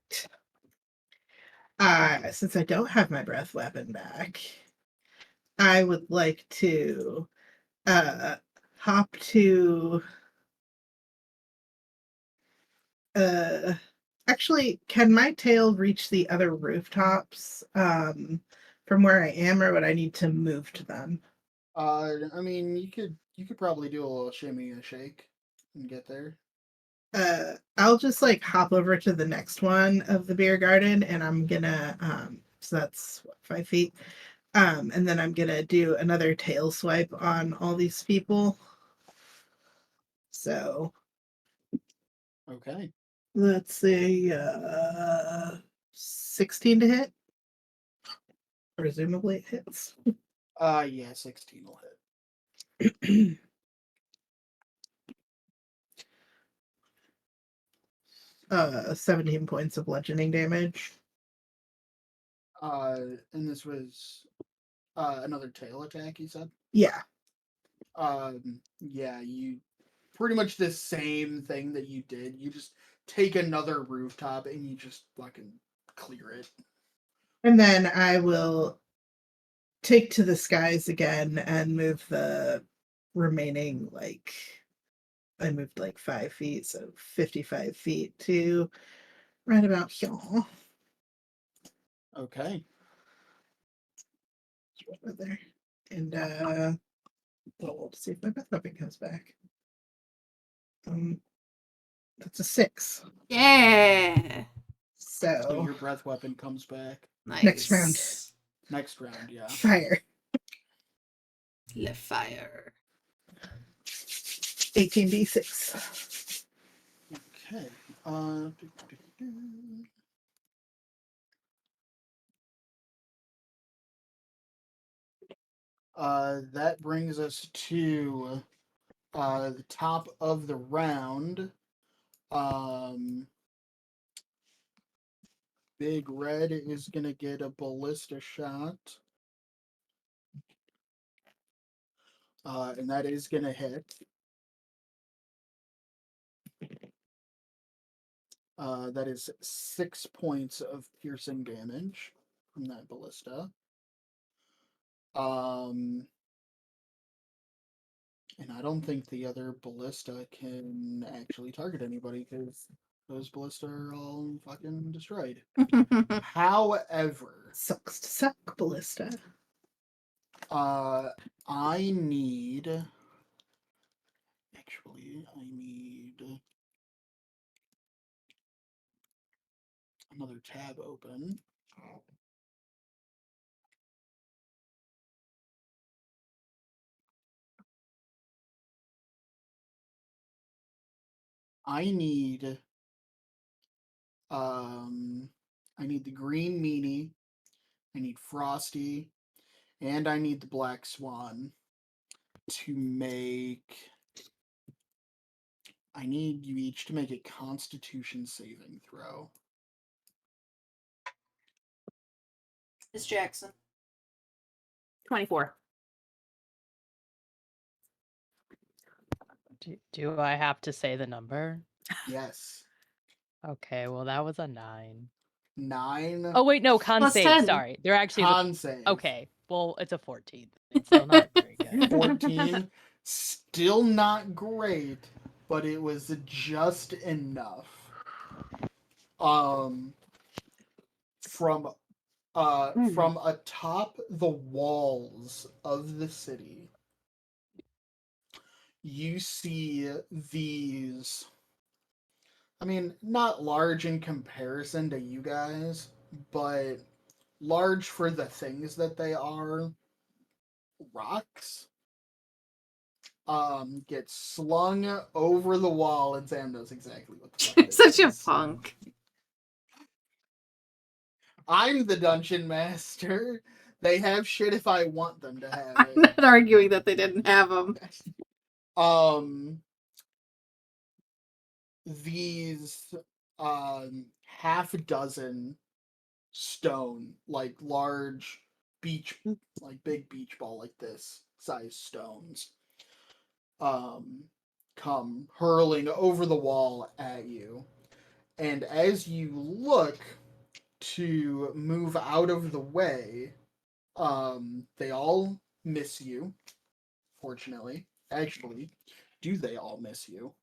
Since I don't have my breath weapon back, I would like to hop to actually, can my tail reach the other rooftops from where I am, or would I need to move to them? I mean, you could probably do a little shimmy and shake and get there. I'll just like hop over to the next one of the beer garden, and I'm gonna so that's what, 5 feet. And then I'm gonna do another tail swipe on all these people. So Okay. let's say 16 to hit. Presumably it hits. Yeah, 16 will hit. 17 points of bludgeoning damage. And this was another tail attack, you said? Yeah. Yeah, you pretty much the same thing that you did. You just take another rooftop and you just fucking clear it. And then I will take to the skies again and move the remaining, like, I moved like 5 feet, so 55 feet to right about here. Okay. Right there. And we'll see if my breath weapon comes back. That's a 6. Yeah. So So your breath weapon comes back Nice. Next round. next round, yeah. fire. Le fire. 18d6. Okay. That brings us to the top of the round. Big Red is gonna get a ballista shot. And that is gonna hit. That is 6 points of piercing damage from that ballista. And I don't think the other ballista can actually target anybody because those ballista are all fucking destroyed. However, Sucks to suck, ballista. I need. Actually, I need another tab open. I need the green meanie, I need Frosty, and I need the Black Swan to make. I need you each to make a Constitution saving throw. Miss Jackson. 24. Do I have to say the number? Yes. Okay, well that was a 9. 9. Oh wait, no, con Plus save. 10. Sorry, they're actually Con save. okay. Well, it's a 14, so not very good. 14. Still not great, but it was just enough. From from atop the walls of the city, you see these. I mean, not large in comparison to you guys, but large for the things that they are. Rocks get slung over the wall, and Sam knows exactly what the fuck You're this such a is. punk. I'm the dungeon master. They have shit if I want them to have I'm it. not arguing that they didn't have them. These half a dozen stone, like large beach, like big beach ball like this size stones, come hurling over the wall at you. And as you look to move out of the way, they all miss you, fortunately. Actually, do they all miss you?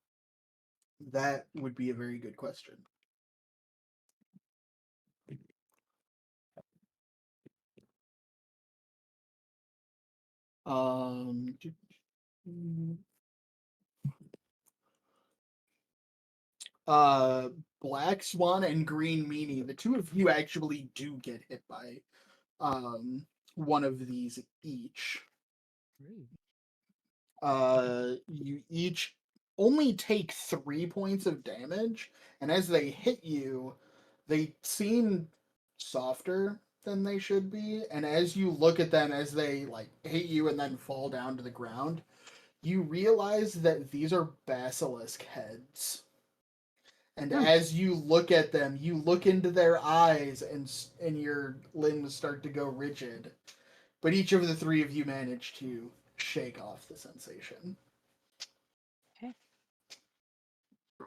That would be a very good question. Um, Black Swan and Green Meanie, the two of you actually do get hit by one of these each. You each only take 3 points of damage, and as they hit you, they seem softer than they should be, and as you look at them as they like hit you and then fall down to the ground, you realize that these are basilisk heads. And as you look at them, you look into their eyes, and your limbs start to go rigid. But each of the three of you manage to shake off the sensation.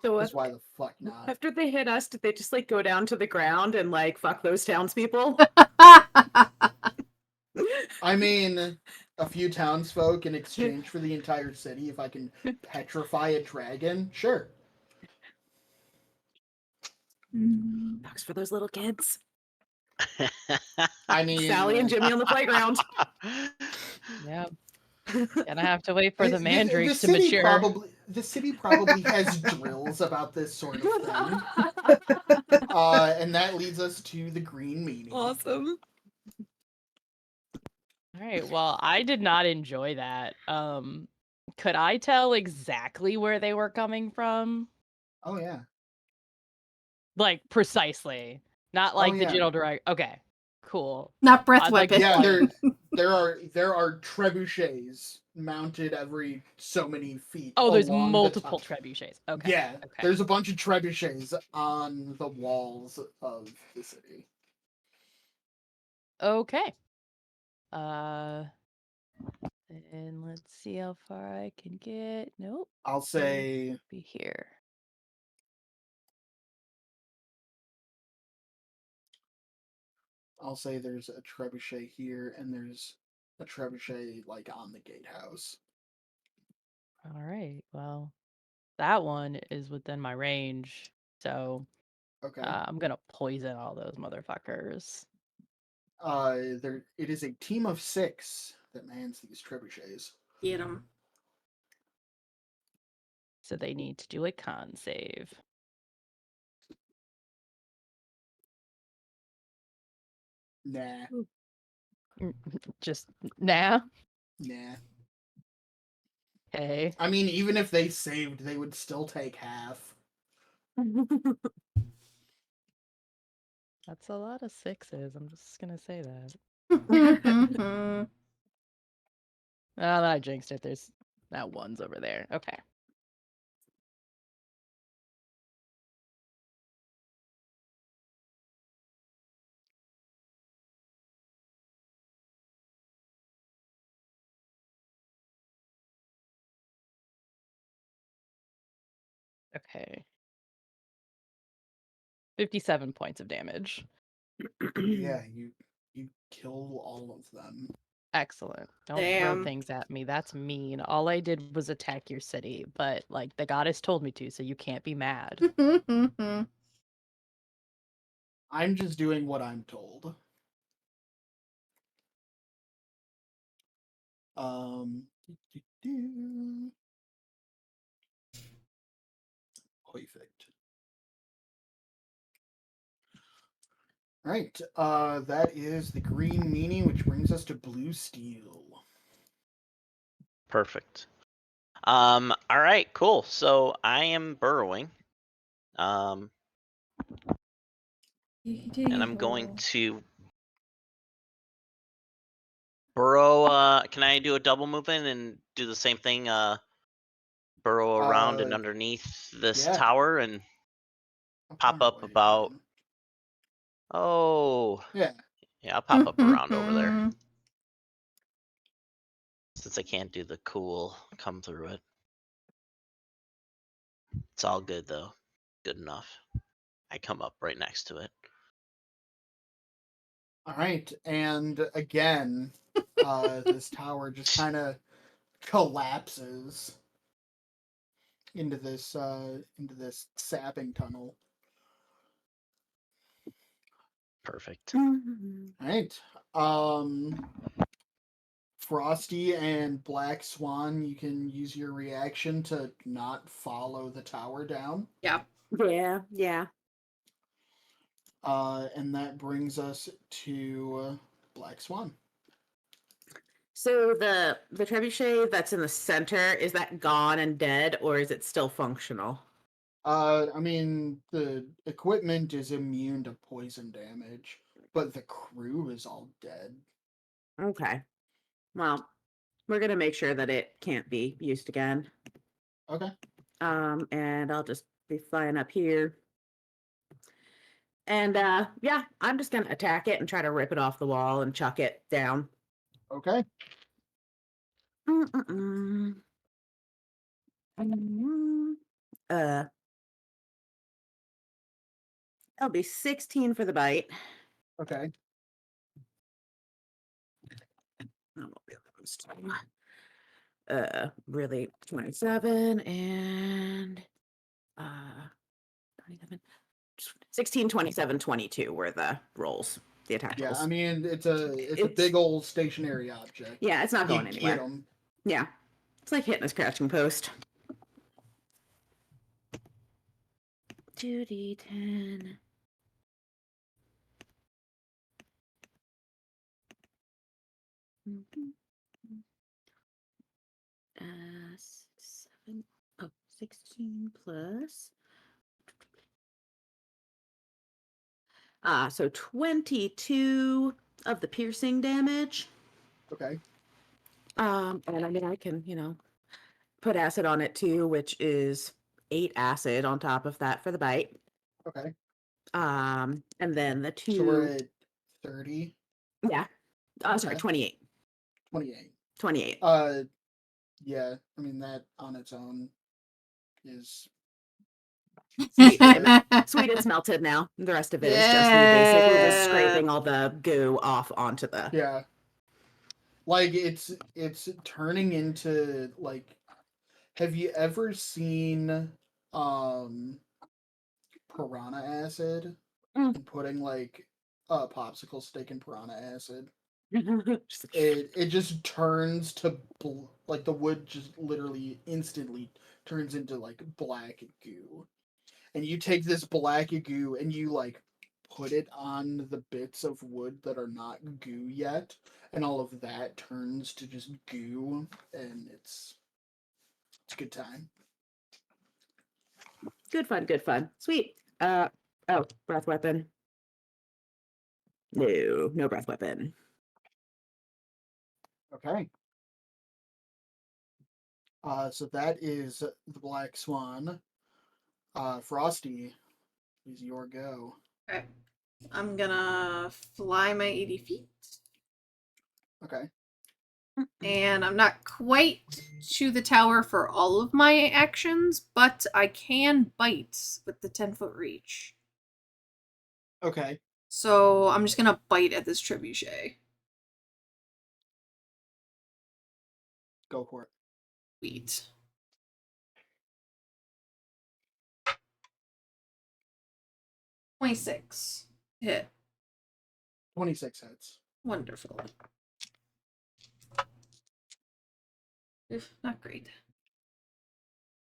So Because why the fuck not? after they hit us, did they just like go down to the ground and like fuck those townspeople? I mean, a few townsfolk in exchange for the entire city. If I can petrify a dragon, sure. Sucks for those little kids. I mean, Sally and Jimmy on the playground. Yeah. Gonna have to wait for the mandrakes to city mature. The city probably has drills about this sort of thing. And that leads us to the Green Meanie. Awesome. All right. Well, I did not enjoy that. Could I tell exactly where they were coming from? Oh yeah. Like precisely. Not like the yeah. general direct. Okay. Cool. Not breath I'd like weapon. to Yeah, there are trebuchets mounted every so many feet. Oh, there's along the multiple top. trebuchets. Okay. Yeah, Okay. there's a bunch of trebuchets on the walls of the city. Okay. And let's see how far I can get. Nope. I'll say Be here. there's a trebuchet here, and there's a trebuchet like on the gatehouse. All right. Well, that one is within my range, so Okay. I'm gonna poison all those motherfuckers. It is a team of 6 that mans these trebuchets. Get him. So they need to do a con save. Nah. Just nah. Nah. Okay. I mean, even if they saved, they would still take half. That's a lot of 6s. I'm just gonna say that. Mhm. Oh, I jinxed it. There's now 1s over there. Okay. Okay. 57 points of damage. Yeah, you kill all of them. Excellent. Don't throw Damn. things at me. That's mean. All I did was attack your city, but like the goddess told me to, so you can't be mad. I'm just doing what I'm told. Perfect. Right. That is the Green Meanie, which brings us to Blue Steel. Perfect. All right, cool. So I am burrowing. And I'm going to burrow. Can I do a double movement and do the same thing? Burrow around and underneath this yeah. tower and pop up about. Oh. Yeah. Yeah, I'll pop up around over there. Since I can't do the cool come through it. It's all good though. Good enough. I come up right next to it. All right, and again, this tower just kind of collapses into this sapping tunnel. Perfect. All right. Frosty and Black Swan, you can use your reaction to not follow the tower down. Yeah. Yeah. And that brings us to Black Swan. So the trebuchet that's in the center, is that gone and dead, or is it still functional? I mean, the equipment is immune to poison damage, but the crew is all dead. Okay. Well, we're gonna make sure that it can't be used again. Okay. And I'll just be flying up here. And yeah, I'm just gonna attack it and try to rip it off the wall and chuck it down. Okay. Mm-mm-mm. Mm, Uh, that'll be 16 for the bite. Okay. That won't be this time. Really 27 and 27, 16, 27, 22 were the rolls, the attack Yeah, rolls. I mean, it's a It's- big old stationary object. Yeah, it's not You going get anywhere. 'em. Yeah, it's like hitting a scratching post. 2d10. Uh, 7, 16 plus. So 22 of the piercing damage. Okay. And I mean, I can, put acid on it too, which is 8 acid on top of that for the bite. Okay. And then the So we're 2, at 30, yeah. Oh, sorry, Okay. 28. 28. 28. Yeah, I mean, that on its own is. Sweet, it's melted now. The rest of it is just me basically just Yeah. scraping all the goo off onto the. Yeah. Like, it's turning into, like, have you ever seen, piranha acid? Mm. And putting, like, a popsicle stick in piranha acid? Just like- It just turns to like the wood just literally instantly turns into like black goo, and you take this black goo and you like put it on the bits of wood that are not goo yet, and all of that turns to just goo, and it's a good time. Good fun. Sweet. Oh, breath weapon. No breath weapon. Okay. So that is the Black Swan. Frosty, is your go. Okay. I'm gonna fly my 80 feet. Okay. And I'm not quite to the tower for all of my actions, but I can bite with the 10-foot reach. Okay. So I'm just gonna bite at this trebuchet. Go for it. Sweet. $26. Hit. 26 hits. Wonderful. Not great.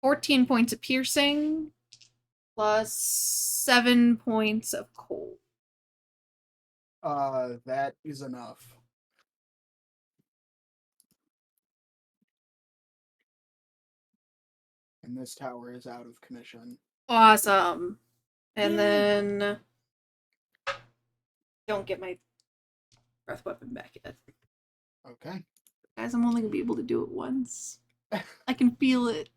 14 points of piercing plus 7 points of cold. That is enough. And this tower is out of commission. Awesome. And Yay. then don't get my breath weapon back yet. Okay. Guys, I'm only gonna be able to do it once. I can feel it.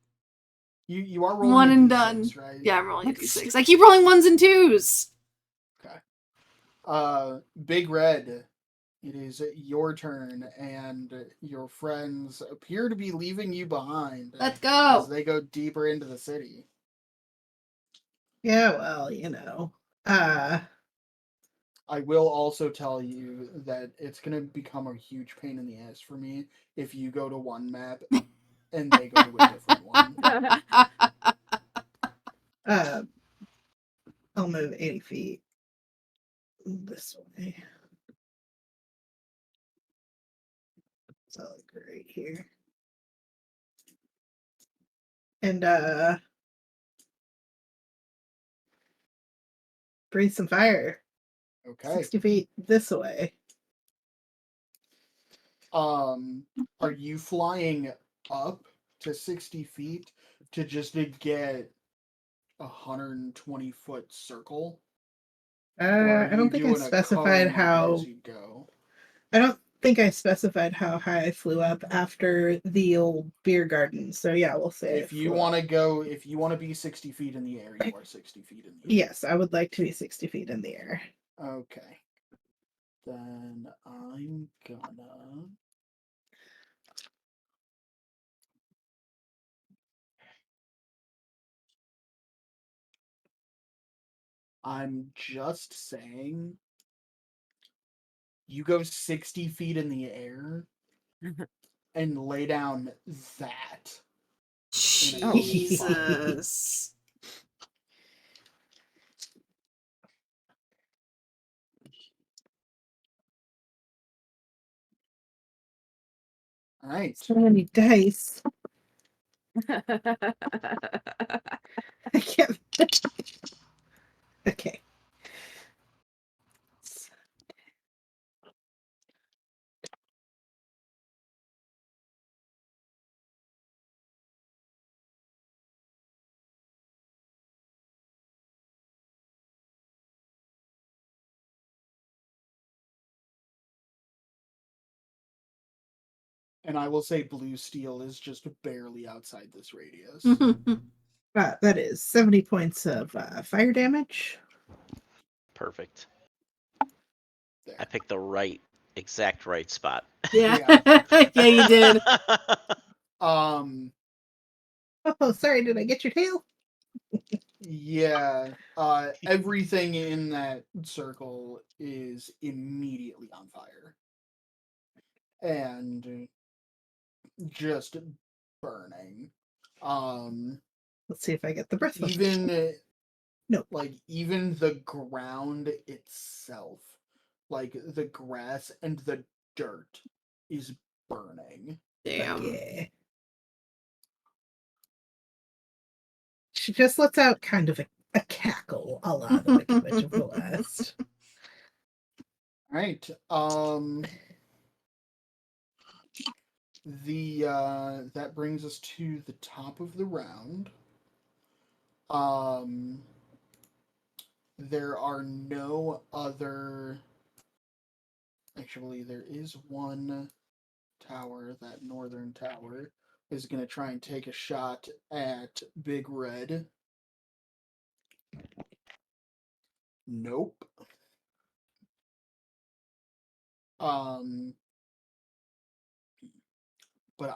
You are rolling One a and D6, done. right? Yeah, I'm rolling a d6. I keep rolling 1s and 2s. Big Red, it is your turn, and your friends appear to be leaving you behind Let's as go. they go deeper into the city. Yeah, well, you know. I will also tell you that it's going to become a huge pain in the ass for me if you go to one map and they go to a different one. I'll move 80 feet this way. So like right here. And breathe some fire. Okay. 60 feet this way. Are you flying up to 60 feet to just to get a 120-foot circle? Or are I don't you think I doing a specified cone how. as you go? I don't think I specified how high I flew up after the old beer garden. So yeah, we'll say If you want to be 60 feet in the air, you are 60 feet in the air. Yes, I would like to be 60 feet in the air. Okay. Then I'm gonna. I'm just saying, you go 60 feet in the air and lay down that. Jesus. All right. So many dice. I can't. Okay. And I will say blue steel is just barely outside this radius. That is 70 points of fire damage. Perfect. There. I picked the exact right spot. Yeah. Yeah, you did. Um. Oh, sorry, did I get your tail? Yeah. Everything in that circle is immediately on fire. And just burning. Let's see if I get the breath. Even No. like even the ground itself, like the grass and the dirt, is burning. Damn. Yeah. She just lets out kind of a cackle a la the Wicked Witch of the West. Right. That brings us to the top of the round. There are no other. Actually, there is one tower. That northern tower is going to try and take a shot at Big Red. Nope. But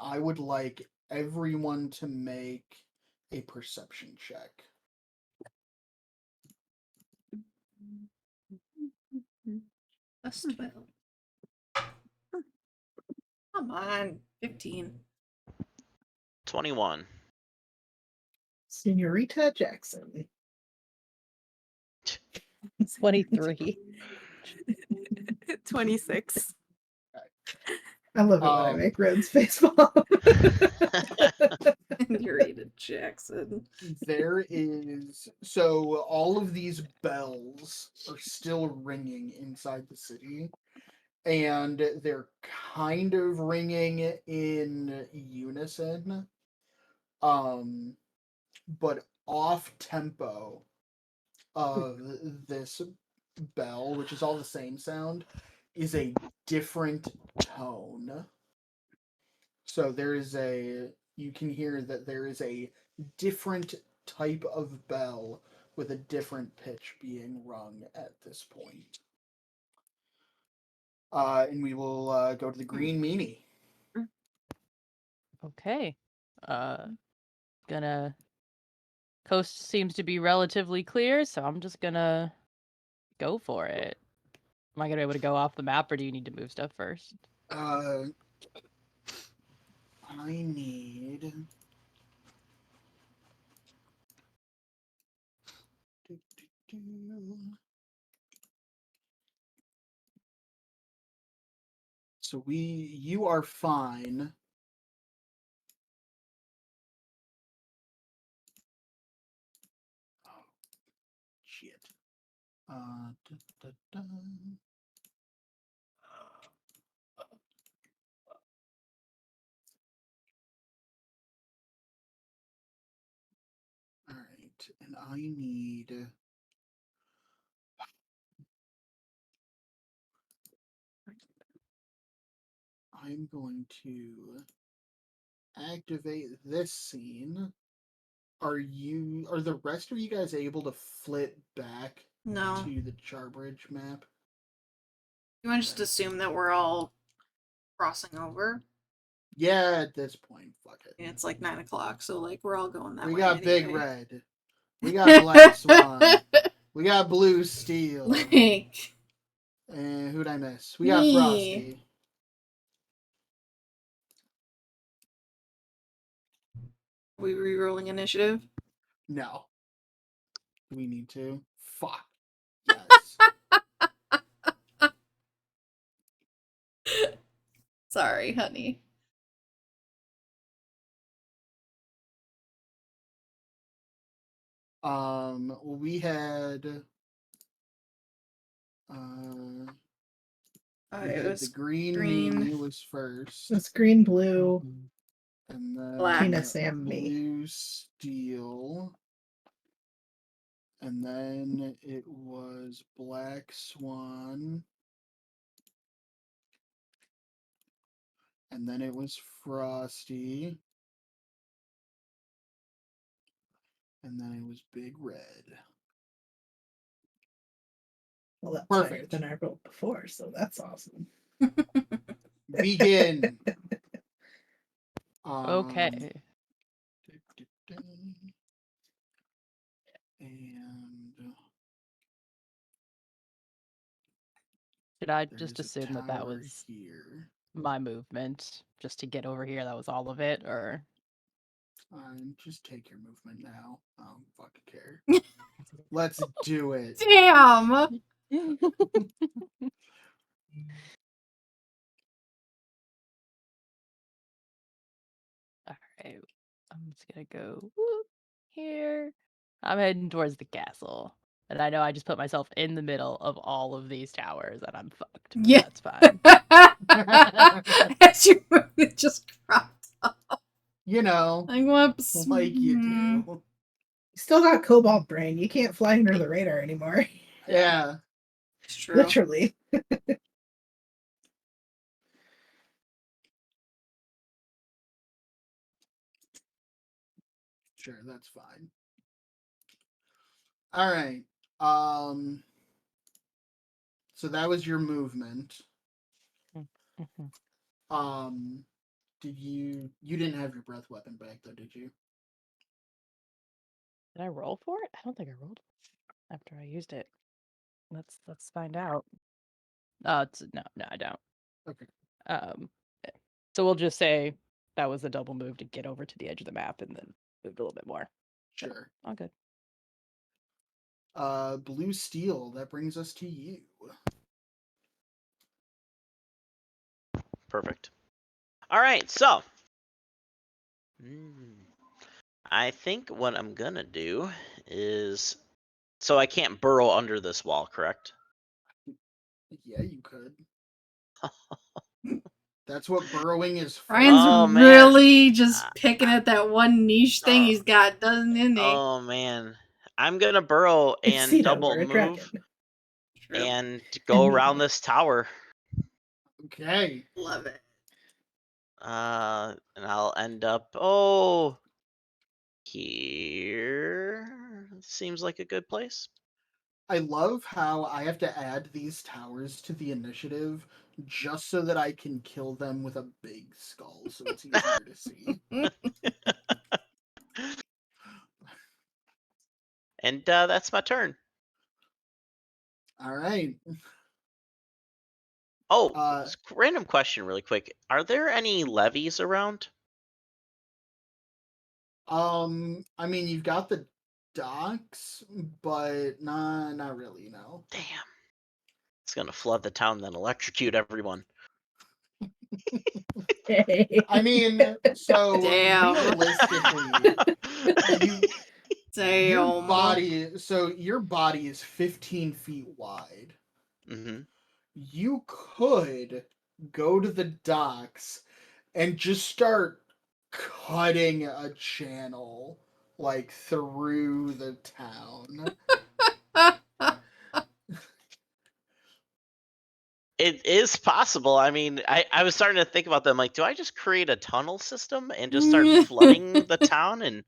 I would like everyone to make a perception check. Plus 12. Come on. 15. 21. Senorita Jackson. 23. 26. I love it when I Um, make Red's face fall. Senorita Jackson. There is so all of these bells are still ringing inside the city, and they're kind of ringing in unison. But off tempo of this bell, which is all the same sound, is a different tone. So you can hear that there is a different type of bell with a different pitch being rung at this point. And we will go to the green meanie. Okay. Gonna. Coast seems to be relatively clear, so I'm just gonna go for it. Am I gonna be able to go off the map, or do you need to move stuff first? I need. So you are fine. Oh, shit. Da, da, da. All right, and I need. I'm going to activate this scene. Are the rest of you guys able to flip back No. to the Charbridge map? You want to just assume that we're all crossing over? Yeah, at this point, fuck it. And it's like 9 o'clock, so like we're all going that We way. got Big anyway. Red. We got Black Swan. We got Blue Steel. Like, And who'd I miss? We got Me. Frosty. we re-rolling initiative? No. We need to. Fuck. Yes. Sorry, honey. We had we It had was the green green. Mimi was first. It's green, blue, And then Black. Tina, Sam, me. Blue Steel. And then it was Black Swan. And then it was Frosty. And then it was Big Red. Well, that's higher Perfect. than I rolled before, so that's awesome. Begin. Okay. And Should I there just is a assume that tower was here. my movement just to get over here? That was all of it, or Just take your movement now. I don't fucking care. Let's do it. Damn! Alright, I'm just gonna go whoop, here. I'm heading towards the castle. And I know I just put myself in the middle of all of these towers and I'm fucked. But Yeah. that's fine. As your movement just cropped up. You know, Like, whoops. like you Mhm. do. You still got Cobalt Brain. You can't fly under the radar anymore. Yeah. It's true. Literally. Sure, that's fine. All right. So that was your movement. Mhm. Did you didn't have your breath weapon back though, did you? Did I roll for it? I don't think I rolled after I used it. Let's find out. No, I don't. Okay. So we'll just say that was a double move to get over to the edge of the map and then moved a little bit more. Sure. All good. Blue Steel, that brings us to you. Perfect. All right, so I think what I'm gonna do is, so I can't burrow under this wall, correct? Yeah, you could. That's what burrowing is for. Ryan's Oh, man. really just picking at that one niche thing he's got, doesn't he? Oh man, I'm gonna burrow It's and seen double over a move dragon. True. and go And around maybe. this tower. Okay. Love it. And I'll end up here. Seems like a good place. I love how I have to add these towers to the initiative just so that I can kill them with a big skull, so it's easier to see. And that's my turn. All right. Oh, random question, really quick. Are there any levees around? I mean, you've got the docks, but not really. No. Damn. It's gonna flood the town, then electrocute everyone. I mean, so Damn. realistically, Your Damn. body is 15 feet wide. Mm-hmm. You could go to the docks and just start cutting a channel like through the town. It is possible. I mean, I was starting to think about them. Like, do I just create a tunnel system and just start flooding the town and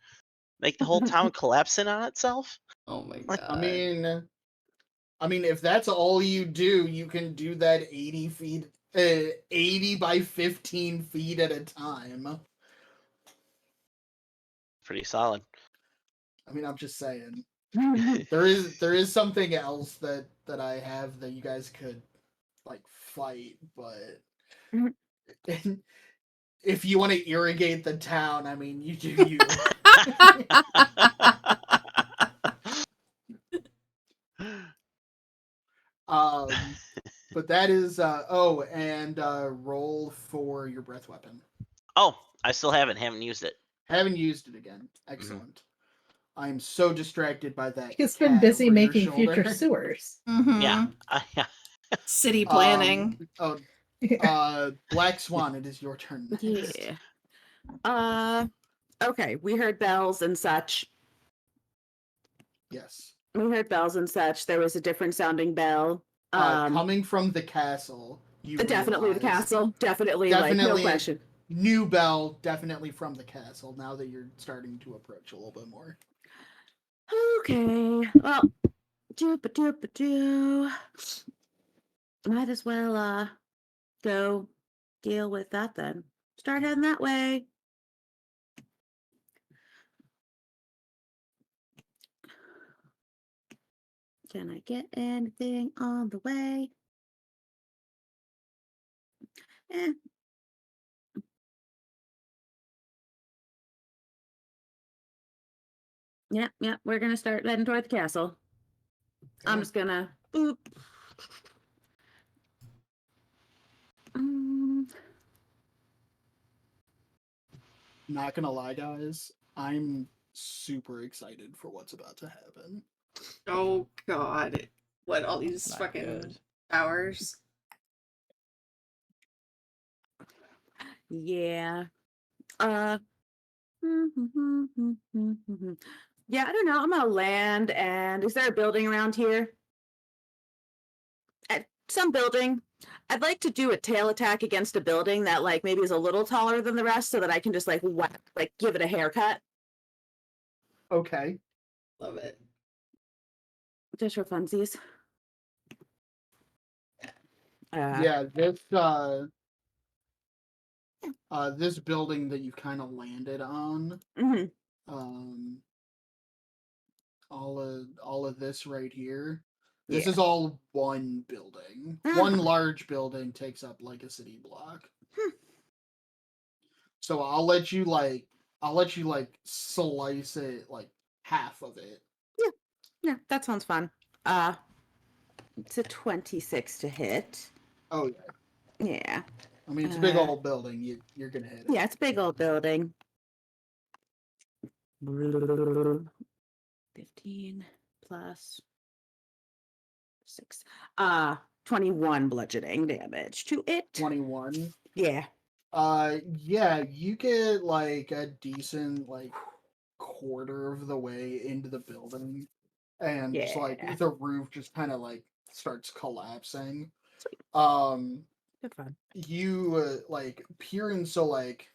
make the whole town collapse in on itself? Oh my Like, god. I mean, if that's all you do, you can do that 80 feet, 80 by 15 feet at a time. pretty solid. I mean, I'm just saying. There is something else that I have that you guys could like fight, but if you want to irrigate the town, I mean, you do you. But that is and roll for your breath weapon. Oh, I still haven't used it. Haven't used it again. Excellent. I'm so distracted by that. He's been cat busy over your making future shoulder. sewers. Mhm. Yeah. City planning. Black Swan, it is your turn next. Yeah. Okay, we heard bells and such. Yes. We heard bells and such. There was a different sounding bell. Coming from the castle, you Definitely the realize- castle. Definitely, like, no Definitely. question. New bell, definitely from the castle. Now that you're starting to approach a little bit more. Okay. Well, do. Might as well go deal with that then. Start heading that way. Can I get anything on the way? Eh. Yep, we're gonna start heading toward the castle. I'm Okay. just gonna boop. Not gonna lie, guys. I'm super excited for what's about to happen. Oh god. What, all these Not fucking good. hours? Yeah. Yeah, I don't know. I'm gonna land, and is there a building around here? At some building. I'd like to do a tail attack against a building that like maybe is a little taller than the rest, so that I can just like whack, like give it a haircut. Okay. Love it. Just for funsies. Yeah, this building that you kind of landed on, Mhm. all of this right here. This Yeah. is all one building. Ah. One large building takes up like a city block. So I'll let you like slice it like half of it. Yeah, that sounds fun. It's a 26 to hit. Oh yeah. Yeah. I mean it's a big Uh, old building. You're gonna hit it. Yeah, it's a big old building. 15 plus 6. 21 bludgeoning damage to it. 21. Yeah. Yeah, you get like a decent like quarter of the way into the building, and just like Yeah. the roof just kind of like starts collapsing. Sweet. Good fun. You like peer in, so like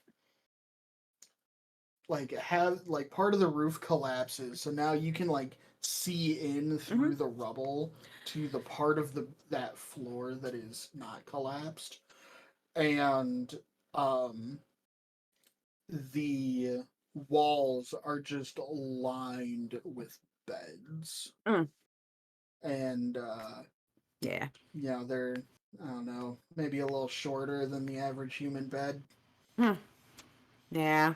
have like part of the roof collapses, so now you can like see in through the rubble to the part of that floor that is not collapsed, and the walls are just lined with beds. And Yeah. you know, they're, I don't know, maybe a little shorter than the average human bed. Yeah.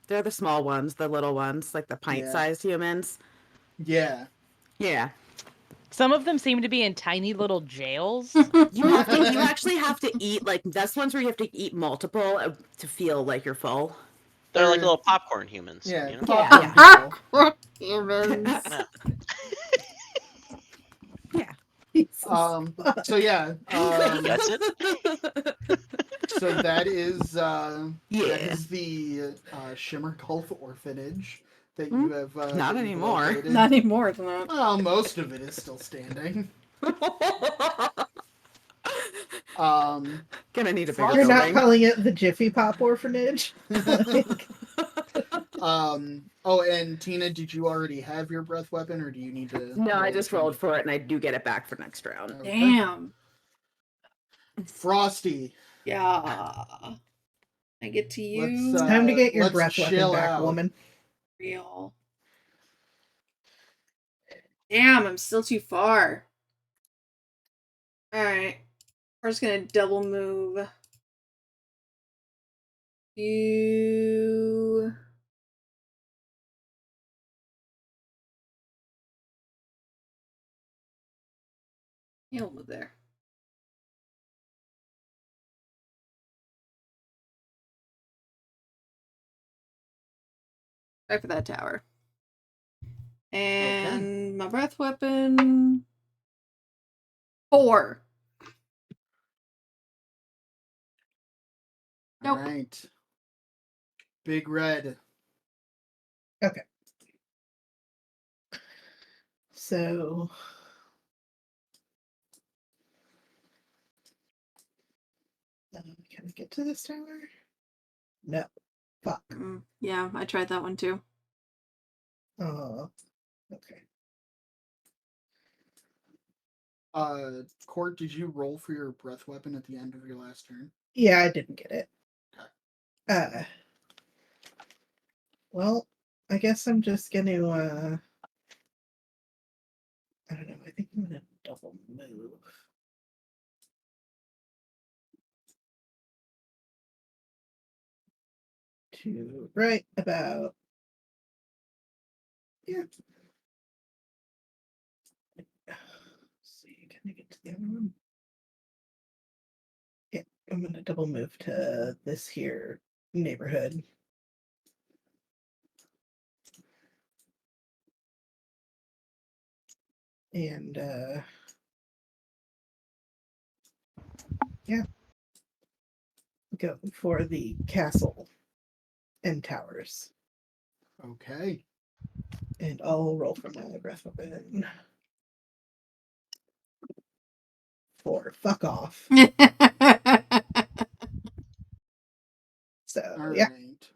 They're the small ones, the little ones, like the pint-sized humans. Yeah. Yeah. Some of them seem to be in tiny little jails. You actually have to eat, like, that's ones where you have to eat multiple to feel like you're full. They're like They're- little popcorn humans. Yeah, You know? popcorn Yeah. people. Humans. Yeah. Yeah. Jesus. So yeah, Gets it? so that is Yeah. the Shimmer Gulf Orphanage that Hmm? you have Not that you've anymore. located. Not anymore than that. Well, most of it is still standing. Um, Gonna need a bigger You're You're not building. calling it the Jiffy Pop Orphanage? Like, Oh, and Tina, did you already have your breath weapon, or do you need to? No, I roll just for rolled me? for it, and I do get it back for next round. Okay. Damn. Frosty. Yeah. I get to use Let's time to get your let's breath weapon chill back, out. woman. real. Damn, I'm still too far. Alright. We're just gonna double move. You. Yeah, we'll move there. Right for that tower. And my breath weapon. 4. Nope. All right. Big Red. So. Can I get to this tower? No. Fuck. Yeah, I tried that one too. Oh. Okay. Court, did you roll for your breath weapon at the end of your last turn? Yeah, I didn't get it. Okay. Well, I guess I'm just gonna I don't know, I think I'm gonna double move. To right about yeah. Let's see, can I get to the other one? Yeah, I'm gonna double move to this here neighborhood. And yeah. Go for the castle and towers. Okay. And I'll roll for my breath weapon. 4. Fuck off. So All yeah. right.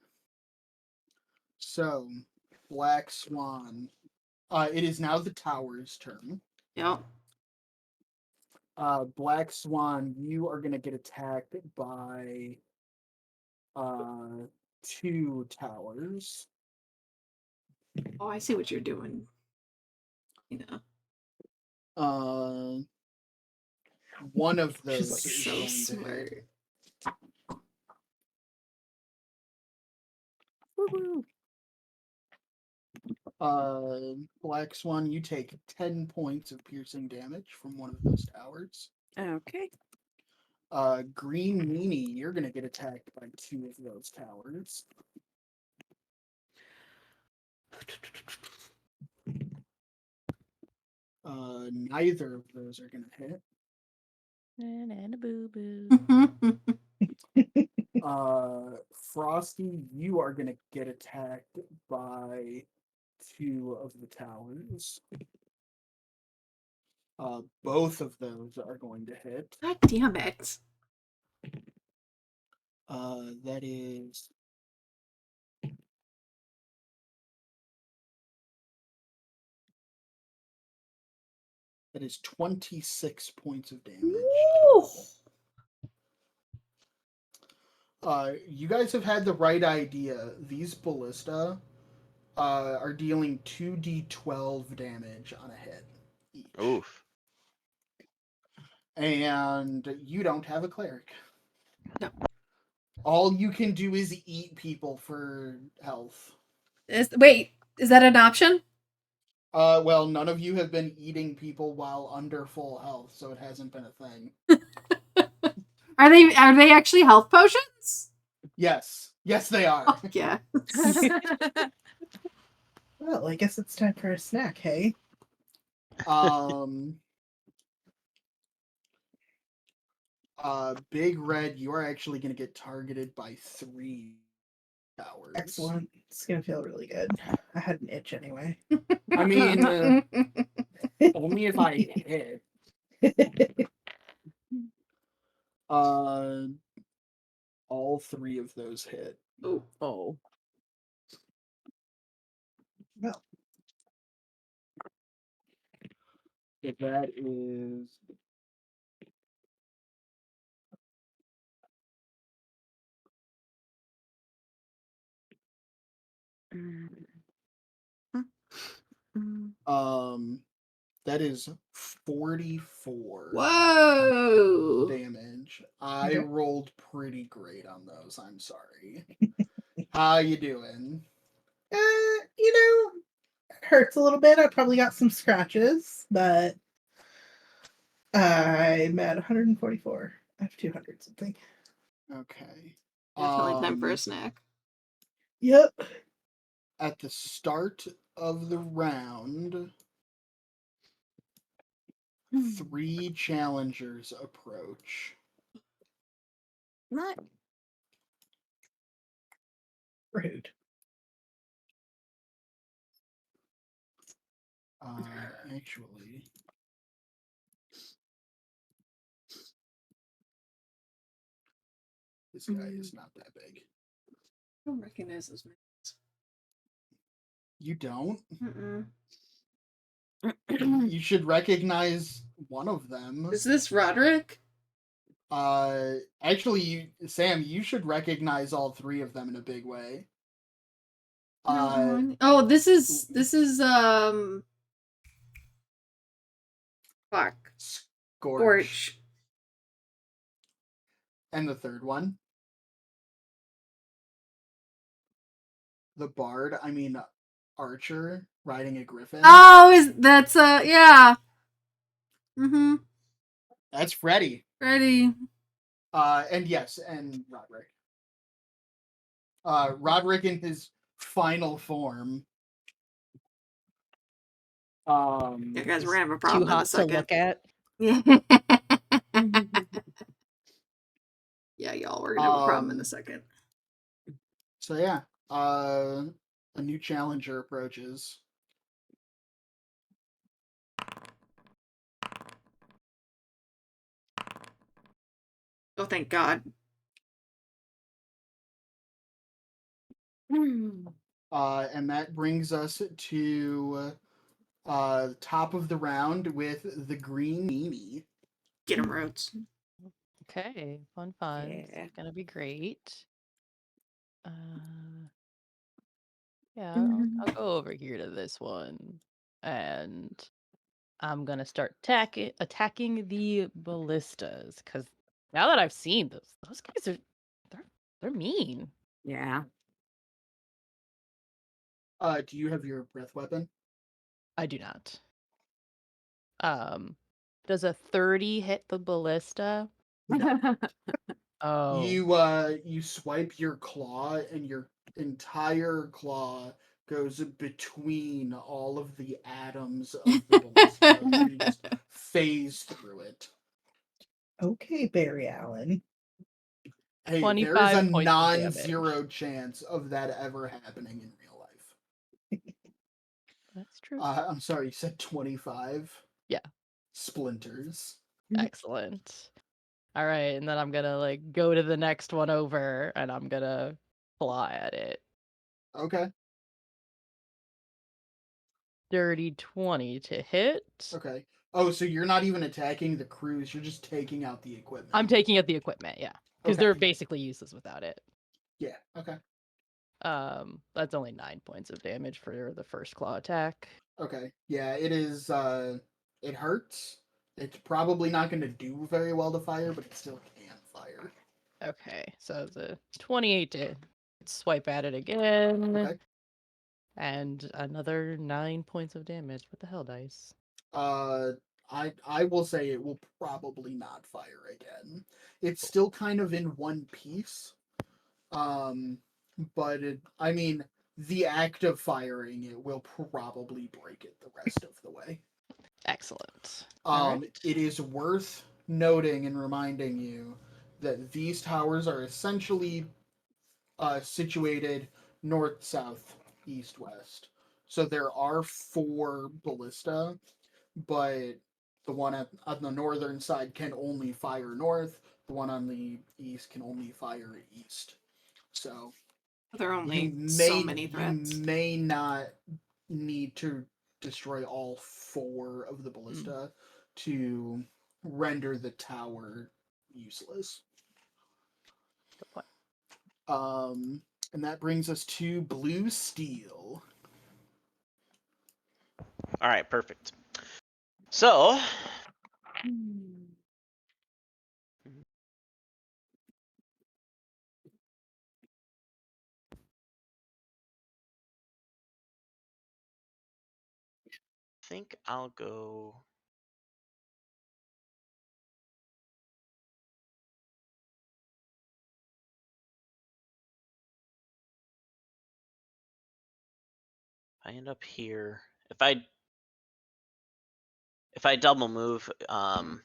So, Black Swan. It is now the tower's turn. Yep. Black Swan, you are gonna get attacked by 2 towers. Oh, I see what you're doing. You know. One of those She's like, is So going to smart. hit. Woo-hoo. Black Swan, you take 10 points of piercing damage from one of those towers. Okay. Green Meanie, you're gonna get attacked by 2 of those towers. Neither of those are gonna hit. And a boo boo. Frosty, you are gonna get attacked by 2 of the towers. Both of those are going to hit. God damn it. That is that is 26 points of damage. Woo! You guys have had the right idea. These ballista are dealing 2d12 damage on a hit each. Oof. And you don't have a cleric. No. All you can do is eat people for health. Wait, is that an option? Well, none of you have been eating people while under full health, so it hasn't been a thing. Are they actually health potions? Yes. Yes, they are. Oh, yeah. Well, I guess it's time for a snack, hey? Big Red, you are actually going to get targeted by 3 towers. Excellent. It's gonna feel really good. I had an itch anyway. I mean, only if I hit. All 3 of those hit. Oh, Oh. Well, If that is that is 44 whoa! damage. I Okay. rolled pretty great on those. I'm sorry. How you doing? you know, it hurts a little bit. I probably got some scratches, but I'm at 144 out of 200 something. Okay. Definitely time for a snack. Yep. At the start of the round, 3 challengers approach. Not Rude. Actually, this guy is not that big. I don't recognize those names. You don't? Mm-mm. You should recognize one of them. Is this Roderick? Actually, Sam, you should recognize all 3 of them in a big way. Oh, this is fuck. Scorch. Scorch. And the third one? The bard, I mean Archer riding a griffin. Oh, that's yeah. Mm-hmm. That's Freddy. Ready. And yes, and Roderick. Roderick in his final form. Yeah, guys, we're gonna have a Too problem in a hot to second. look at. Yeah, y'all, we're gonna have a problem in a second. So yeah, a new challenger approaches. Oh, thank God. And that brings us to top of the round with the green meanie. Get him, Rhodes. Okay, fun. Yeah. It's gonna be great. Yeah, I'll go over here to this one, and I'm gonna start attacking the ballistas. Because now that I've seen those guys they're mean. Yeah. Do you have your breath weapon? I do not. Does a 30 hit the ballista? Oh, You swipe your claw and your entire claw goes between all of the atoms of the ballista. You just phase through it. Okay, Barry Allen. Hey, there is 25 a points of non-zero chance of that ever happening in real life. that's true. I'm sorry, you said 25? Yeah. Splinters. Excellent. All right, and then I'm gonna like go to the next one over, and I'm gonna fly at it. Okay. Dirty 20 to hit. Okay. Oh, so you're not even attacking the crews, you're just taking out the equipment. I'm taking out the equipment, yeah, because Okay. they're basically useless without it. Yeah, okay. That's only 9 points of damage for the first claw attack. Okay. Yeah, it is it hurts. It's probably not going to do very well to fire, but it still can fire. Okay, so the 28 to swipe at it again. Okay. And another 9 points of damage. What the hell, dice? I will say it will probably not fire again. It's still kind of in one piece. but I mean, the act of firing it will probably break it the rest of the way. Excellent. All right. It is worth noting and reminding you that these towers are essentially situated north, south, east, west. So there are 4 ballista, but the one on the northern side can only fire north. The one on the east can only fire east. So There are you only so many you threats. may not need to destroy all 4 of the ballista to render the tower useless. Good point. And that brings us to blue steel. All right, perfect. So, I think I'll go. I end up here. If I double move, so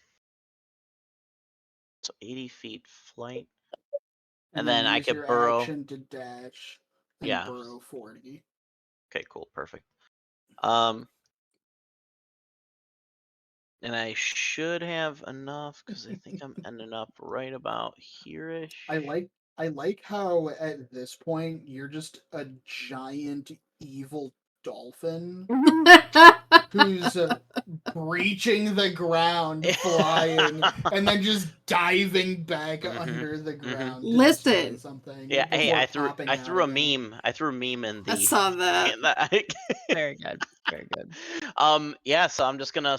80 feet flight, and then I use could your burrow. action to dash and Yeah. burrow 40. Okay, cool, perfect. And I should have enough because I think I'm ending up right about here-ish. I like how at this point you're just a giant evil dolphin who's breaching the ground, flying, and then just diving back Mhm, under the mhm. ground to Listen. destroy something. Yeah, hey, before I threw popping I out threw a again. meme. I threw a meme in the. I saw that. in the- Very good. Very good. Yeah. So I'm just gonna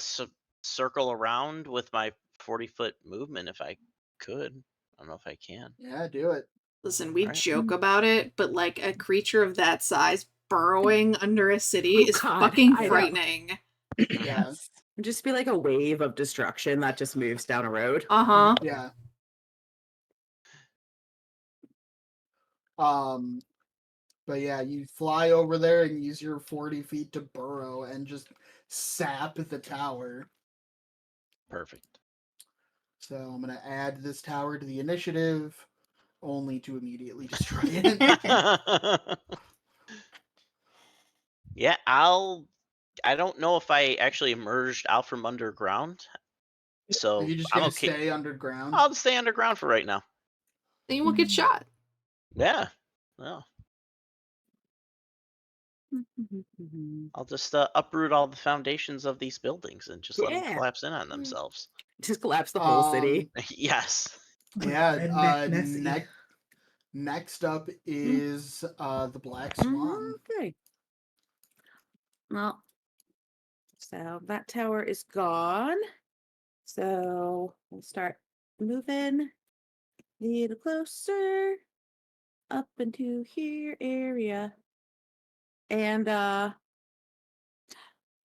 circle around with my 40-foot movement if I could. I don't know if I can. Yeah, do it. Listen, we Right. joke about it, but like a creature of that size burrowing under a city Oh, is God, fucking I know. frightening. Yeah. Just be like a wave of destruction that just moves down a road. Uh-huh. Yeah. But yeah, you fly over there and use your 40 feet to burrow and just sap the tower. Perfect. So I'm gonna add this tower to the initiative, only to immediately destroy it. Yeah, I don't know if I actually emerged out from underground, Are so you just I'm gonna okay. stay underground? I'll stay underground for right now. Then you won't get shot. Yeah. No. I'll just uproot all the foundations of these buildings and just let them Yeah. collapse in on themselves. Just collapse the whole city. Yes. Yeah. Redneck Nessie. Next up is the Black Swan. Okay. Well, so that tower is gone. So we'll start moving a little closer up into here area. And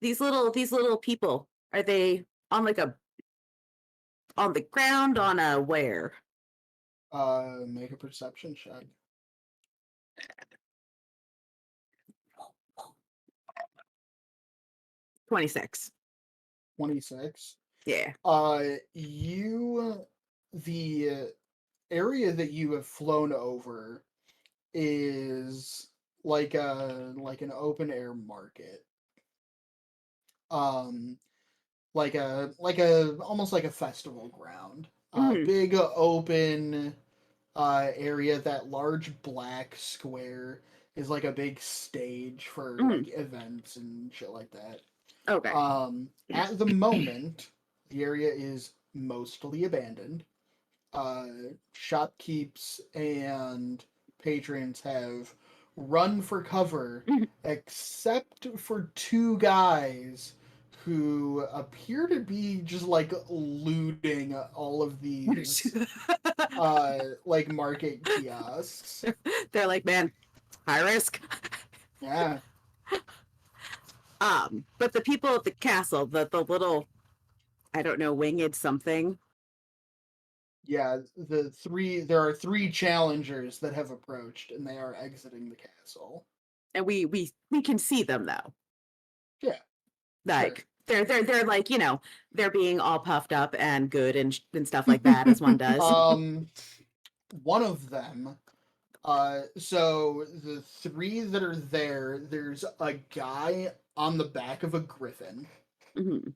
these little people, are they on like on the ground on a where? Make a perception check. 26. 26. Yeah. The area that you have flown over is like an open air market. Like a almost like a festival ground. Big open area. That large black square is like a big stage for like events and shit like that. Okay. At the moment, the area is mostly abandoned. Shopkeeps and patrons have run for cover, except for 2 guys who appear to be just like looting all of these like market kiosks. They're like, man, high risk. Yeah. But the people at the castle, the little, I don't know, winged something, Yeah, there are 3 challengers that have approached, and they are exiting the castle. And we can see them though. Yeah, Like they're like, they're being all puffed up and good and stuff like that as one does. One of them, so the 3 that are there's a guy on the back of a griffin Mhm.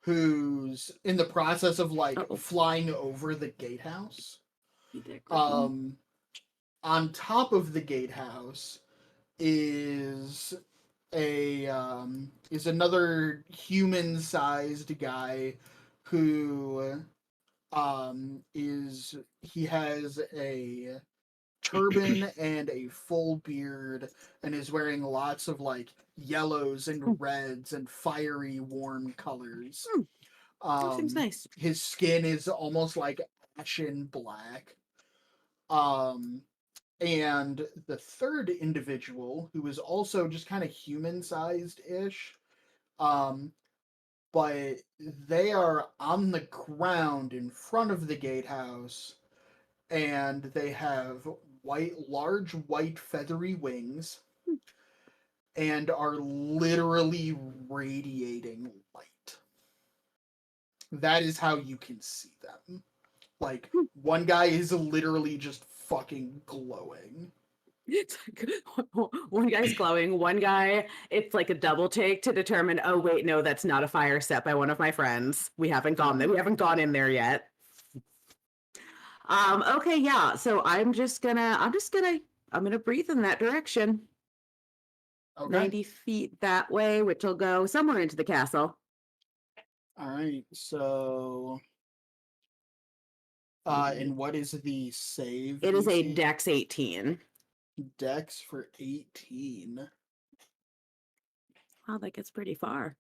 who's in the process of like Uh-oh. flying over the gatehouse. Eat that griffin. On top of the gatehouse is another human-sized guy who he has a turban and a full beard and is wearing lots of like yellows and reds and fiery warm colors. That seems nice. His skin is almost like ashen black. And the third individual, who is also just kind of human-sized-ish, but they are on the ground in front of the gatehouse, and they have large white feathery wings, and are literally radiating light. That is how you can see them. Like, one guy is literally just fucking glowing. It's like, one guy's glowing, one guy, it's like a double take to determine, oh wait, no, that's not a fire set by one of my friends. We haven't gone in there yet. Okay, yeah. So I'm gonna breathe in that direction. Okay. 90 feet that way, which will go somewhere into the castle. All right. So, and what is the save? It is a DC? Dex 18. Dex for 18. Wow, that gets pretty far.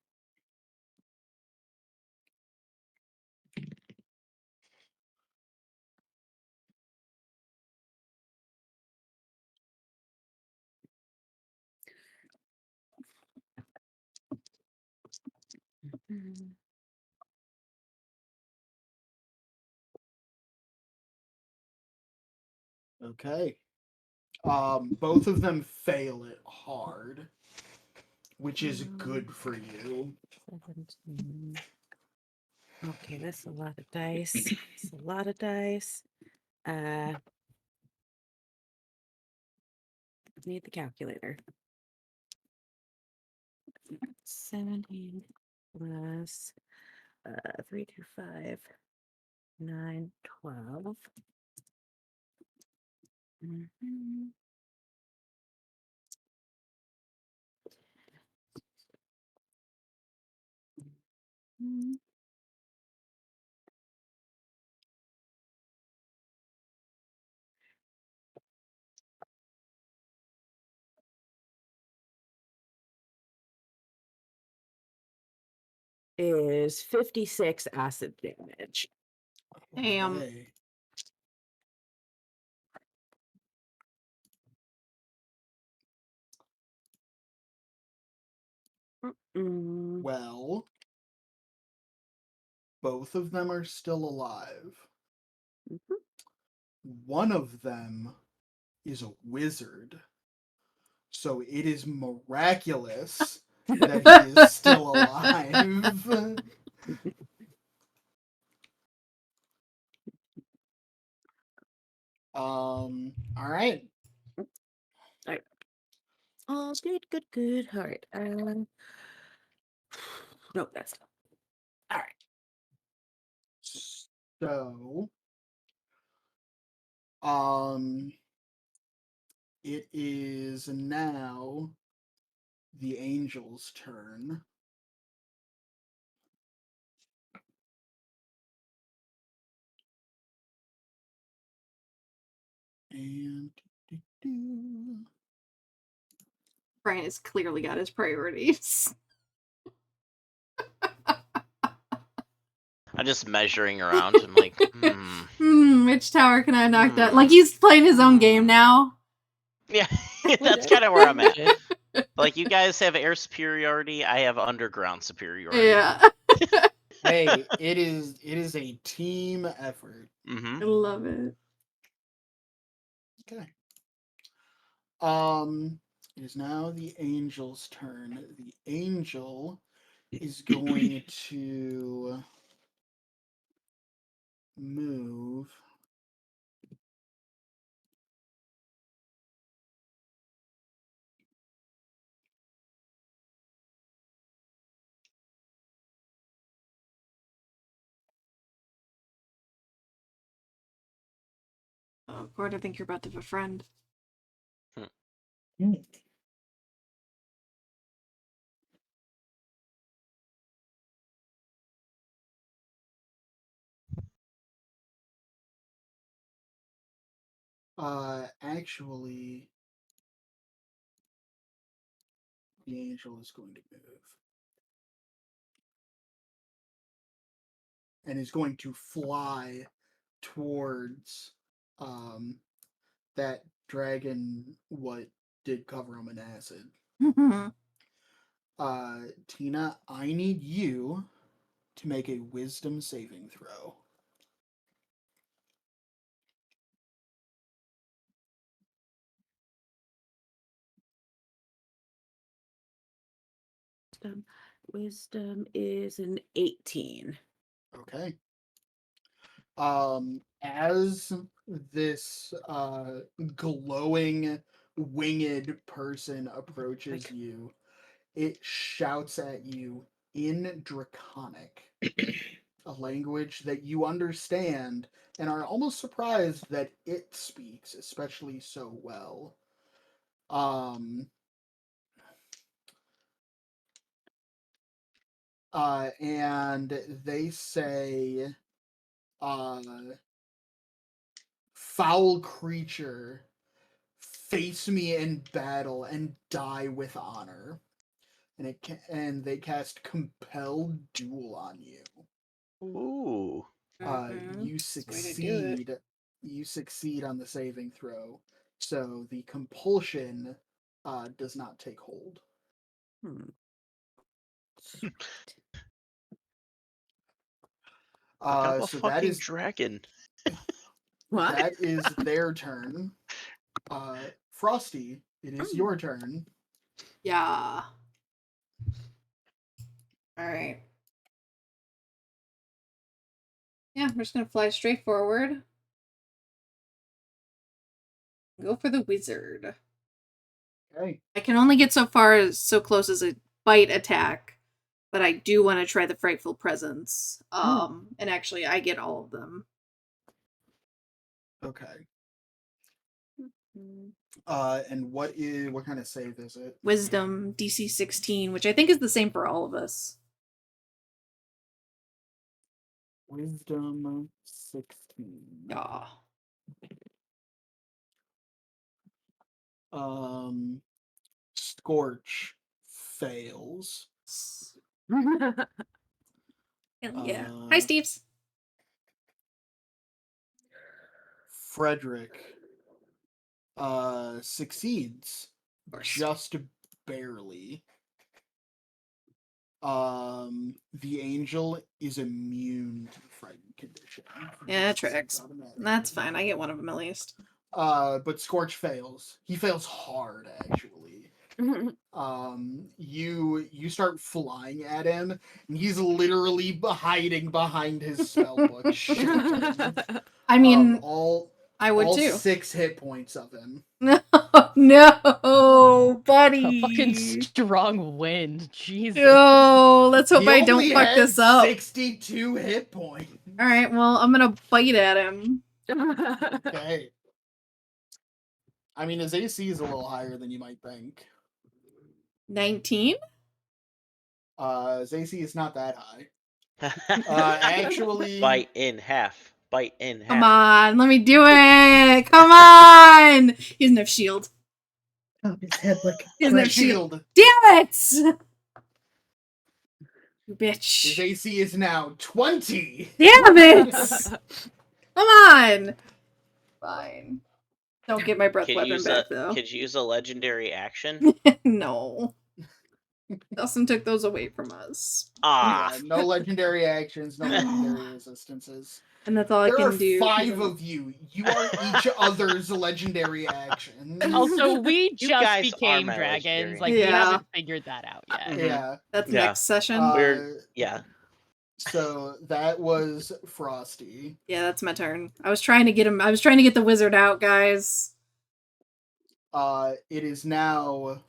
Okay. Both of them fail it hard, which is good for you. 17. Okay, that's a lot of dice. It's a lot of dice. Need the calculator. 17 plus 3, 2, 5, 9, 12. Mhm. Mm. Is 56 acid damage. Damn. Okay. Mm. Well, both of them are still alive. Mhm. One of them is a wizard. So it is miraculous that he is still alive. All right. Oh, good. All right. Nope, that's all right. So, it is now the angel's turn. And Brian has clearly got his priorities. I'm just measuring around. I'm like, Which tower can I knock down? Like, he's playing his own game now. Yeah, that's kind of where I'm at. Like, you guys have air superiority, I have underground superiority. Yeah. Hey, it is a team effort. Mm-hmm. I love it. Okay. It is now the angel's turn. The angel is going to move. Oh, Gord, I think you're about to befriend. Mm. Actually, the angel is going to move. And is going to fly towards that dragon what did cover him in acid. Tina, I need you to make a wisdom saving throw. Wisdom is an 18. Okay. As this glowing winged person approaches you, it shouts at you in Draconic, a language that you understand and are almost surprised that it speaks, especially so well. And they say, foul creature, face me in battle and die with honor. And they cast compelled duel on you. Ooh. Mhm. You That's the way to do it. succeed. You succeed on the saving throw, so the compulsion does not take hold. Sweet. I'm a So that fucking is dragon. What? that is their turn. Frosty, it is your turn. Yeah. Alright. Yeah, we're just gonna fly straight forward. Go for the wizard. Okay. I can only get so far, so close as a bite attack, but I do want to try the frightful presence. And actually, I get all of them. Okay. And what kind of save is it? Wisdom DC 16, which I think is the same for all of us. Wisdom 16. Yeah. Scorch fails. Hell yeah. Hi, Steves. Frederick succeeds Of course. just barely. The angel is immune to the frightened condition. Yeah, that tracks. That's fine. I get one of them at least. But Scorch fails. He fails hard, actually. You start flying at him, and he's literally hiding behind his spell book. I mean, all I would all too. 6 hit points of him. No, buddy. A fucking strong wind. Jesus. Yo, let's hope He I don't only fuck had this up. 62 hit points. Alright, well, I'm gonna bite at him. Okay. I mean, his AC is a little higher than you might think. 19? His AC is not that high. Actually, Bite in half. Bite in half. Come on, let me do it. Come on. He doesn't have shield. Top his head like He doesn't have a shield. shield. Damn it! You His bitch. AC is now 20. Damn it! Come on. Fine. Don't get my breath Could weapon use back a though. could use a legendary action. No. Dustin took those away from us. Ah, Yeah, no legendary actions, no legendary resistances. And that's all I There can are do. 5 of you. You are each other's legendary action. Also, we You just guys are became my dragons. legendary. Like, we Yeah. haven't figured that out yet. Mhm. Yeah. That's Yeah. next session. We're yeah. So that was Frosty. Yeah, that's my turn. I was trying to get him. I was trying to get the wizard out, guys. It is now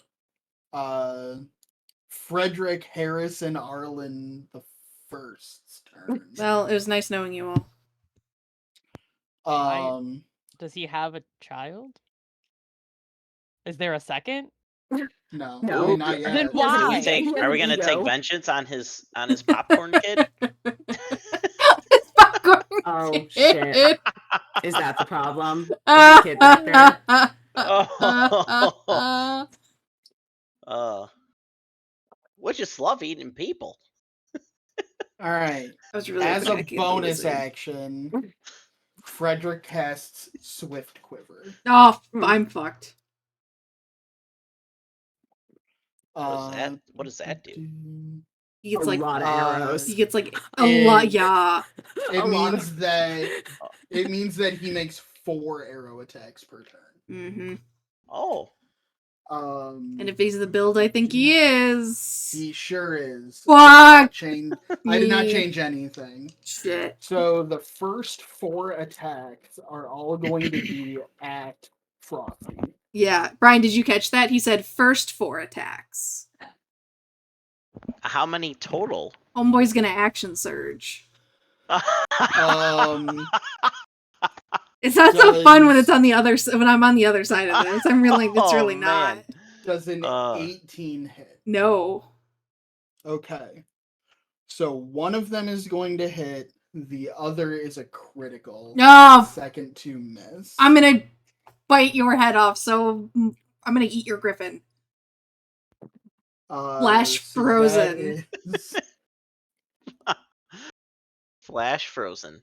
Frederick Harrison Arlen the First's turn. Well, it was nice knowing you all. Does he have a child? Is there a second? No, No. I mean, not yet. Then He has an Are we why? ego. take? He has Are we an gonna take ego. vengeance on his popcorn kid? It's popcorn Oh, kid. shit. Is that the problem? Is the kid back there? Oh. We just love eating people. All right. I was really As hoping a to get the bonus wizard. action, Frederick casts Swift Quiver. Oh, Hmm. I'm fucked. What does that do? He gets A like lot of arrows. he gets like a lot. And- Yeah. It A lot means of- that he makes 4 arrow attacks per turn. Mm-hmm. Oh, And if he's the build I think he is. he sure is. Fuck I did not me. change anything. Shit. So the first 4 attacks are all going to be at Frosty. Yeah. Brian, did you catch that? He said first 4 attacks. how many total? Homeboy's gonna action surge. It's not so fun when Does- it's on the other when I'm on the other side of this. I'm really it's Oh, really man. not. Does an Uh. 18 hit? No. Okay. So one of them is going to hit. The other is a critical. No. Second to miss. I'm gonna bite your head off, so I'm gonna eat your griffin. Flash so that frozen. is- Flash frozen.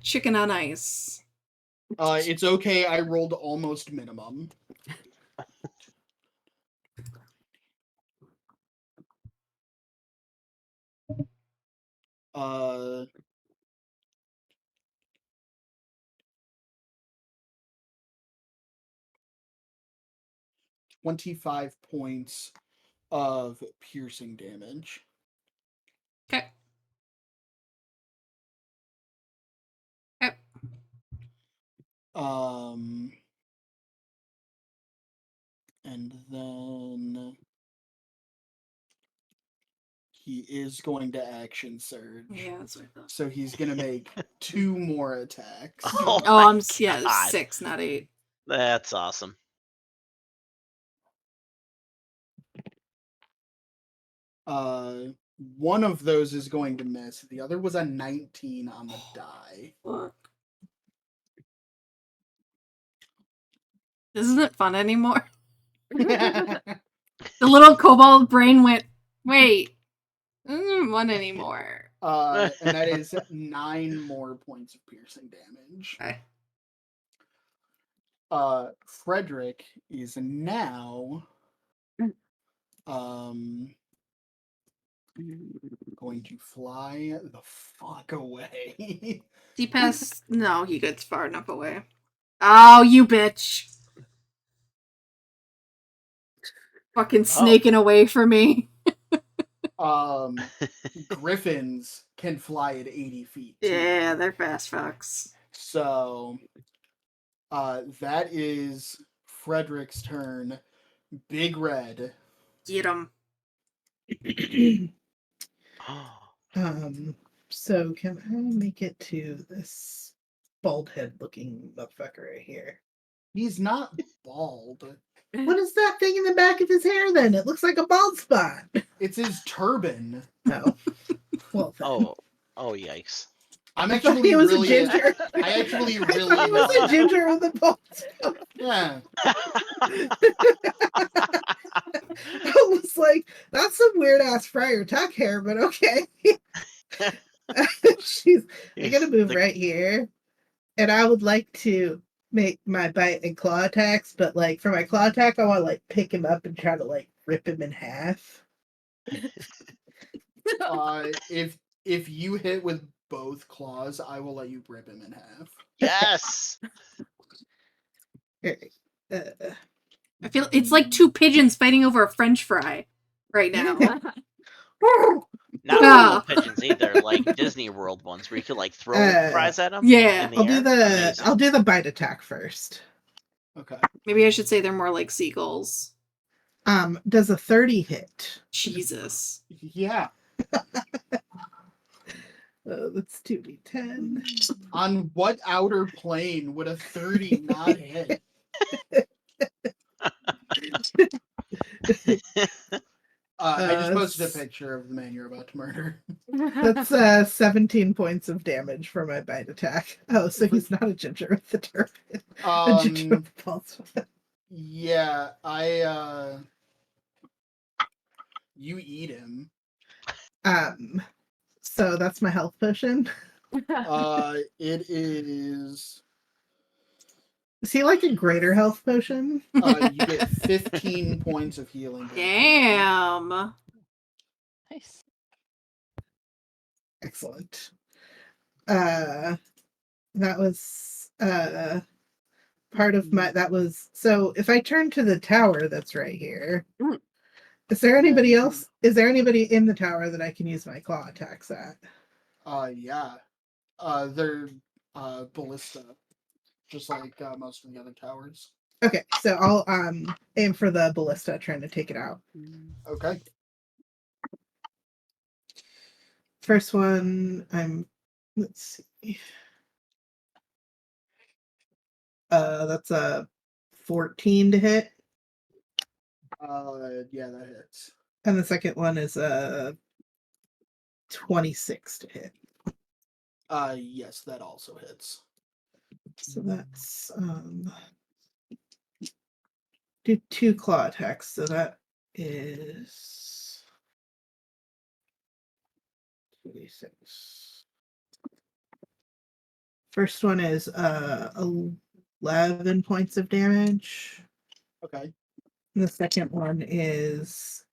Chicken on ice. it's okay. I rolled almost minimum. Uh, 25 points of piercing damage. Okay. Okay. And then he is going to action surge. Yeah, that's what I thought. So he's gonna make 2 more attacks. Oh, Oh, my I'm yeah, God. 6, not 8. That's awesome. One of those is going to miss. The other was a 19 on the die. Fuck. This isn't fun anymore. The little kobold brain went, wait, this isn't fun anymore. And that is 9 more points of piercing damage. Okay. Frederick is now going to fly the fuck away. He passed. No, he gets far enough away. Oh, you bitch. Fucking snaking away from me. Griffins can fly at 80 feet. too. Yeah, they're fast fucks. So that is Frederick's turn. Big Red. Get him. So can I make it to this bald head looking motherfucker right here? He's not bald. What is that thing in the back of his hair then? It looks like a bald spot. It's his turban. No. Well, then. Oh, yikes. I'm I thought actually he was really a ginger. I actually really He was a ginger with a bald spot. Yeah. I was like, that's some weird ass Friar Tuck hair, but okay. I'm gonna move right here. And I would like to make my bite and claw attacks, but like for my claw attack, I want to like pick him up and try to like rip him in half. If you hit with both claws, I will let you rip him in half. Yes. Alright, I feel it's like two pigeons fighting over a French fry right now. Not Ah. normal pigeons either, like Disney World ones where you could like throw fries at them. yeah. In the I'll do air. the Amazing. I'll do the bite attack first. Okay. Maybe I should say they're more like seagulls. Does a 30 hit? Jesus. Yeah. Let's 2d10. On what outer plane would a 30 not hit? I just posted a picture of the man you're about to murder. That's 17 points of damage for my bite attack. Oh, so he's not a ginger with the turban. A ginger with the pulse. Yeah, you eat him. So that's my health potion. It is. Is he like a greater health potion? You get 15 points of healing. Damn. Nice. Excellent. That was part of my so if I turn to the tower that's right here, is there anybody else? Is there anybody in the tower that I can use my claw attacks at? Yeah. They're ballista, just like most of the other towers. Okay, so I'll aim for the ballista, trying to take it out. Okay. First one, let's see. That's a 14 to hit. Yeah, that hits. And the second one is a 26 to hit. Yes, that also hits. So that's do 2 claw attacks. So that is 2d6. First one is 11 points of damage. Okay. And the second one is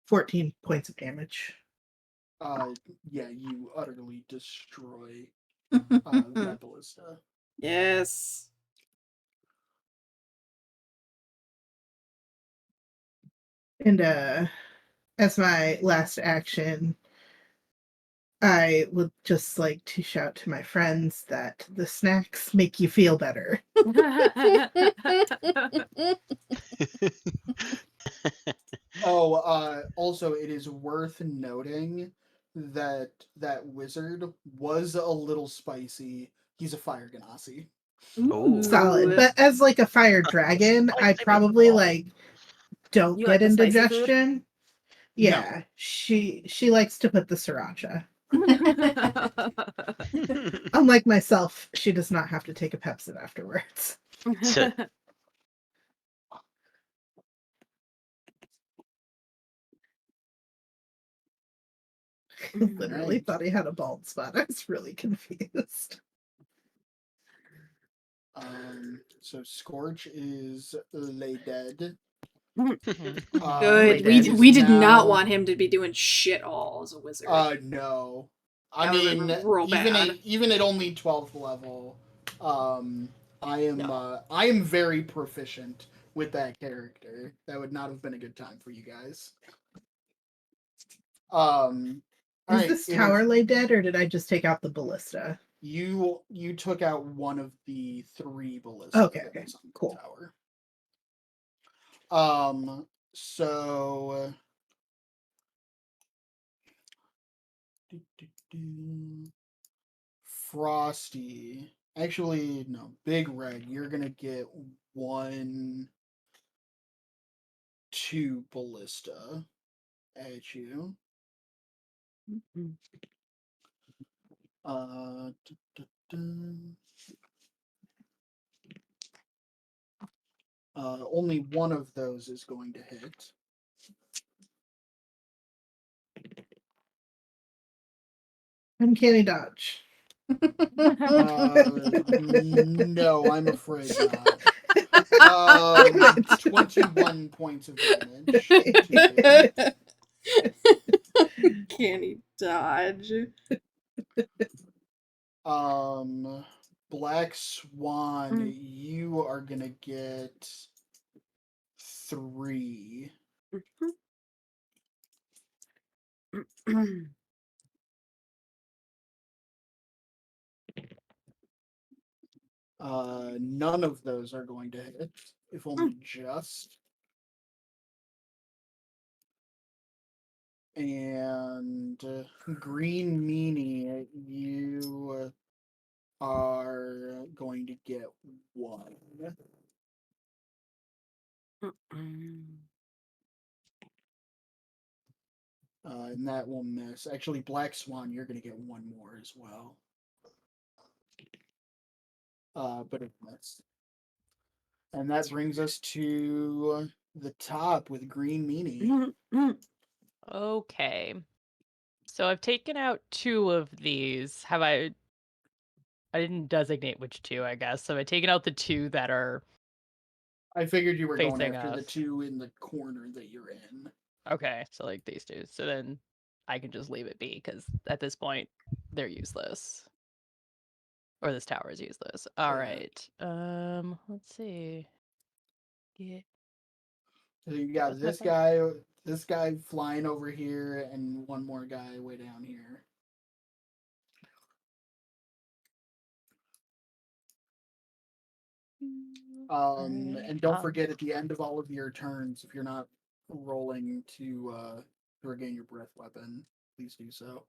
14 points of damage. Yeah, you utterly destroy that ballista. Yes. And as my last action, I would just like to shout to my friends that the snacks make you feel better. Also, it is worth noting that that wizard was a little spicy. He's a fire ganassi. Ooh. Solid. But as like a fire dragon, I probably like don't You get like the spicy food? indigestion. Yeah, she likes to put the sriracha. Unlike myself, she does not have to take a Pepsi afterwards. Literally thought he had a bald spot. I was really confused. So Scorch is lay dead. Good. Lay We dead did not now- want him to be doing shit all as a wizard. No. I That would've mean, been real bad. even at only 12th level, I am very proficient with that character. That would not have been a good time for you guys. Is this tower lay dead, or did I just take out the ballista? You took out one of the 3 ballistas. Okay, that was on the cool. Tower. So Frosty. Actually, no. Big Red, you're gonna get 1, 2 ballista at you. Only one of those is going to hit. Uncanny dodge. No, I'm afraid not. 21 points of damage. to you. Can he dodge? Black Swan, you are gonna get 3. None of those are going to hit, if only just. And Green Meanie, you are going to get 1. And that will miss. Actually, Black Swan, you're going to get 1 more as well. But it missed. And that brings us to the top with Green Meanie. Okay. So I've taken out 2 of these. Have I didn't designate which 2, I guess. So I've taken out the 2 that are I figured you were going facing after the us. 2 in the corner that you're in. Okay, so like these 2. So then I can just leave it be because at this point they're useless. Or this tower is useless. All Yeah. right. Let's see. Yeah. So you got What's this guy flying over here, and one more guy way down here. Alright, And don't forget at the end of all of your turns, if you're not rolling to regain your breath weapon, please do so.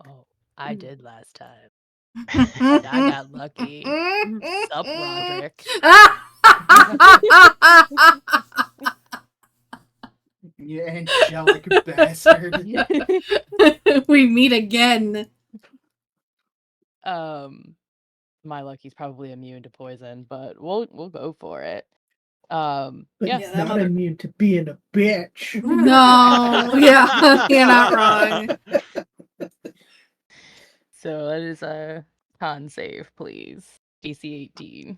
Oh, I did last time. And I got lucky. Sup, Roderick? You angelic bastard. We meet again. My lucky's probably immune to poison, but we'll go for it. But Yeah, it's that not mother- immune to being a bitch. No, yeah, you're not wrong. So that is a con save, please. DC 18.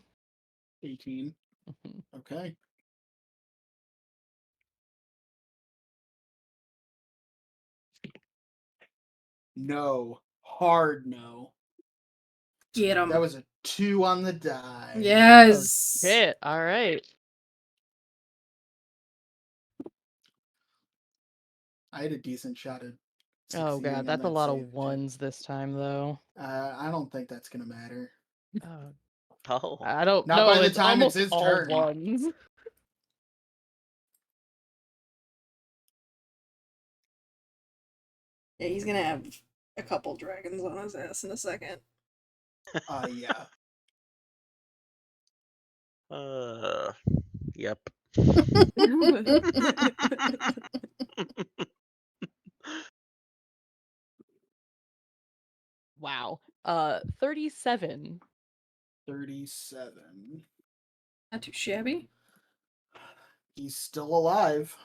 18. Mhm. Okay. No. Hard no. Get That him. was a 2 on the die. Yes. Hit. All right. I had a decent shot at Oh succeeding god, on that's a that lot of save, too. ones this time, though. I don't think that's gonna matter. Oh, Oh. I don't Not know. by the It's time it's almost his all turn. ones. Yeah, he's gonna have a couple dragons on his ass in a second. Yeah. Yep. Wow. 37. 37. Not too shabby. He's still alive.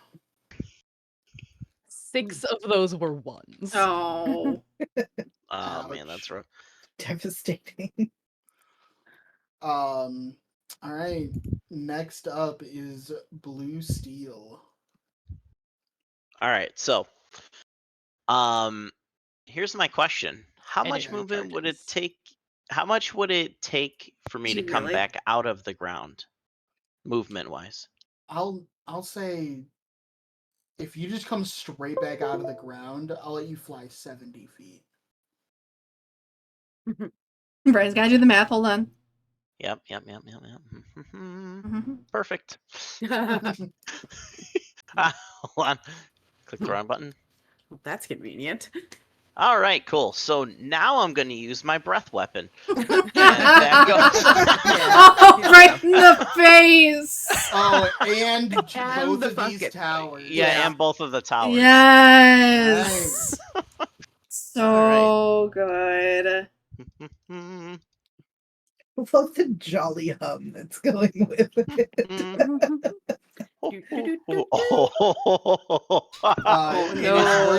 6 of those were ones. Oh. Oh man, that's Ouch. rough. Devastating. All right. Next up is Blue Steel. All right, so here's my question. How much Anything movement would it charges. take? How much would it take for me to Gee, come really? back out of the ground, movement wise? I'll say if you just come straight back out of the ground, I'll let you fly 70 feet. Brian's gotta do the math. Hold on. Yep. Mhm. Perfect. Hold on. Click the wrong button. That's convenient. All right, cool. So now I'm going to use my breath weapon. And that goes. Oh, right in the face. Oh, and both the of fuck these it. towers. Yeah, and both of the towers. Yes. Nice. So good. Mm, I love the jolly hum that's going with it. It Oh, is no.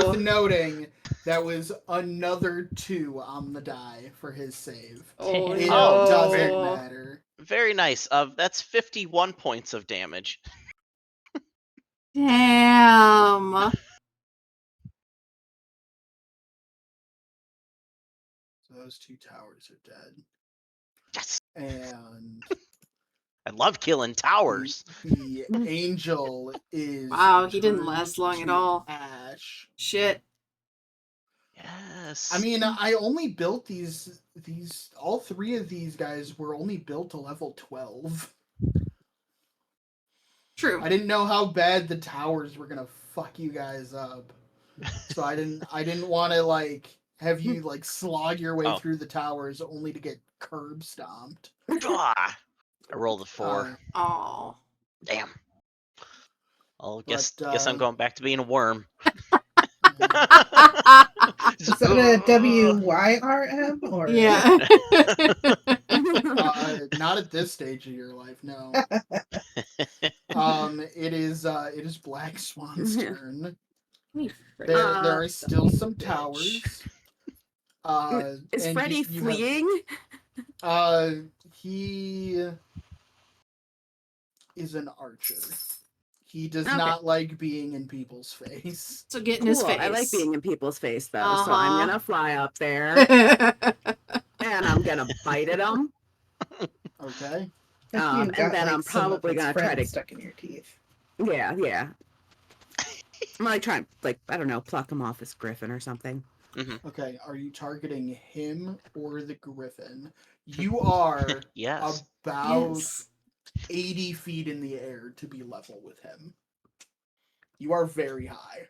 worth noting That was another 2 on the die for his save. Oh, It Oh, doesn't no. matter. Very nice. That's 51 points of damage. Damn. So those 2 towers are dead. Yes. And I love killing towers. the angel is Wow, he didn't turned last long at to all. ash. Shit. Yes. I mean, I only built these all 3 of these guys were only built to level 12. True. I didn't know how bad the towers were gonna fuck you guys up. So I didn't want to like have you like slog your way Oh. through the towers only to get curb stomped. Ah, I rolled a 4. Oh. Damn. Well, But, guess I'm going back to being a worm. Is that a WYRM or Yeah. Not at this stage of your life, no. It is Black Swan's turn. There are still some towers. Is and Freddy you have- fleeing? He is an archer. He does Okay. not like being in people's face. So get in Cool. his face. I like being in people's face though, so I'm Uh-huh. gonna fly up there and I'm gonna bite at him. Okay. if and you've got, then like, I'm some of probably its gonna try friends to- stuck in your teeth. Yeah, yeah. I'm like trying, like, I don't know, pluck him off his griffin or something. Okay. Are you targeting him or the griffin? You are Yes. about Yes. 80 feet in the air to be level with him. You are very high.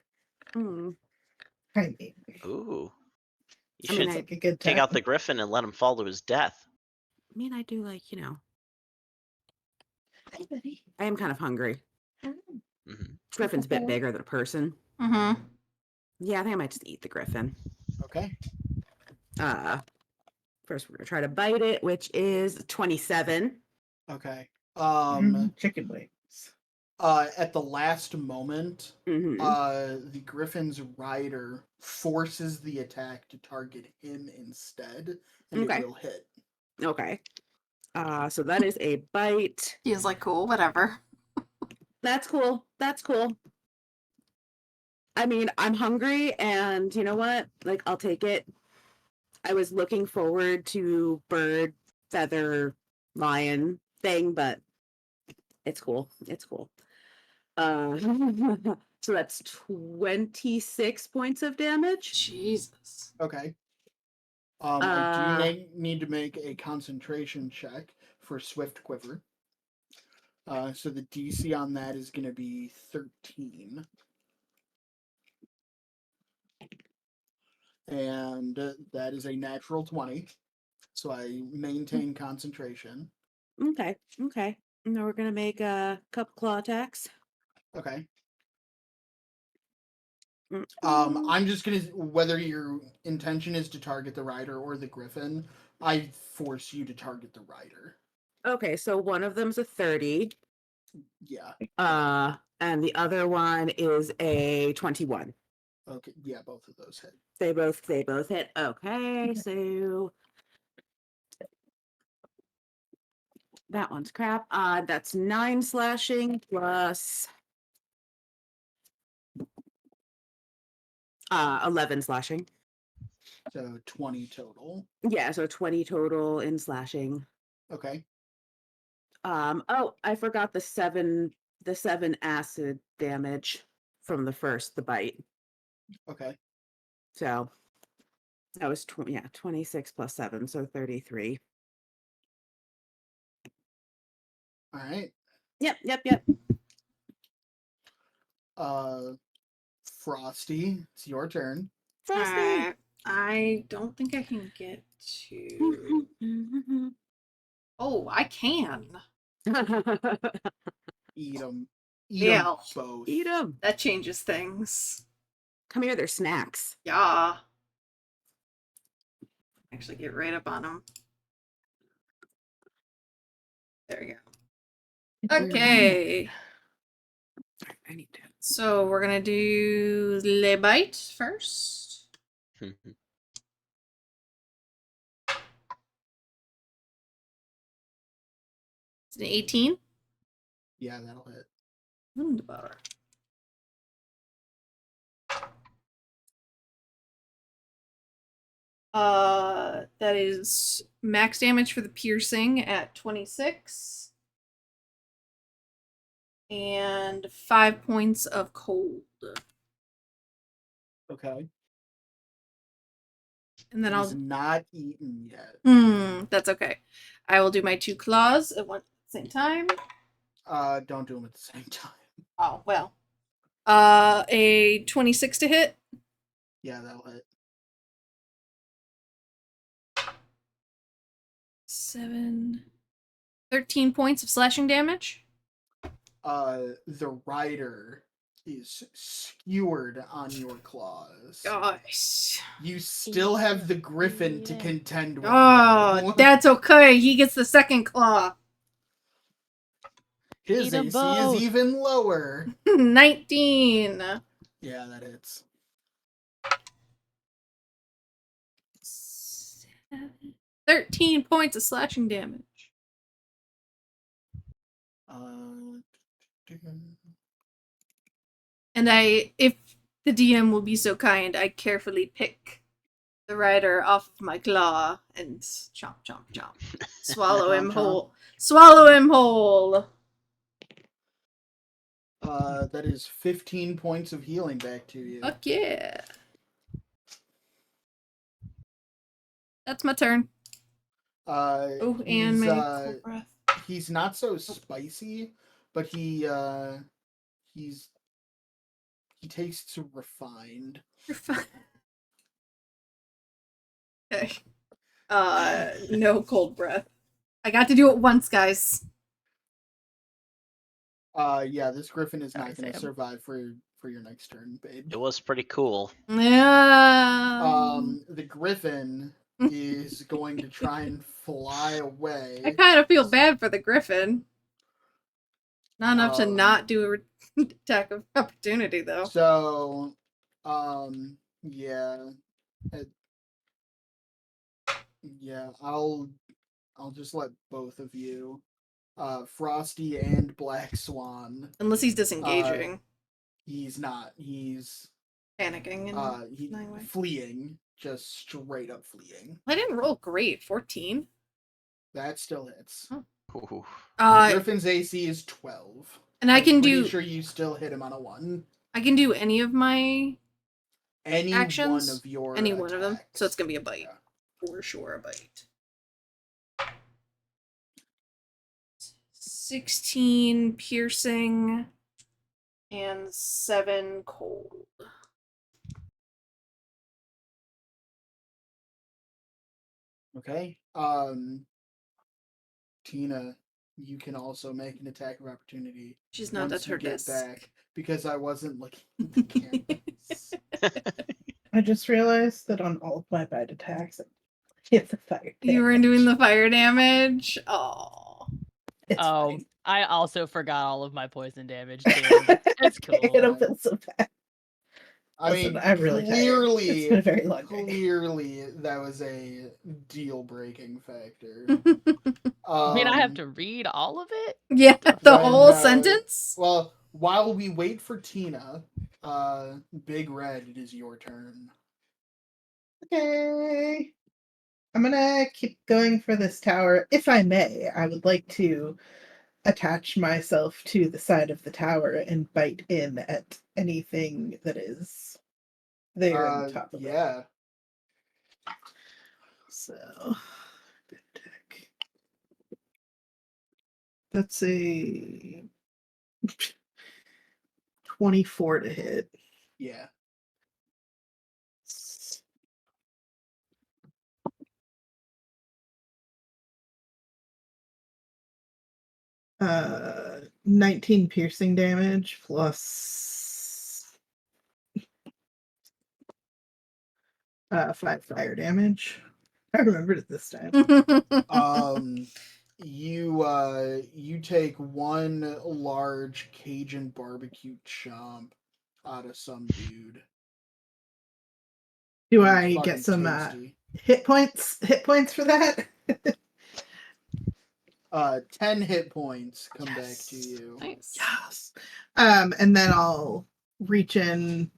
Mm. I mean, Ooh. You I mean, should it's like a good take time. out the griffin and let him fall to his death. I mean, I do like, Hi, buddy. I am kind of hungry. Mhm. Griffin's a bit bigger than a person. Mm-hmm. Yeah, I think I might just eat the griffin. Okay. First we're gonna try to bite it, which is 27. Okay. Chicken wings. At the last moment, Mhm. the griffin's rider forces the attack to target him instead, and Okay. it will hit. Okay. So that is a bite. He was like, cool, whatever. That's cool. That's cool. I mean, I'm hungry, and you know what? Like, I'll take it. I was looking forward to bird, feather, lion thing, but it's cool. It's cool. So that's 26 points of damage. Jesus. Okay. I do need to make a concentration check for Swift Quiver. So the DC on that is going to be 13. And that is a natural 20. So I maintain concentration. Okay. Okay. Now we're gonna make a couple claw attacks. Okay. Mm. I'm just gonna, whether your intention is to target the rider or the griffin, I force you to target the rider. Okay, so one of them's a 30. Yeah. And the other one is a 21. Okay. Yeah, both of those hit. They both hit. Okay, so that one's crap. That's 9 slashing plus 11 slashing. So 20 total. Yeah, so 20 total in slashing. Okay. Oh, I forgot the 7 acid damage from the bite. Okay. So that was 26 plus 7, so 33. All right. Yep. Frosty, it's your turn. Frosty. Alright. I don't think I can get to. Oh, I can. Eat them. Yeah. Both. Eat them. That changes things. Come here, they're snacks. Yeah. Actually, get right up on him. There we go. Okay. I need to. So we're gonna do Le Bite first. It's an 18. Yeah, that'll hit. Wunderbar. That is max damage for the piercing at 26. And 5 points of cold. Okay. And then He's I'll. not eaten yet. That's okay. I will do my 2 claws at the same time. Don't do them at the same time. Oh, well. A 26 to hit. Yeah, that'll hit. 7. 13 points of slashing damage. The rider is skewered on your claws. Gosh. You still have the griffin to contend with. Oh, though. that's okay. He gets the second claw. His Eat 'em AC both. is even lower. 19. Yeah, that hits. 13 points of slashing damage. And if the DM will be so kind, I carefully pick the rider off of my claw and chomp, chomp, chomp. Swallow him Chomp, chomp. whole. Swallow him whole. That is 15 points of healing back to you. Fuck yeah. That's my turn. Oh, and he's, my full breath. he's not so spicy, but he tastes refined. You're fine. Okay. No cold breath. I got to do it once, guys. Yeah, this griffin is Sorry, not going to Sam. survive for your next turn, babe. It was pretty cool. Yeah. The griffin is going to try and fly I away. kind of feel bad for the griffin. Not enough to Um, not do a attack of opportunity, though. So, yeah, yeah, I'll just let both of you, Frosty and Black Swan. Unless he's disengaging, He's not. He's panicking, and flying away. fleeing, just straight up fleeing. I didn't roll great. 14. That still hits. Oh. Ooh. Griffin's AC is 12. And I can pretty do. sure you still hit him on a 1. I can do any of my Any actions. one of your Any one of them. attacks. So it's gonna be a bite. Yeah. For sure, a bite. 16 piercing and 7 cold. Okay. Tina, you can also make an attack of opportunity. She's not once at her you get desk. back, because I wasn't looking at the cameras. I just realized that on all of my bite attacks, I hit the fire. You were doing the fire damage? Oh. It's Oh, fine. I also forgot all of my poison damage too. It's cool. I don't feel so bad. I Listen, mean, I'm really tired. clearly, It's been a very long day. clearly, that was a deal-breaking factor. I mean, I have Um, to read all of it. Yeah, the When, whole sentence? Well, while we wait for Tina, Big Red, it is your turn. Okay. I'm gonna keep going for this tower. If I may, I would like to attach myself to the side of the tower and bite in at anything that is there on top of it. Yeah. So, good attack. That's a 24 to hit. Yeah. 19 piercing damage plus 5 fire damage. I remembered it this time. You take one large Cajun barbecue chomp out of some dude. Do He's I get fucking some toasty. hit points? Hit points for that? 10 hit points come back to Yes. you. Nice. Yes. And then I'll reach in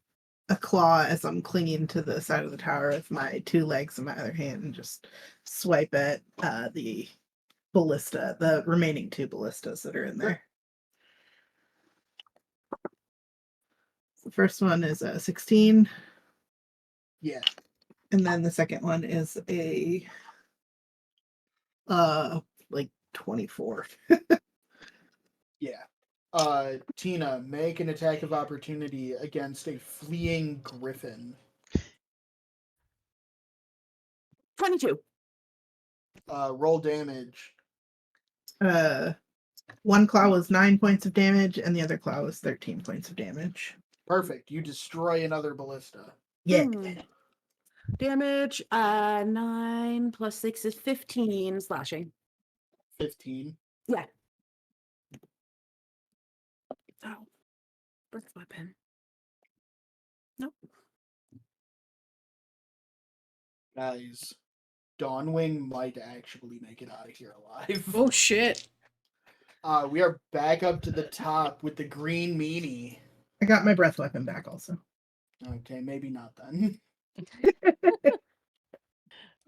a claw as I'm clinging to the side of the tower with my 2 legs in my other hand and just swipe at the ballista, the remaining 2 ballistas that are in there. The first one is a 16, Yeah. and then the second one is a like 24. Yeah. Tina, make an attack of opportunity against a fleeing griffin. 22. Roll damage. One claw was 9 points of damage, and the other claw was 13 points of damage. Perfect. You destroy another ballista. Yeah. Damage, 9 plus 6 is 15 slashing. 15. Yeah. Oh. Breath weapon. Nope. Guys, Dawnwing might actually make it out of here alive. Oh shit. We are back up to the top with the green meanie. I got my breath weapon back also. Okay, maybe not then.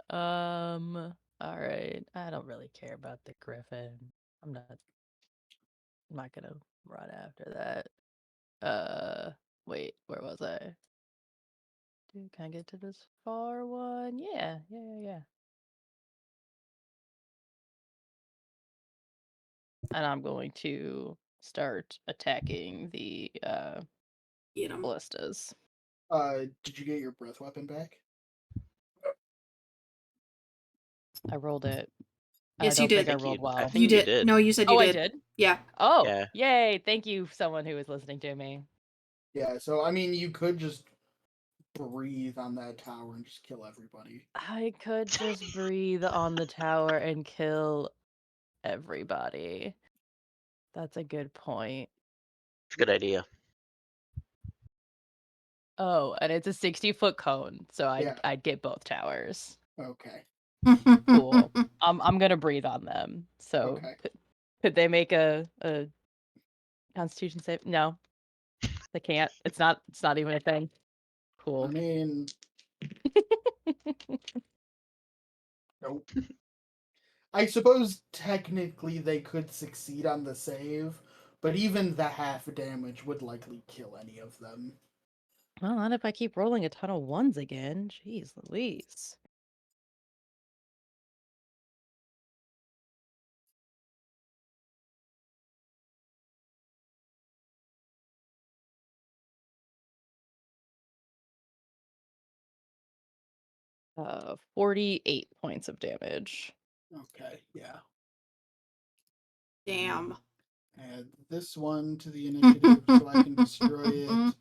All right. I don't really care about the griffin. I'm not gonna run after that. Wait, where was I? Dude, can I get to this far one? Yeah. And I'm going to start attacking the Get him. ballistas. Did you get your breath weapon back? I rolled it. and Yes, I you don't think did. I rolled well. I think You did. No, you said you Oh, did. I did? Yeah. Oh, Yeah. yay. Thank you, someone who was listening to me. Yeah, so I mean, you could just breathe on that tower and just kill everybody. I could just breathe on the tower and kill everybody. That's a good point. It's a good idea. Oh, and it's a 60-foot cone, so Yeah. I'd get both towers. Okay. Cool. I'm gonna breathe on them. So Okay. could they make a Constitution save? No, they can't. It's not even a thing. I Cool. mean, nope. I suppose technically they could succeed on the save, but even the half damage would likely kill any of them. Well, not if I keep rolling a ton of ones again. Jeez Louise. Uh, 48 points of damage. Okay, yeah. Damn. Add this one to the initiative so I can destroy it.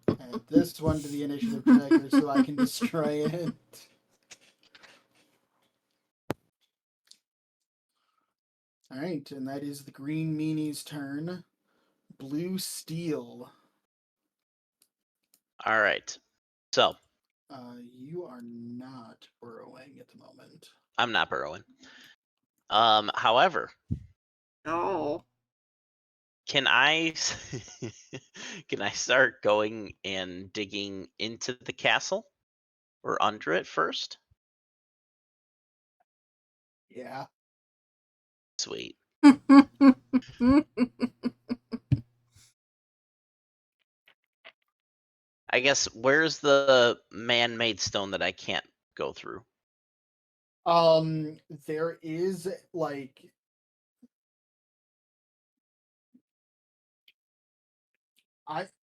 Add this one to the initiative tracker so I can destroy it. Alright, and that is the green meanie's turn. Blue steel. All right. So You are not burrowing at the moment. I'm not burrowing. However, Oh. can I can I start going and digging into the castle or under it first? Yeah. Sweet. I guess where's the man-made stone that I can't go through? There is like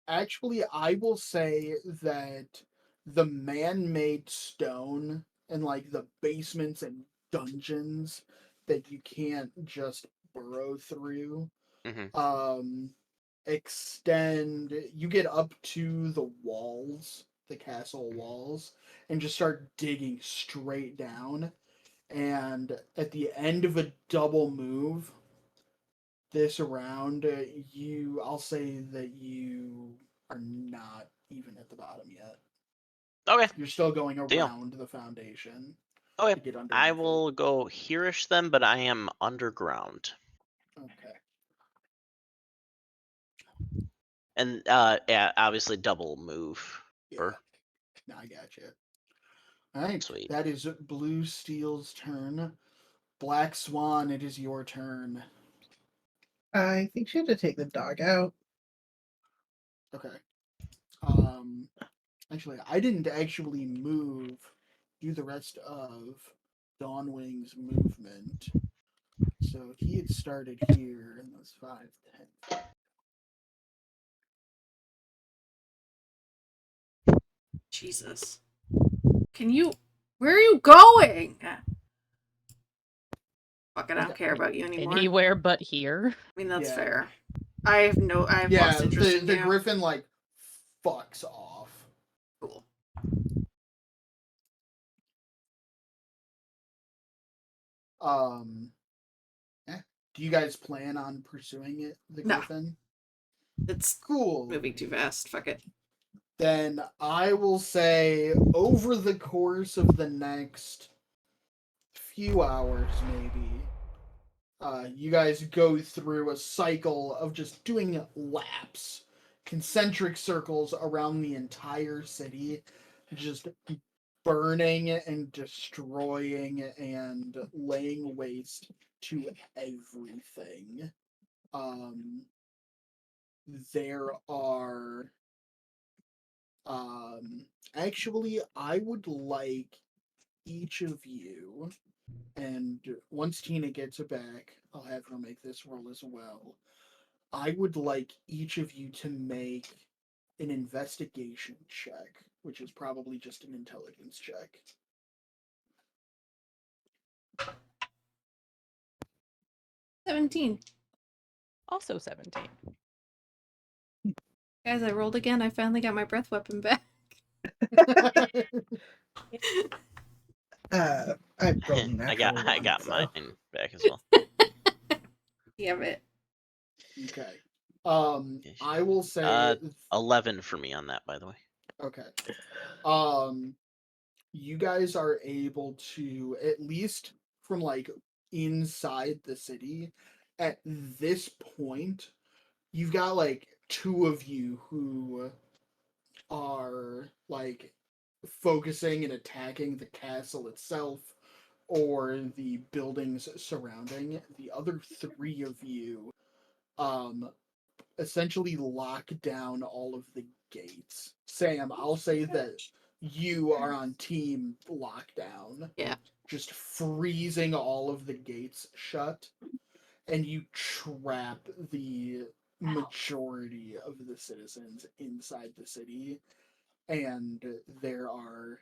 I will say that the man-made stone and like the basements and dungeons that you can't just burrow through Mhm. extend, you get up to the walls, the castle walls, and just start digging straight down, and at the end of a double move this round, I'll say that you are not even at the bottom yet. Okay. You're still going Deal. around the foundation. Okay. To get I underneath it. will go hereish them, but I am underground. Okay. And yeah, obviously double move. Yeah. Or Now I got you. All right. Sweet. That is Blue Steel's turn. Black Swan, it is your turn. I think she had to take the dog out. Okay. Actually, I didn't actually do the rest of Dawnwing's movement. So he had started here, and that's 5, 10. Jesus. Can you... Where are you going? Fuck it, I don't care about you anymore. Anywhere but here. I mean, that's Yeah. fair. I have Yeah, lost interest in the you. griffin, like, fucks off. Cool. Do you guys plan on pursuing it, the No. griffin? It's Cool. moving too fast. Fuck it. Then I will say over the course of the next few hours, maybe, you guys go through a cycle of just doing laps, concentric circles around the entire city, just burning and destroying and laying waste to everything. There are actually, I would like each of you, and once Tina gets it back, I'll have her make this roll as well. I would like each of you to make an investigation check, which is probably just an intelligence check. $17. Also 17. Guys, I rolled again. I finally got my breath weapon back. I rolled I natural got one, mine so. back as well. Damn it. Okay. I will say 11 for me on that, by the way. okay. You guys are able to, at least from like inside the city, at this point, you've got like 2 of you who are like focusing and attacking the castle itself or the buildings surrounding. The other 3 of you essentially lock down all of the gates. Sam, I'll say that you are on team lockdown. Yeah. Just freezing all of the gates shut, and you trap the majority of the citizens inside the city, and there are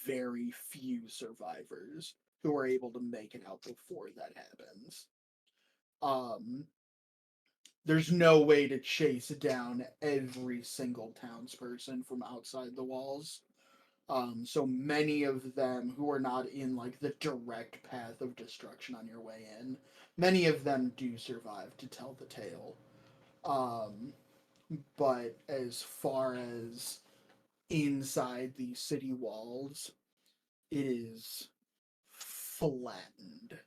very few survivors who are able to make it out before that happens. There's no way to chase down every single townsperson from outside the walls. So many of them who are not in like the direct path of destruction on your way in, many of them do survive to tell the tale. But as far as inside the city walls, it is flattened.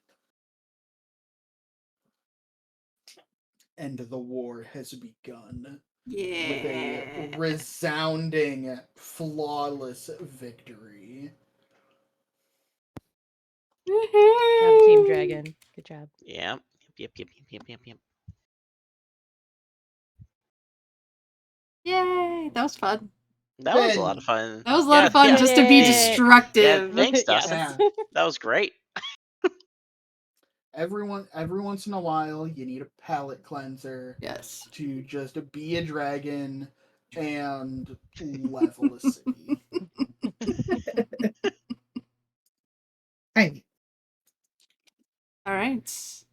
And the war has begun. Yeah. With a resounding, flawless victory. Good job, Team Dragon. Good job. Yeah. Yep. Yay! That was fun. That was a lot of fun. That was a lot of fun yeah. just to be Yay. destructive. Yeah, thanks, Yes. Dustin. That was great. Every once in a while, you need a palate cleanser Yes. to just be a dragon and level a city. Hey, All right. that's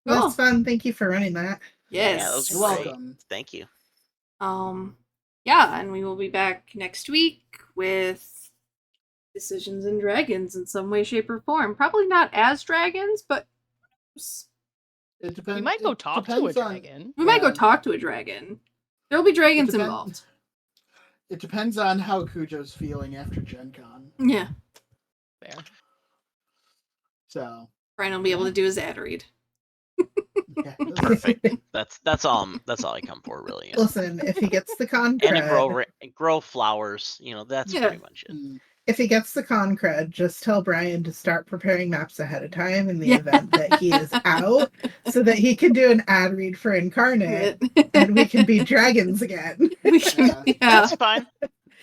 Cool. fun. Thank you for running that. Yes. Yeah, that was You're great. welcome. Thank you. Yeah, and we will be back next week with Decisions and Dragons in some way, shape, or form. Probably not as dragons, but It depends. We might go talk to a depends on- dragon. we might go Yeah. talk to a dragon. There will be dragons depends- involved. It depends on how Cujo's feeling after Gen Con. Yeah. Fair. So Brian will be able to do his ad read. yeah. Perfect. That's all I come for, really. Listen, if he gets the con And to cred, grow flowers, that's Yeah. pretty much it. Mm, if he gets the con cred, just tell Brian to start preparing maps ahead of time in the Yeah. event that he is out, so that he can do an ad read for Incarnate, and and we can be dragons again. Yeah. That's fine.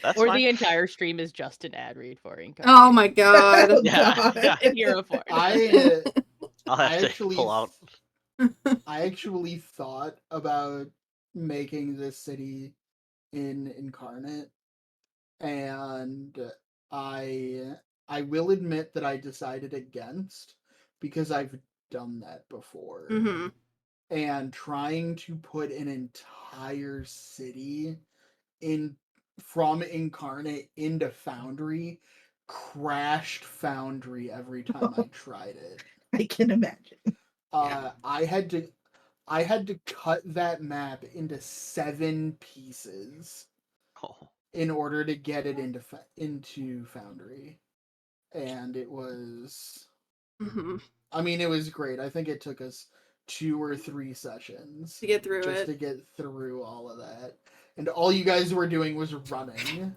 That's Or fine. the entire stream is just an ad read for Incarnate. Oh my god. Oh, Yeah, God. yeah. In Hero Forge. I'll I have to actually pull out. I actually thought about making this city in Incarnate, and I will admit that I decided against, because I've done that before. hmm And trying to put an entire city in from Incarnate into Foundry crashed Foundry every time I tried it. I can imagine. I had to cut that map into 7 pieces Oh, in order to get it into Foundry, and it was. hmm I mean, it was great. I think it took us 2 or 3 sessions To get through just it. to get through all of that, and all you guys were doing was running.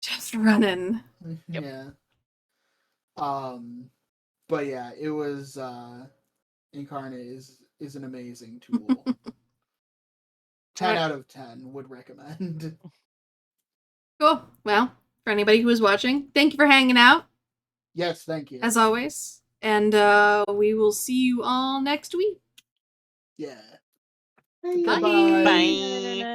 Just running. Yep. Yeah. But yeah, it was Incarnate is an amazing tool. 10 Alright. out of 10 would recommend. Cool. Well, for anybody who was watching, thank you for hanging out, Yes, thank you. as always. And we will see you all next week. Yeah. Bye. Goodbye. bye.